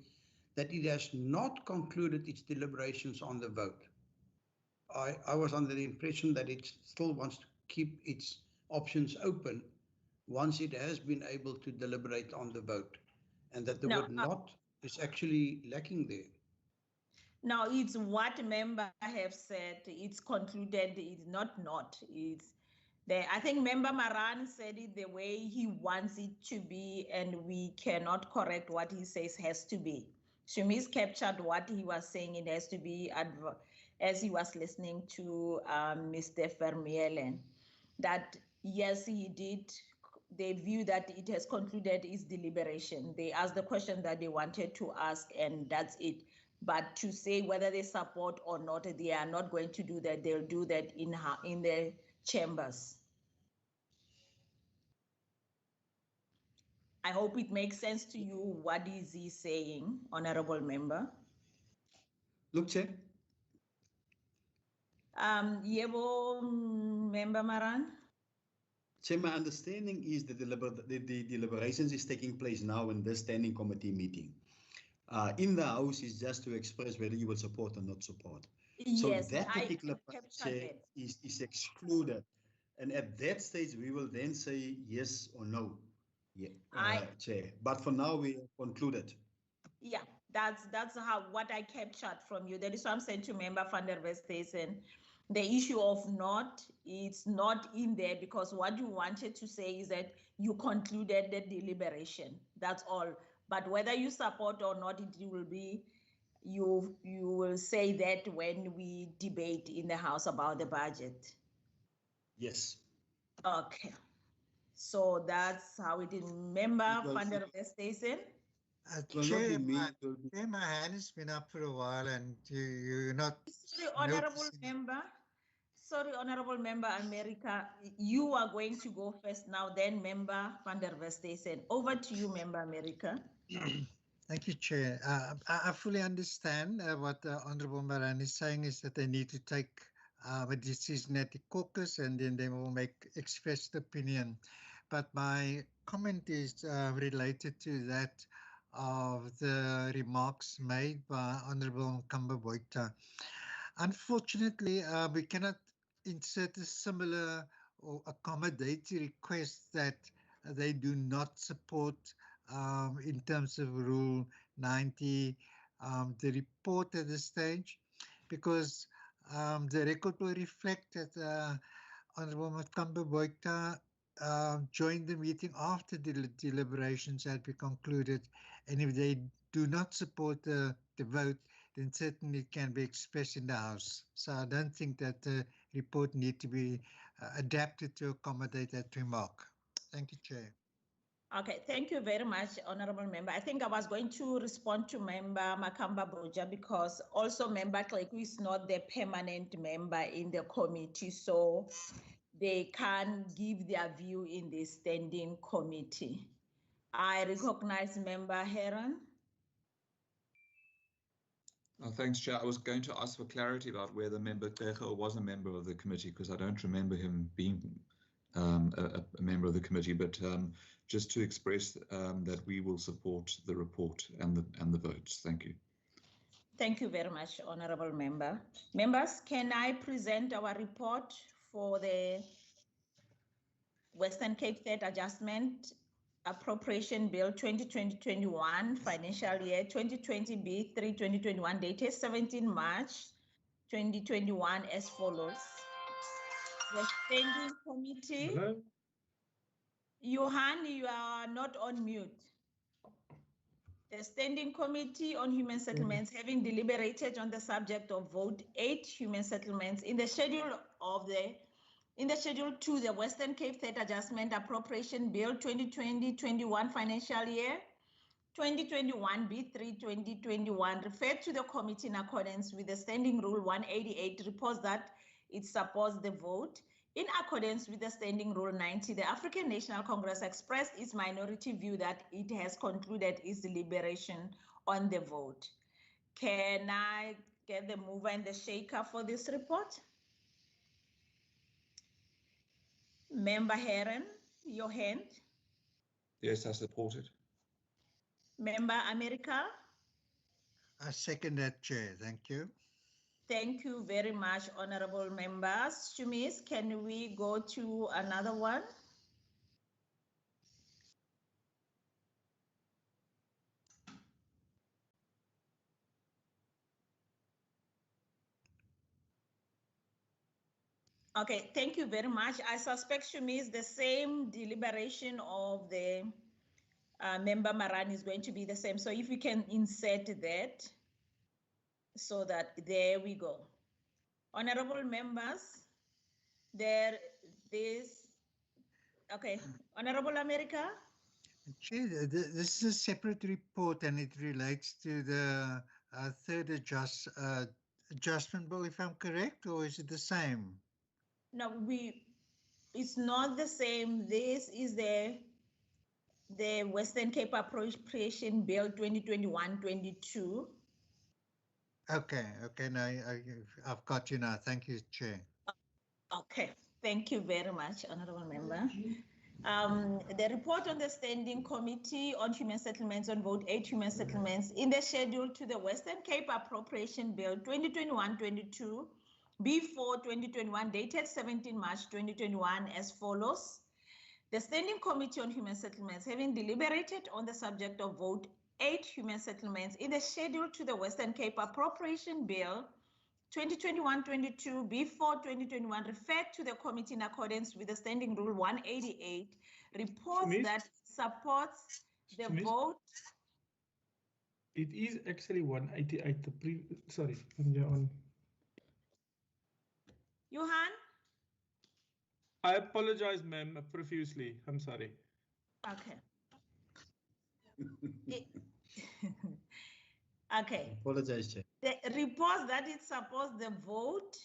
that it has not concluded its deliberations on the vote. I was under the impression that it still wants to keep its options open once it has been able to deliberate on the vote, and that the word not is actually lacking there. Now, it's what member have said. It's concluded. It's not. It's there. I think member Maran said it the way he wants it to be, and we cannot correct what he says has to be. Shumis captured what he was saying. It has to be as he was listening to Mr. Vermeulen. That yes, he did. They view that it has concluded its deliberation. They asked the question that they wanted to ask, and that's it. But to say whether they support or not, they are not going to do that. They'll do that in their chambers. I hope it makes sense to you. What is he saying, honorable member? Look, Chair. Yebo, member Maran. Chair, my understanding is that the deliberations is taking place now in this standing committee meeting. In the House is just to express whether you will support or not support. Yes, so that particular chair is excluded. And at that stage, we will then say yes or no, Chair. But for now, we have concluded. Yeah, that's what I captured from you. That is what I'm saying to Member van der Westhuizen. The issue of not, it's not in there because what you wanted to say is that you concluded the deliberation. That's all. But whether you support or not, it will be, you will say that when we debate in the House about the budget. Yes. Okay. So that's how it is. Member van der Westhuizen. Chair, my hand has been up for a while and you're not. Sorry, honorable member. Sorry, honorable member America. You are going to go first now, then member van der Westhuizen. Over to you, member America. Thank you, Chair. I fully understand what the Honorable Maran is saying is that they need to take a decision at the caucus and then they will express the opinion. But my comment is related to that of the remarks made by Honorable Makamba Boita. Unfortunately, we cannot insert a similar or accommodatory request that they do not support in terms of Rule 90, the report at this stage, because the record will reflect that Honorable Makamba Boita joined the meeting after the deliberations had been concluded, and if they do not support the vote, then certainly it can be expressed in the House. So I don't think that the report need to be adapted to accommodate that remark. Thank you, Chair. Okay, thank you very much, honorable member. I think I was going to respond to member Makamba Boja because also member Kleku is not the permanent member in the committee, so they can give their view in the standing committee. I recognize member Heron. Thanks, Chair. I was going to ask for clarity about whether member Kleku was a member of the committee because I don't remember him being a member of the committee, but just to express that we will support the report and the votes. Thank you. Thank you very much, honorable member. Members, can I present our report for the Western Cape State Adjustment Appropriation Bill 2020-21 financial year 2020 B3 2021 dated 17 March 2021 as follows. The Standing Committee. Hello? Johan, you are not on mute. The Standing Committee on Human Settlements, having deliberated on the subject of vote 8 human settlements in the schedule to the Western Cape State Adjustment Appropriation Bill 2020-21 financial year 2021 B3 2021 referred to the committee in accordance with the Standing Rule 188 reports that it supports the vote. In accordance with the Standing Rule 90, the African National Congress expressed its minority view that it has concluded its deliberation on the vote. Can I get the mover and the shaker for this report? Member Heron, your hand. Yes, I support it. Member America. I second that, Chair. Thank you. Thank you very much, honorable members. Shumis, can we go to another one? Okay, thank you very much. I suspect Shumis, the same deliberation of the member Maran is going to be the same. So if we can insert that, so that there we go. Honorable members, okay, Honorable America. Chair, this is a separate report and it relates to the third adjustment bill, if I'm correct, or is it the same? No, it's not the same. This is the Western Cape Appropriation Bill 2021-22. Okay, now I've got you now. Thank you, Chair. Okay, thank you very much, honorable member. The report on the Standing Committee on Human Settlements on Vote 8 Human Settlements in the schedule to the Western Cape Appropriation Bill 2021-22 B4 2021 dated 17 March 2021 as follows. The Standing Committee on Human Settlements, having deliberated on the subject of Vote 8 Human Settlements in the schedule to the Western Cape Appropriation Bill 2021-22 B4 2021 referred to the committee in accordance with the Standing Rule 188, reports that supports the vote. It is actually 188. Sorry, from here on. Johan? I apologize, ma'am, profusely. I'm sorry. Okay. Okay. Apologize, Chair. The reports that it supports the vote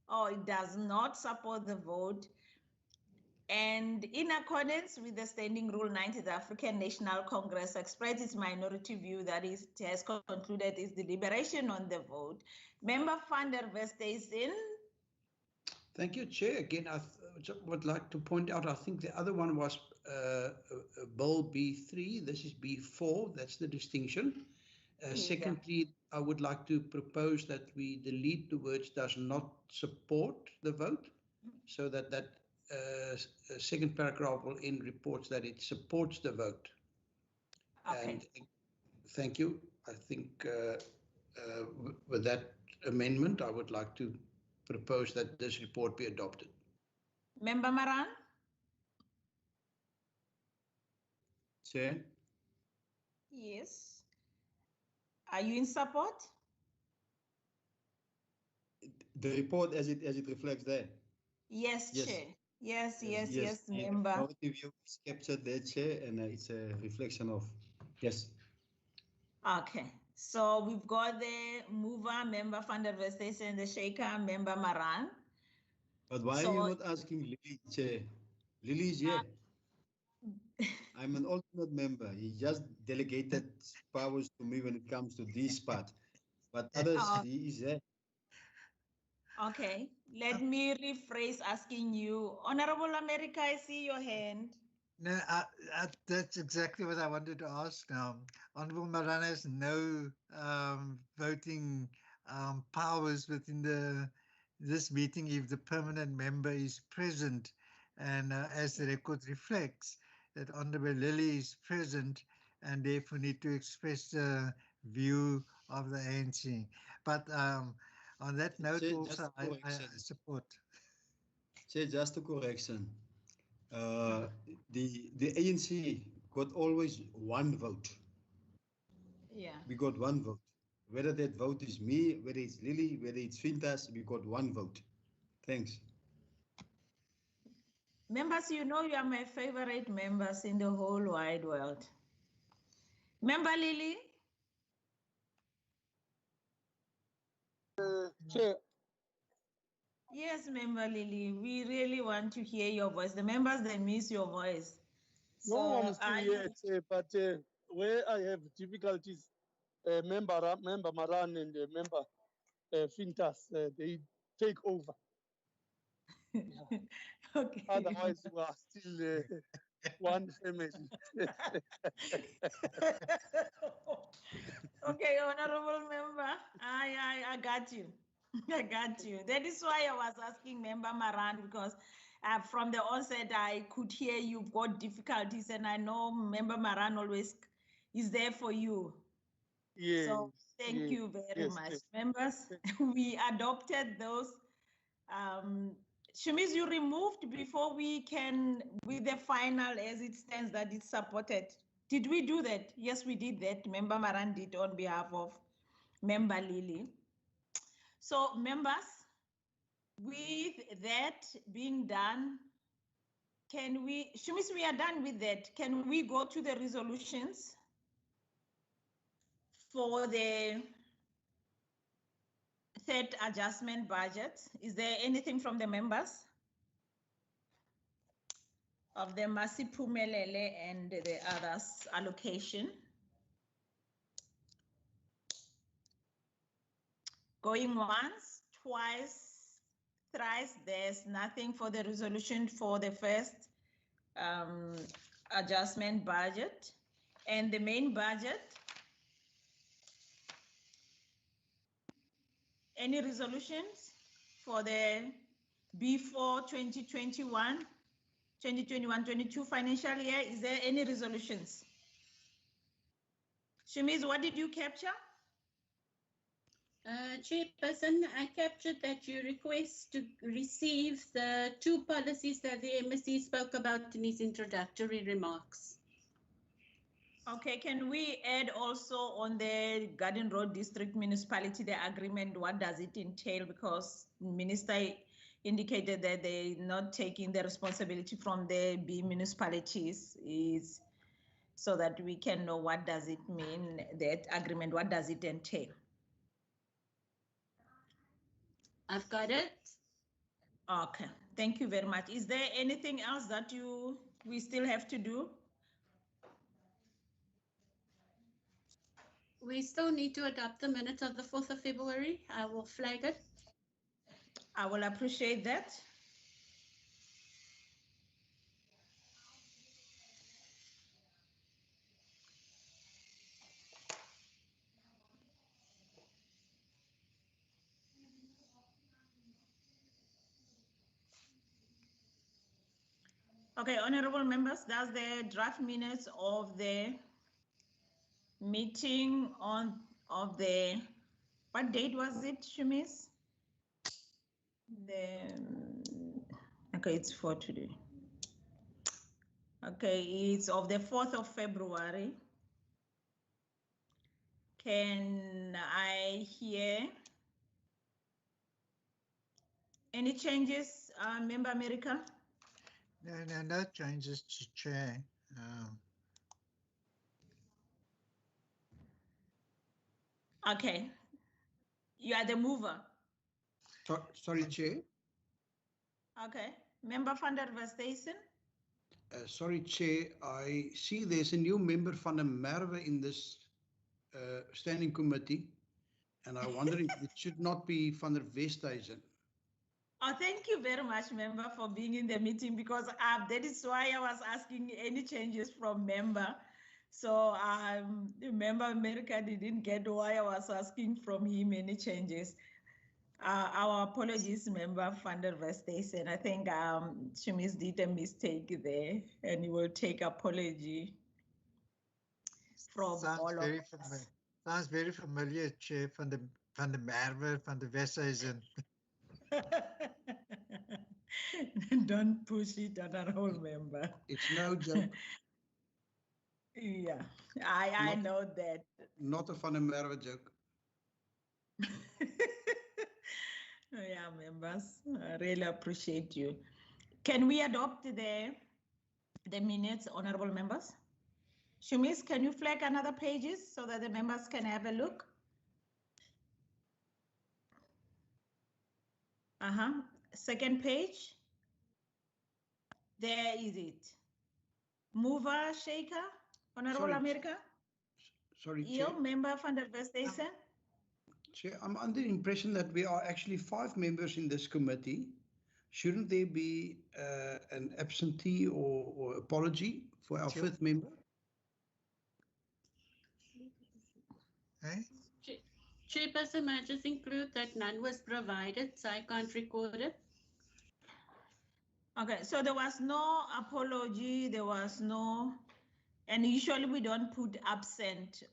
or it does not support the vote. And in accordance with the Standing Rule 90, the African National Congress expressed its minority view that it has concluded its deliberation on the vote. Member van der Westhuizen. Thank you, Chair. Again, I would like to point out, I think the other one was Bill B3. This is B4. That's the distinction. Secondly, I would like to propose that we delete the words does not support the vote, so that second paragraph will end reports that it supports the vote. Okay. And thank you. I think with that amendment, I would like to propose that this report be adopted. Member Maran? Chair? Yes. Are you in support? The report as it reflects there. Yes, Chair. Yes, member. Minority view is captured there, Chair, and it's a reflection of, yes. Okay, so we've got the mover, Member van der Westhuizen, and the shaker, Member Maran. But why are you not asking Lily, Chair? Lily is here. I'm an alternate member. He just delegated powers to me when it comes to this part. But others, he is there. Okay, let me rephrase asking you. Honorable America, I see your hand. No, that's exactly what I wanted to ask now. Honorable Maran has no voting powers within this meeting if the permanent member is present. And as the record reflects, that Honorable Lily is present and therefore need to express the view of the ANC. But on that note, also, I support. Chair, just a correction. The ANC got always one vote. Yeah. We got one vote. Whether that vote is me, whether it's Lily, whether it's Fintas, we got one vote. Thanks. Members, you know you are my favorite members in the whole wide world. Member Lily? Chair. Yes, Member Lily, we really want to hear your voice. The members, they miss your voice. No one is still here, but where I have difficulties, member Maran and member Fintas, they take over. Yeah. Okay. Otherwise, we are still one family. Okay, honorable member, I got you. I got you. That is why I was asking Member Maran, because from the onset I could hear you've got difficulties, and I know Member Maran always is there for you. Yes. So thank you very much. Yes. Members, we adopted those. Shamis, you removed before we can, with the final as it stands, that it's supported. Did we do that? Yes, we did that. Member Maran did on behalf of Member Lily. So members, with that being done, can we, Shamis, we are done with that. Can we go to the resolutions for the third adjustment budget? Is there anything from the members of the Masipumelele and the others allocation? Going once, twice, thrice, there's nothing for the resolution for the first adjustment budget. And the main budget, any resolutions for the B4 2021-22 financial year? Is there any resolutions? Shamis, what did you capture? Chairperson, I captured that you request to receive the 2 policies that the MSC spoke about in his introductory remarks. Okay, can we add also on the Garden Road District Municipality, the agreement, what does it entail? Because Minister indicated that they're not taking the responsibility from the B municipalities, is so that we can know what does it mean, that agreement, what does it entail? I've got it. Okay, thank you very much. Is there anything else that we still have to do? We still need to adopt the minutes of the 4th of February. I will flag it. I will appreciate that. Okay, honorable members, that's the draft minutes of the meeting of the, what date was it, Shamis? Okay, it's for today. Okay, it's of the 4th of February. Can I hear any changes, Member America? No changes to chair. Okay, you are the mover. Sorry, Chair. Okay, Member van der Westhuizen. Sorry, Chair. I see there's a new member van der Merwe in this standing committee, and I wonder if it should not be van der Westhuizen. Oh, thank you very much, member, for being in the meeting, because that is why I was asking any changes from member. So member America didn't get why I was asking from him any changes. Our apologies, member van der Westhuizen. I think Shamis did a mistake there, and he will take apology from all of us. Sounds very familiar, Chair, van der Merwe, van der Westhuizen. Don't push it on our whole member. It's no joke. Yeah, I know that. Not a van der Merwe joke. Yeah, members, I really appreciate you. Can we adopt the minutes, honorable members? Shamis, can you flag another pages so that the members can have a look? second page. There is it. Mover, shaker, Honorable Sorry, America. Sorry, You, Chair. member van der Westhuizen. Chair, I'm under the impression that we are actually 5 members in this committee. Shouldn't there be an absentee or apology for our 5th member? Chairperson, may I just include that none was provided, so I can't record it. Okay, so there was no apology, there was no, and usually we don't put absent,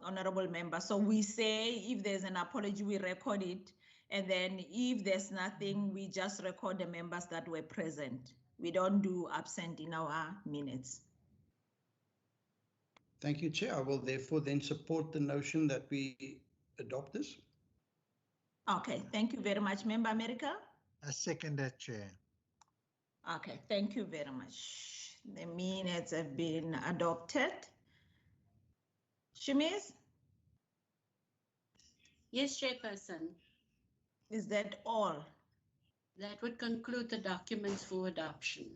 honorable member. So we say if there's an apology, we record it. And then if there's nothing, we just record the members that were present. We don't do absent in our minutes. Thank you, Chair. I will therefore then support the notion that we adopt this. Okay, thank you very much, Member America. I second that, Chair. Okay, thank you very much. The minutes have been adopted. Shimiz? Yes, Chairperson. Is that all? That would conclude the documents for adoption.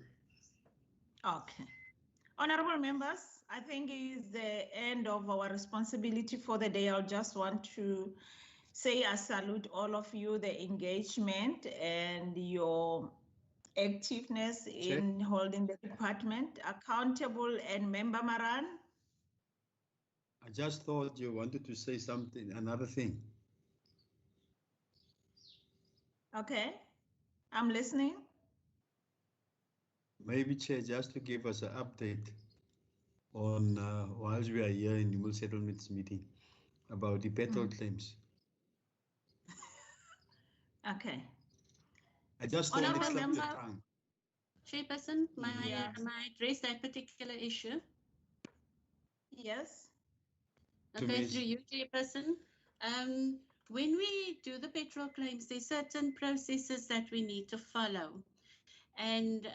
Okay. Honorable members, I think it is the end of our responsibility for the day. I just want to say I salute all of you, the engagement and your activeness in holding the department accountable. And Member Maran? I just thought you wanted to say something, another thing. Okay, I'm listening. Maybe, Chair, just to give us an update on whilst we are here in the Human Settlements meeting about the petrol claims. Okay. I just thought Honorable it slipped member. the tongue. Chairperson, may I address that particular issue? Yes. Okay, through you, Chairperson. When we do the petrol claims, there's certain processes that we need to follow. And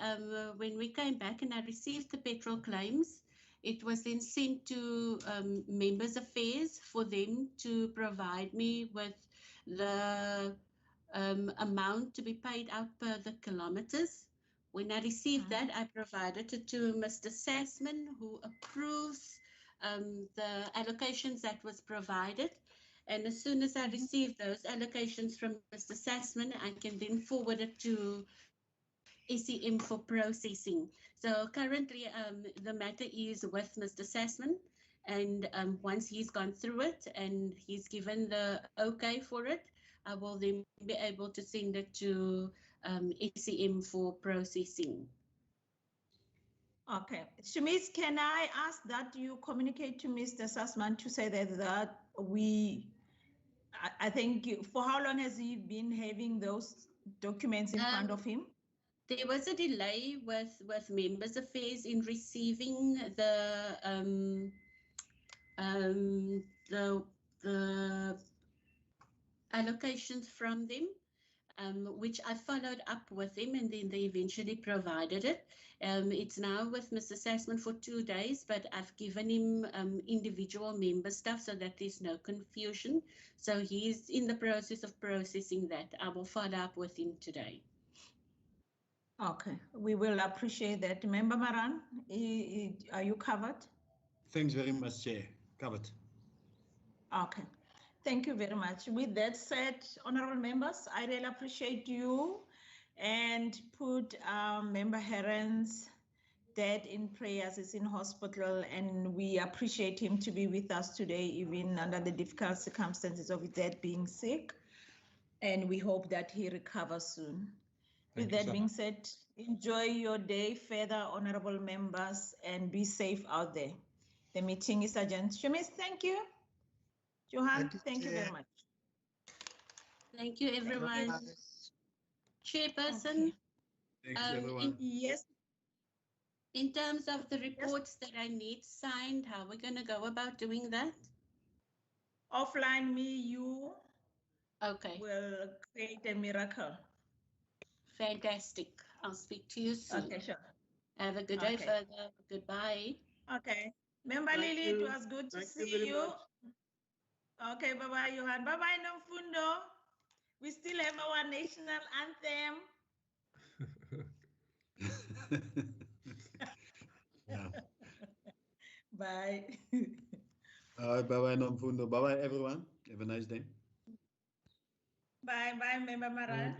when we came back and I received the petrol claims, it was then sent to Members Affairs for them to provide me with the amount to be paid out per the kilometers. When I received that, I provided it to Mr. Sassman, who approves the allocations that was provided. And as soon as I receive those allocations from Mr. Sassman, I can then forward it to SEM for processing. So currently the matter is with Mr. Sassman, and once he's gone through it and he's given the okay for it, I will then be able to send it to SEM for processing. Okay, Shimiz, can I ask that you communicate to Mr. Sassman to say that I think, for how long has he been having those documents in front of him? There was a delay with Members Affairs in receiving the allocations from them, which I followed up with them, and then they eventually provided it. It's now with Mr. Sassman for 2 days, but I've given him individual member stuff so that there's no confusion. So he's in the process of processing that. I will follow up with him today. Okay, we will appreciate that. Member Maran, are you covered? Thanks very much, Chair. Covered. Okay, thank you very much. With that said, honorable members, I really appreciate you and put Member Heron's dad in prayers. He's in hospital, and we appreciate him to be with us today, even under the difficult circumstances of his dad being sick. And we hope that he recovers soon. With that being said, enjoy your day further, honorable members, and be safe out there. The meeting is adjourned. Shimiz, thank you. Johan, thank you very much. Thank you, everyone. Chairperson. Thanks, everyone. Yes. In terms of the reports that I need signed, how are we going to go about doing that? Offline me, you will create a miracle. Fantastic. I'll speak to you soon. Okay, sure. Have a good day further. Goodbye. Okay. Member Lily, it was good to see you. Okay, bye-bye, Johan. Bye-bye, Nomfundo. We still have our national anthem. Yeah. Bye. Bye-bye, Nomfundo. Bye-bye, everyone. Have a nice day. Bye, member Mara.